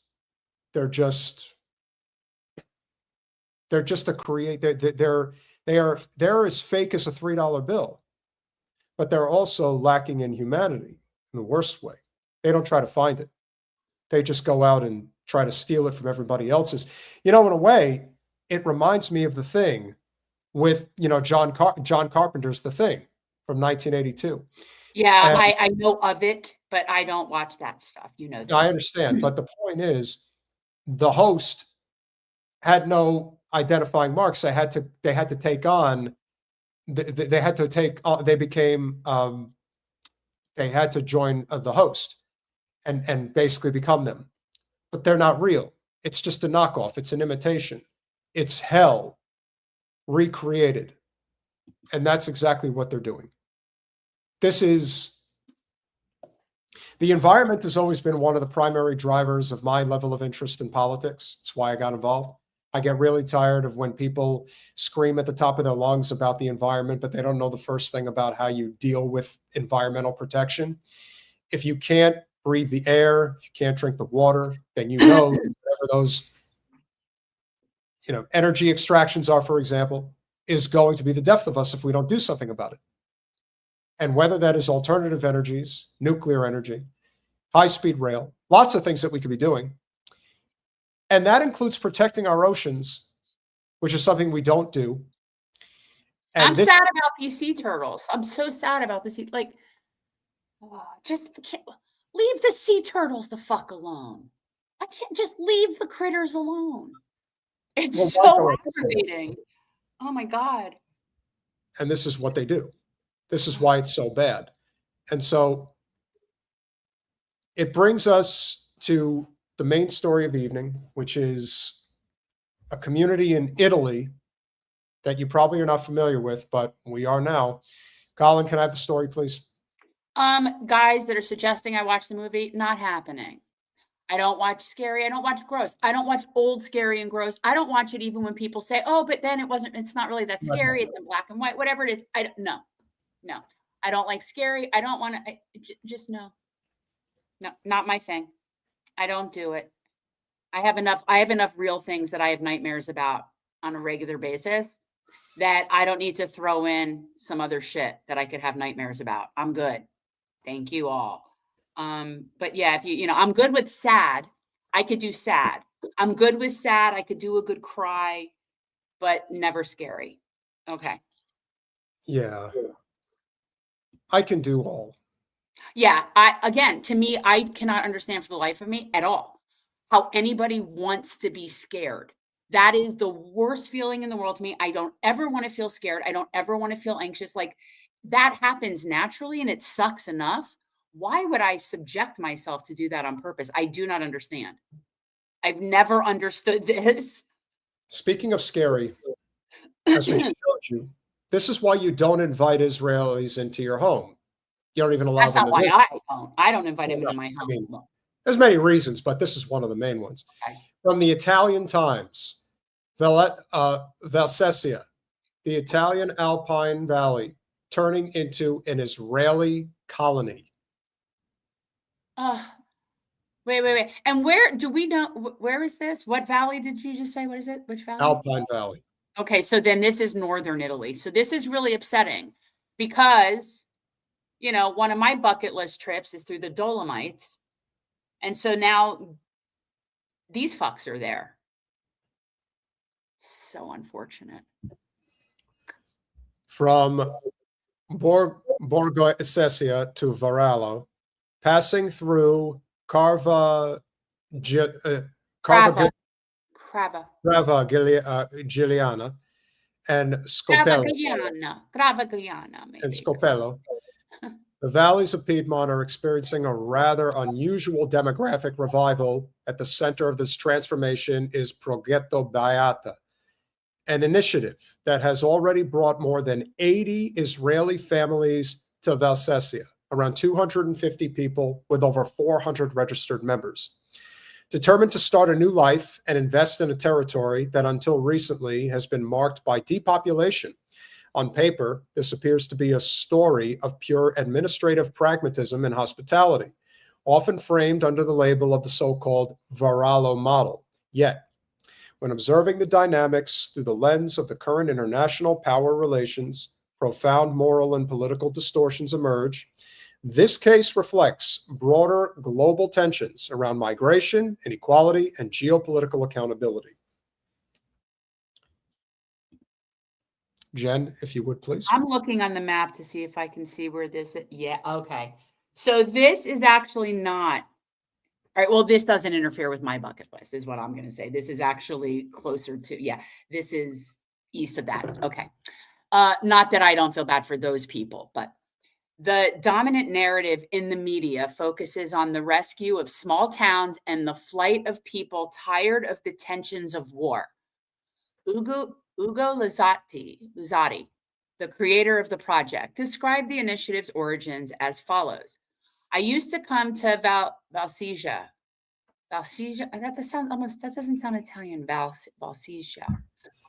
They're just a create. They're as fake as a $3 bill, but they're also lacking in humanity in the worst way. They don't try to find it. They just go out and try to steal it from everybody else's. In a way, it reminds me of The Thing with, John Carpenter's The Thing from 1982. Yeah, I know of it, but I don't watch that stuff. This. I understand, but the point is, the host had no identifying marks. They had to take on. They had to join the host and basically become them, but they're not real. It's just a knockoff. It's an imitation. It's hell recreated, and that's exactly what they're doing. The environment has always been one of the primary drivers of my level of interest in politics. It's why I got involved. I get really tired of when people scream at the top of their lungs about the environment, but they don't know the first thing about how you deal with environmental protection. If you can't breathe the air, if you can't drink the water, then whatever those energy extractions are, for example, is going to be the death of us if we don't do something about it. And whether that is alternative energies, nuclear energy, high-speed rail, lots of things that we could be doing. And that includes protecting our oceans, which is something we don't do. And I'm sad about these sea turtles. I'm so sad about the sea. Just leave the sea turtles the fuck alone. I can't just leave the critters alone. It's so aggravating. Oh my God. And this is what they do. This is why it's so bad. And so It brings us to the main story of the evening, which is a community in Italy that you probably are not familiar with, but we are now. Colin, can I have the story, please? Guys that are suggesting I watch the movie, not happening. I don't watch scary. I don't watch gross. I don't watch old scary and gross. I don't watch it even when people say, oh, but then it's not really that scary. It's in black and white, whatever it is. No. I don't like scary. I don't want to, just no, not my thing. I don't do it. I have enough real things that I have nightmares about on a regular basis that I don't need to throw in some other shit that I could have nightmares about. I'm good. Thank you all. But yeah, if I'm good with sad. I could do sad. I'm good with sad. I could do a good cry, but never scary. Okay. Yeah. I can do all. Yeah. To me, I cannot understand for the life of me at all how anybody wants to be scared. That is the worst feeling in the world to me. I don't ever want to feel scared. I don't ever want to feel anxious. Like that happens naturally and it sucks enough. Why would I subject myself to do that on purpose? I do not understand. I've never understood this. Speaking of scary, as we showed you, this is why you don't invite Israelis into your home. You don't even allow That's them. not why I don't invite them into my home. I mean, there's many reasons, but this is one of the main ones. Okay. From the Italian Times, Valsesia, the Italian Alpine Valley, turning into an Israeli colony. Wait. And where do we know? Where is this? What valley did you just say? What is it? Which valley? Alpine Valley. Okay, so then this is northern Italy. So this is really upsetting because, one of my bucket list trips is through the Dolomites. And so now these fucks are there. So unfortunate. From Borgo Esesia to Varallo, passing through Crava Crava. Giuliana and Scopello. Gravagliana, maybe. And Scopello. The valleys of Piedmont are experiencing a rather unusual demographic revival. At the center of this transformation is Progetto Beata, an initiative that has already brought more than 80 Israeli families to Valsesia, around 250 people with over 400 registered members. Determined to start a new life and invest in a territory that until recently has been marked by depopulation. On paper, this appears to be a story of pure administrative pragmatism and hospitality, often framed under the label of the so-called Varallo model. Yet, when observing the dynamics through the lens of the current international power relations, profound moral and political distortions emerge. This case reflects broader global tensions around migration, inequality, and geopolitical accountability. Jen, if you would, please. I'm looking on the map to see if I can see where this is. Yeah, okay. So this is actually not, all right, well, this doesn't interfere with my bucket list is what I'm going to say. This is actually closer to, this is east of that. Okay. Not that I don't feel bad for those people, but the dominant narrative in the media focuses on the rescue of small towns and the flight of people tired of the tensions of war. Ugo Luzzati, the creator of the project, described the initiative's origins as follows. I used to come to Valsesia. That doesn't sound Italian, Valsesia,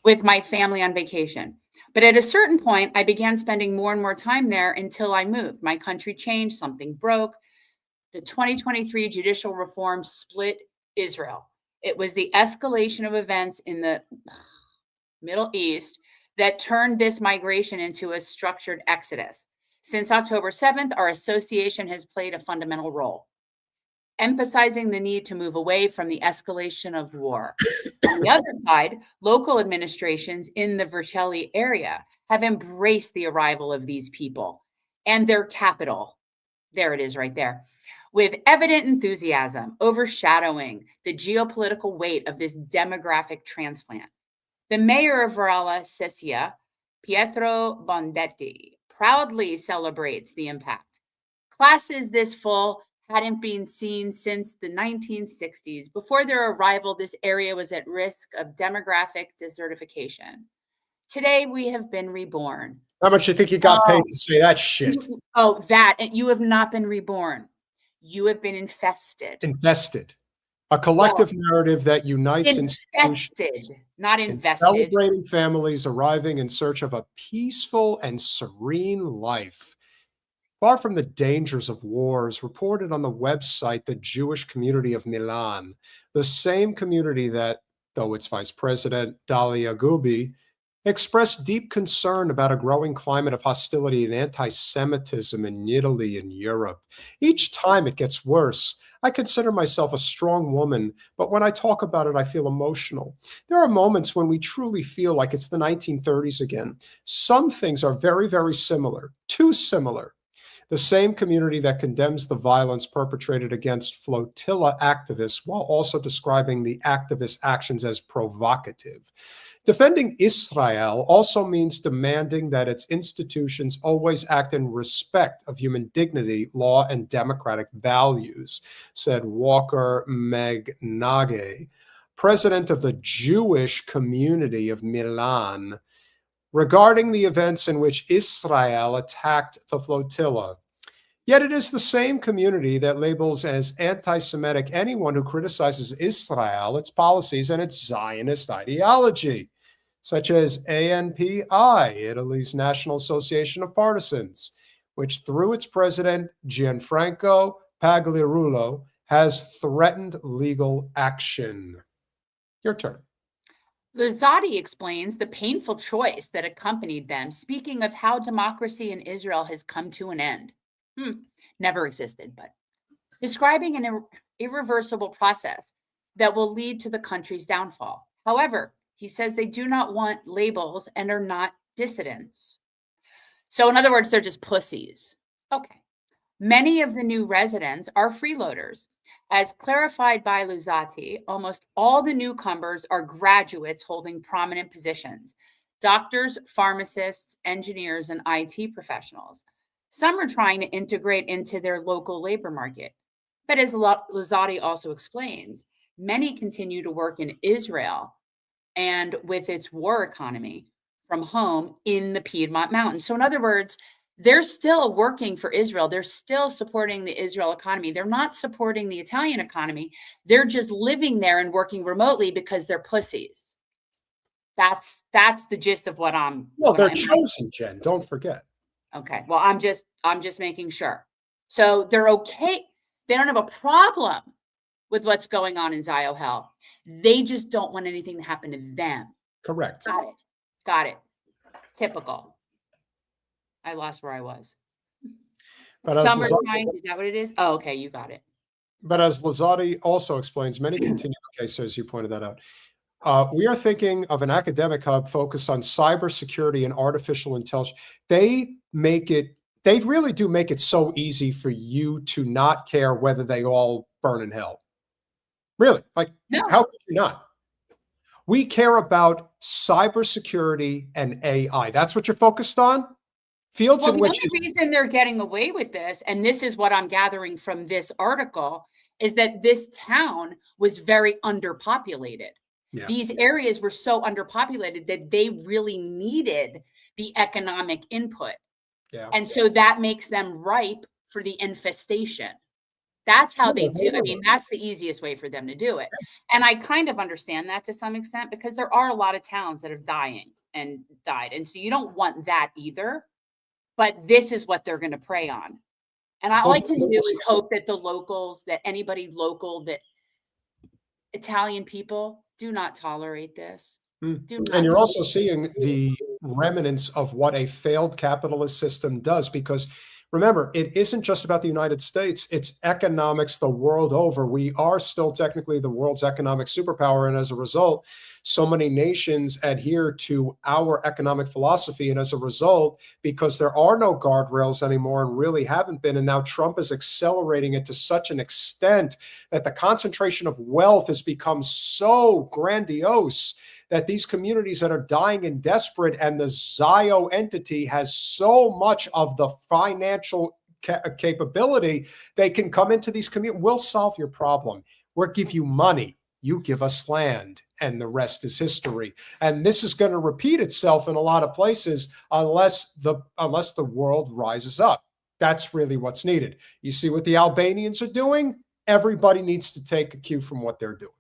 with my family on vacation. But at a certain point, I began spending more and more time there until I moved. My country changed, something broke. The 2023 judicial reform split Israel. It was the escalation of events in the Middle East that turned this migration into a structured exodus. Since October 7th, our association has played a fundamental role, emphasizing the need to move away from the escalation of war. On the other side, local administrations in the Vercelli area have embraced the arrival of these people and their capital. There it is right there. With evident enthusiasm overshadowing the geopolitical weight of this demographic transplant. The mayor of Valsesia, Pietro Bondetti, proudly celebrates the impact. Classes this full hadn't been seen since the 1960s. Before their arrival, this area was at risk of demographic desertification. Today, we have been reborn. How much you think you got paid to say that shit? And you have not been reborn. You have been infested. Invested. A collective narrative that unites infested, not invested. Celebrating families arriving in search of a peaceful and serene life. Far from the dangers of wars, reported on the website The Jewish Community of Milan, the same community that, though its vice president, Dalia Gubi, expressed deep concern about a growing climate of hostility and anti-Semitism in Italy and Europe. Each time it gets worse. I consider myself a strong woman, but when I talk about it, I feel emotional. There are moments when we truly feel like it's the 1930s again. Some things are very, very similar, too similar. The same community that condemns the violence perpetrated against flotilla activists while also describing the activists' actions as provocative. Defending Israel also means demanding that its institutions always act in respect of human dignity, law, and democratic values, said Walker Magnage, president of the Jewish Community of Milan, regarding the events in which Israel attacked the flotilla. Yet it is the same community that labels as anti-Semitic anyone who criticizes Israel, its policies, and its Zionist ideology, such as ANPI, Italy's National Association of Partisans, which through its president, Gianfranco Pagliarulo, has threatened legal action. Your turn. Luzzatti explains the painful choice that accompanied them, speaking of how democracy in Israel has come to an end. Never existed, but describing an irreversible process that will lead to the country's downfall. However, he says they do not want labels and are not dissidents. So in other words, they're just pussies. Okay. Many of the new residents are freeloaders. As clarified by Luzzatti, almost all the newcomers are graduates holding prominent positions: doctors, pharmacists, engineers, and IT professionals. Some are trying to integrate into their local labor market. But as Luzzatti also explains, many continue to work in Israel and with its war economy from home in the Piedmont Mountains. So in other words, they're still working for Israel. They're still supporting the Israel economy. They're not supporting the Italian economy. They're just living there and working remotely because they're pussies. That's the gist of what I'm. Well, they're chosen, Jen. Don't forget. Okay. Well, I'm just making sure. So they're okay. They don't have a problem with what's going on in Ziohel. They just don't want anything to happen to them. Correct. Got it. Typical. I lost where I was. But Some are trying, is that what it is? Oh, okay, you got it. But as Luzzatti also explains, many continue, okay, so as you pointed that out, we are thinking of an academic hub focused on cybersecurity and artificial intelligence. They really do make it so easy for you to not care whether they all burn in hell. Really, like, no. How could you not? We care about cybersecurity and AI. That's what you're focused on? Fields in which the reason they're getting away with this, and this is what I'm gathering from this article, is that this town was very underpopulated. Yeah. These areas were so underpopulated that they really needed the economic input. Yeah. And so that makes them ripe for the infestation. That's how they do. I mean, that's the easiest way for them to do it. And I kind of understand that to some extent, because there are a lot of towns that have died. And so you don't want that either. But this is what they're going to prey on. And all I can do is hope that the locals, that anybody local, that Italian people do not tolerate this. And you're also seeing the remnants of what a failed capitalist system does, because remember, it isn't just about the United States. It's economics the world over. We are still technically the world's economic superpower. And as a result, so many nations adhere to our economic philosophy. And as a result, because there are no guardrails anymore and really haven't been, and now Trump is accelerating it to such an extent that the concentration of wealth has become so grandiose that these communities that are dying and desperate, and the Zio entity has so much of the financial capability, they can come into these communities. We'll solve your problem. We'll give you money. You give us land, and the rest is history. And this is going to repeat itself in a lot of places unless the world rises up. That's really what's needed. You see what the Albanians are doing? Everybody needs to take a cue from what they're doing.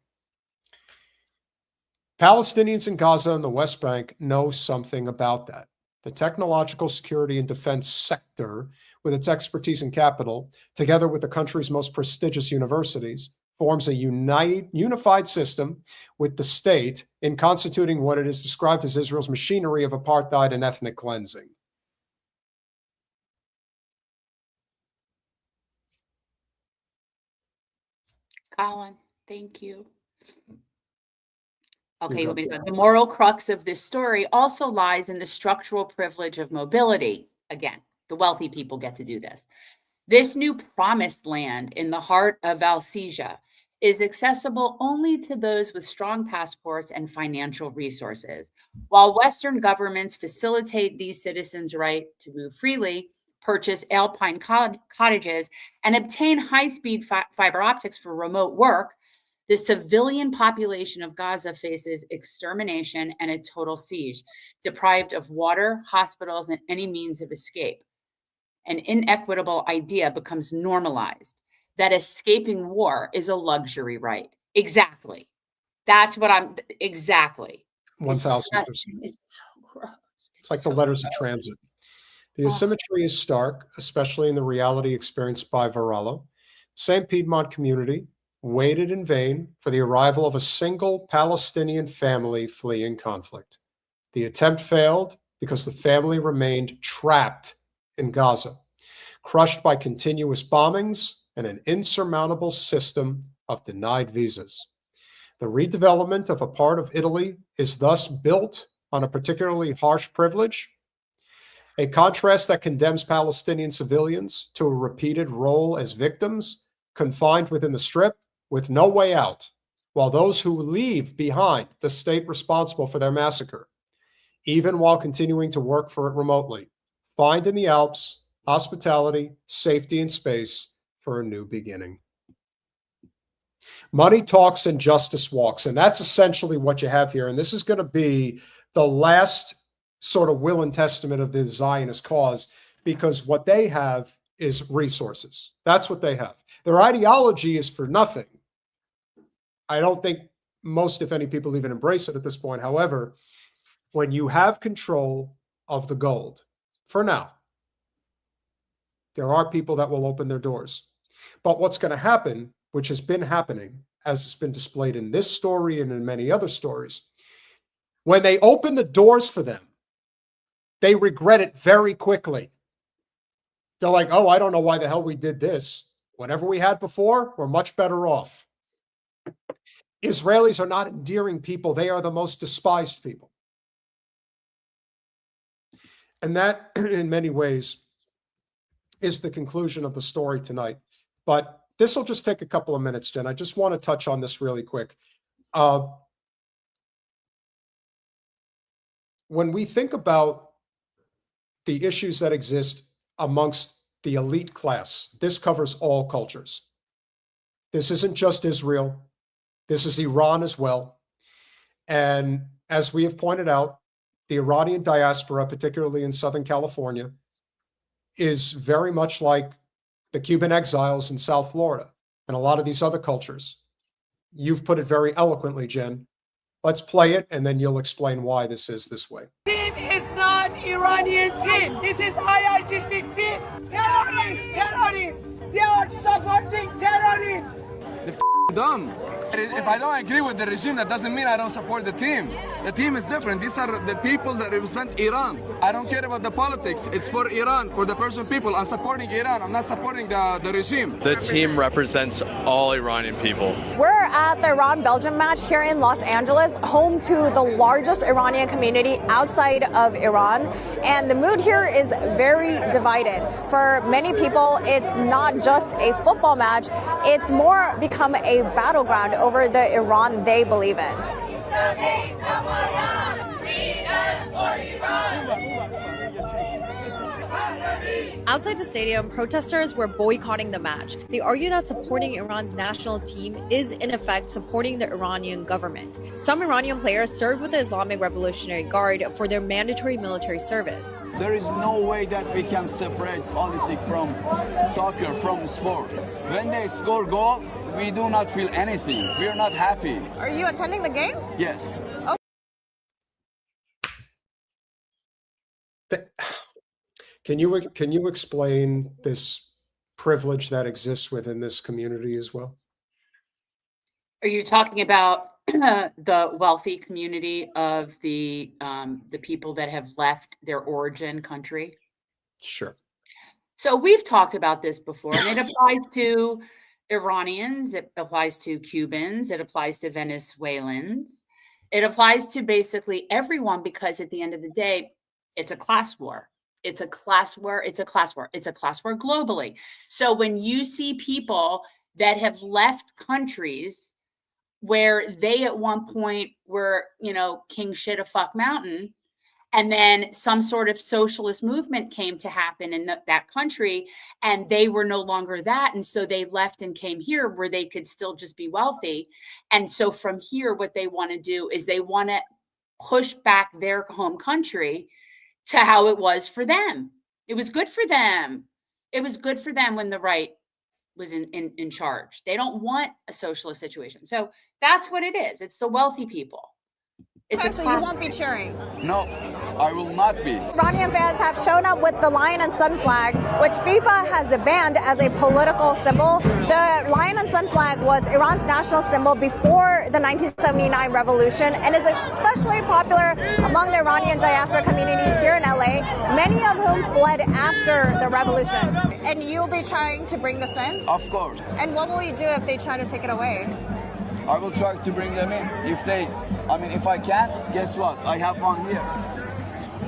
Palestinians in Gaza and the West Bank know something about that. The technological security and defense sector, with its expertise and capital, together with the country's most prestigious universities, forms a unified system with the state in constituting what it is described as Israel's machinery of apartheid and ethnic cleansing. Colin, thank you. Okay, the moral crux of this story also lies in the structural privilege of mobility. Again, the wealthy people get to do this. This new promised land in the heart of Al-Sija is accessible only to those with strong passports and financial resources. While Western governments facilitate these citizens' right to move freely, purchase alpine cottages, and obtain high-speed fiber optics for remote work, the civilian population of Gaza faces extermination and a total siege, deprived of water, hospitals, and any means of escape. An inequitable idea becomes normalized, that escaping war is a luxury right. Exactly. That's what exactly. 1,000%. It's so gross. It's like the letters of transit. The asymmetry is stark, especially in the reality experienced by Varela. Same Piedmont community waited in vain for the arrival of a single Palestinian family fleeing conflict. The attempt failed because the family remained trapped in Gaza, crushed by continuous bombings and an insurmountable system of denied visas. The redevelopment of a part of Italy is thus built on a particularly harsh privilege, a contrast that condemns Palestinian civilians to a repeated role as victims, confined within the Strip with no way out, while those who leave behind the state responsible for their massacre, even while continuing to work for it remotely, find in the Alps hospitality, safety, and space for a new beginning. Money talks and justice walks, and that's essentially what you have here. And this is going to be the last sort of will and testament of the Zionist cause, because what they have is resources. That's what they have. Their ideology is for nothing. I don't think most, if any, people even embrace it at this point. However, when you have control of the gold, for now, there are people that will open their doors. But what's going to happen, which has been happening, as it's been displayed in this story and in many other stories, when they open the doors for them, they regret it very quickly. They're like, oh, I don't know why the hell we did this. Whatever we had before, we're much better off. Israelis are not endearing people. They are the most despised people. And that, in many ways, is the conclusion of the story tonight. But this will just take a couple of minutes, Jen. I just want to touch on this really quick. When we think about the issues that exist amongst the elite class, this covers all cultures. This isn't just Israel. This is Iran as well. And as we have pointed out, the Iranian diaspora, particularly in Southern California, is very much like the Cuban exiles in South Florida and a lot of these other cultures. You've put it very eloquently, Jen. Let's play it, and then you'll explain why this is this way. Team is not Iranian team. This is IRGC team. Terrorists. They are supporting terrorists. They're dumb. If I don't agree with the regime, that doesn't mean I don't support the team. The team is different. These are the people that represent Iran. I don't care about the politics. It's for Iran, for the Persian people. I'm supporting Iran. I'm not supporting the regime. The team represents all Iranian people. We're at the Iran-Belgium match here in Los Angeles, home to the largest Iranian community outside of Iran. And the mood here is very divided. For many people, it's not just a football match. It's more become a battleground over the Iran they believe in. Outside the stadium, protesters were boycotting the match. They argue that supporting Iran's national team is, in effect, supporting the Iranian government. Some Iranian players served with the Islamic Revolutionary Guard for their mandatory military service. There is no way that we can separate politics from soccer, from sport. When they score goal, we do not feel anything. We are not happy. Are you attending the game? Yes. Can you explain this privilege that exists within this community as well? Are you talking about the wealthy community of the people that have left their origin country? Sure. So we've talked about this before, and it applies to Iranians, it applies to Cubans, it applies to Venezuelans, it applies to basically everyone, because at the end of the day, it's a class war. It's a class war. It's a class war. It's a class war globally. So when you see people that have left countries where they at one point were, king shit a fuck mountain, and then some sort of socialist movement came to happen in that country, and they were no longer that. And so they left and came here where they could still just be wealthy. And so from here, what they want to do is they want to push back their home country to how it was for them. It was good for them. It was good for them when the right was in charge. They don't want a socialist situation. So that's what it is. It's the wealthy people. It's So you won't be cheering? No, I will not be. Iranian fans have shown up with the lion and sun flag, which FIFA has banned as a political symbol. The lion and sun flag was Iran's national symbol before the 1979 revolution and is especially popular among the Iranian diaspora community here in LA, many of whom fled after the revolution. And you'll be trying to bring this in? Of course. And what will you do if they try to take it away? I will try to bring them in. If I can't, guess what? I have one here.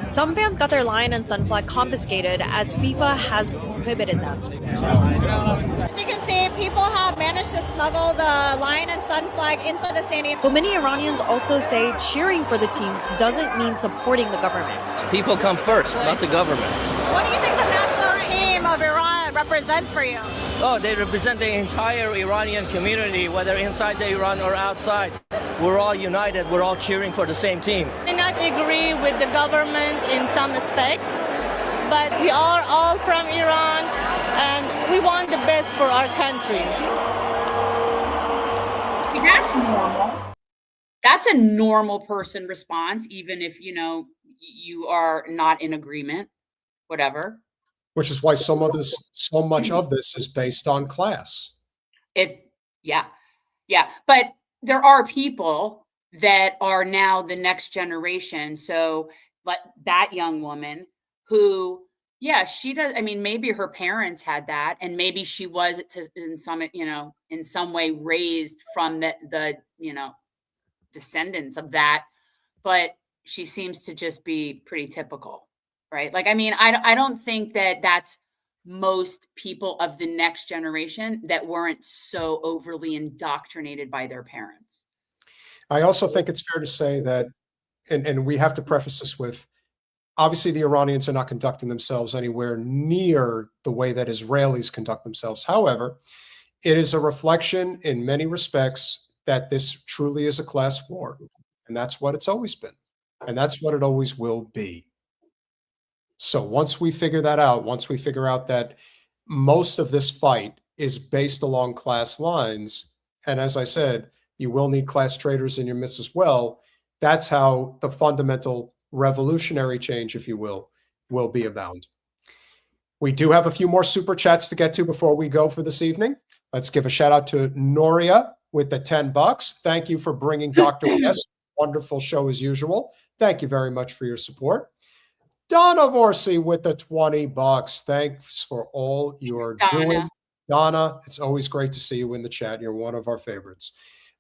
Some fans got their lion and sun flag confiscated as FIFA has prohibited them. As you can see, people have managed to smuggle the lion and sun flag inside the stadium. But many Iranians also say cheering for the team doesn't mean supporting the government. People come first, not the government. What do you think the national team of Iran represents for you? Oh, they represent the entire Iranian community, whether inside the Iran or outside. We're all united. We're all cheering for the same team. I do not agree with the government in some aspects, but we are all from Iran, and we want the best for our countries. See, that's normal. That's a normal person response, even if, you are not in agreement, whatever. Which is why so much of this is based on class. Yeah. But there are people that are now the next generation. So like that young woman who, she does. I mean, maybe her parents had that, and maybe she was in some way raised from the descendants of that, but she seems to just be pretty typical, right? Like, I mean, I don't think that that's most people of the next generation that weren't so overly indoctrinated by their parents. I also think it's fair to say that, and we have to preface this with, obviously the Iranians are not conducting themselves anywhere near the way that Israelis conduct themselves. However, it is a reflection in many respects that this truly is a class war. And that's what it's always been. And that's what it always will be. So once we figure that out, once we figure out that most of this fight is based along class lines, and as I said, you will need class traders in your midst as well, that's how the fundamental revolutionary change, if you will be abound. We do have a few more super chats to get to before we go for this evening. Let's give a shout out to Noria with the $10. Thank you for bringing Dr. West. Wonderful show as usual. Thank you very much for your support. Donna Vorsi with the $20. Thanks for all you're doing. Donna, it's always great to see you in the chat. You're one of our favorites.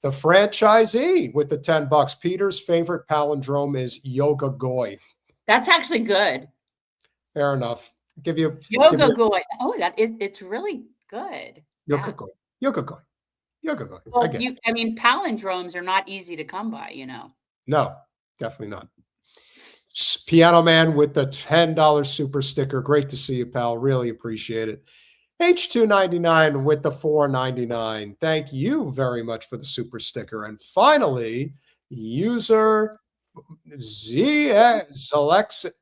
The franchisee with the $10. Peter's favorite palindrome is yoga goy. That's actually good. Fair enough. Give you yoga goy. Oh, it's really good. Yoga goy. Yoga goy. Yoga goy. Well, palindromes are not easy to come by, No, definitely not. Piano Man with the $10 super sticker. Great to see you, pal. Really appreciate it. H299 with the $4.99. Thank you very much for the super sticker. And finally, user Zalexis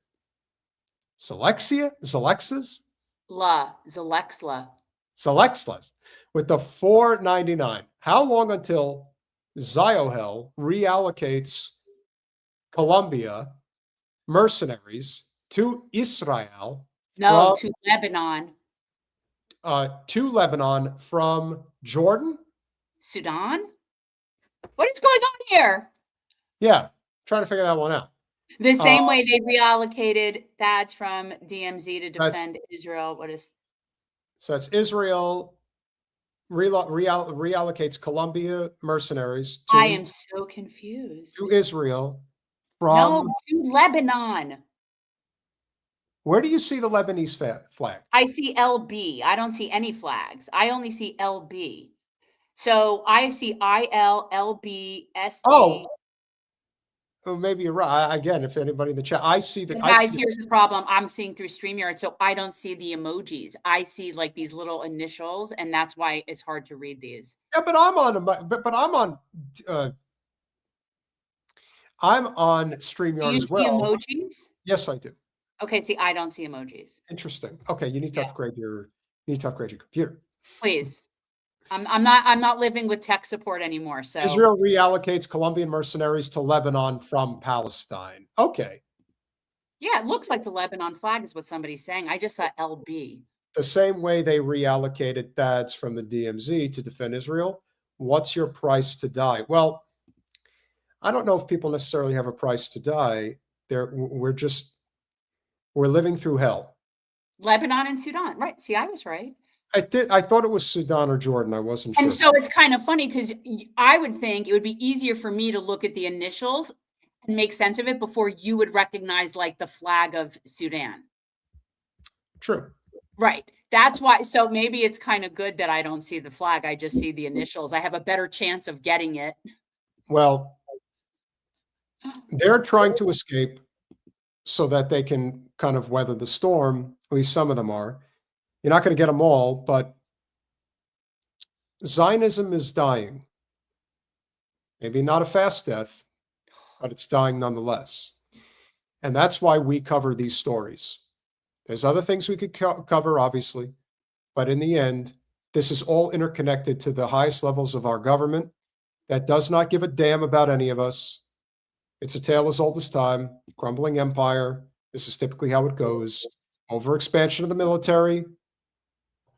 with the $4.99. How long until Ziohel reallocates Colombia mercenaries to Israel? No, to Lebanon. To Lebanon from Jordan? Sudan? What is going on here? Yeah, trying to figure that one out. The same way they reallocated THAADs from DMZ to defend Israel. So it's Israel reallocates Colombia mercenaries to, I am so confused. to Israel from to Lebanon. Where do you see the Lebanese flag? I see LB. I don't see any flags. I only see LB. So I see IL, LB, SD. Oh, maybe you're right. Again, if anybody in the chat, I see the guys. Here's the problem. I'm seeing through StreamYard, so I don't see the emojis. I see like these little initials, and that's why it's hard to read these. Yeah, but I'm on. I'm on StreamYard as well. Do you see emojis? Yes, I do. Okay, see, I don't see emojis. Interesting. Okay, you need to upgrade your computer. Please. I'm not living with tech support anymore. So Israel reallocates Colombian mercenaries to Lebanon from Palestine. Okay. Yeah, it looks like the Lebanon flag is what somebody's saying. I just saw LB. The same way they reallocated THAADs from the DMZ to defend Israel. What's your price to die? Well, I don't know if people necessarily have a price to die. We're living through hell. Lebanon and Sudan. Right. See, I was right. I thought it was Sudan or Jordan. I wasn't sure. And so it's kind of funny because I would think it would be easier for me to look at the initials and make sense of it before you would recognize like the flag of Sudan. True. Right. That's why. So maybe it's kind of good that I don't see the flag. I just see the initials. I have a better chance of getting it. Well, they're trying to escape so that they can kind of weather the storm. At least some of them are. You're not going to get them all, but Zionism is dying. Maybe not a fast death, but it's dying nonetheless. And that's why we cover these stories. There's other things we could cover, obviously, but in the end, this is all interconnected to the highest levels of our government that does not give a damn about any of us. It's a tale as old as time, crumbling empire. This is typically how it goes. Overexpansion of the military,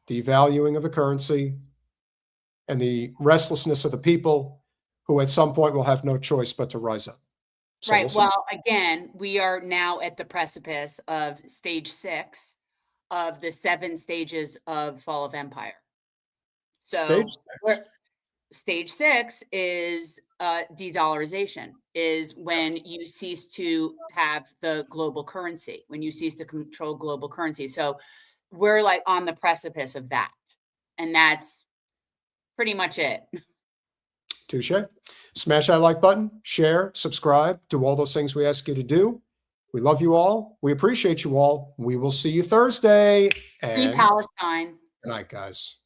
devaluing of the currency, and the restlessness of the people who at some point will have no choice but to rise up. So right. Well, again, we are now at the precipice of stage 6 of the 7 stages of fall of empire. So stage 6 is de-dollarization, is when you cease to have the global currency, when you cease to control global currency. So we're like on the precipice of that. And that's pretty much it. Touche. Smash that like button, share, subscribe, do all those things we ask you to do. We love you all. We appreciate you all. We will see you Thursday. Free Palestine. Good night, guys.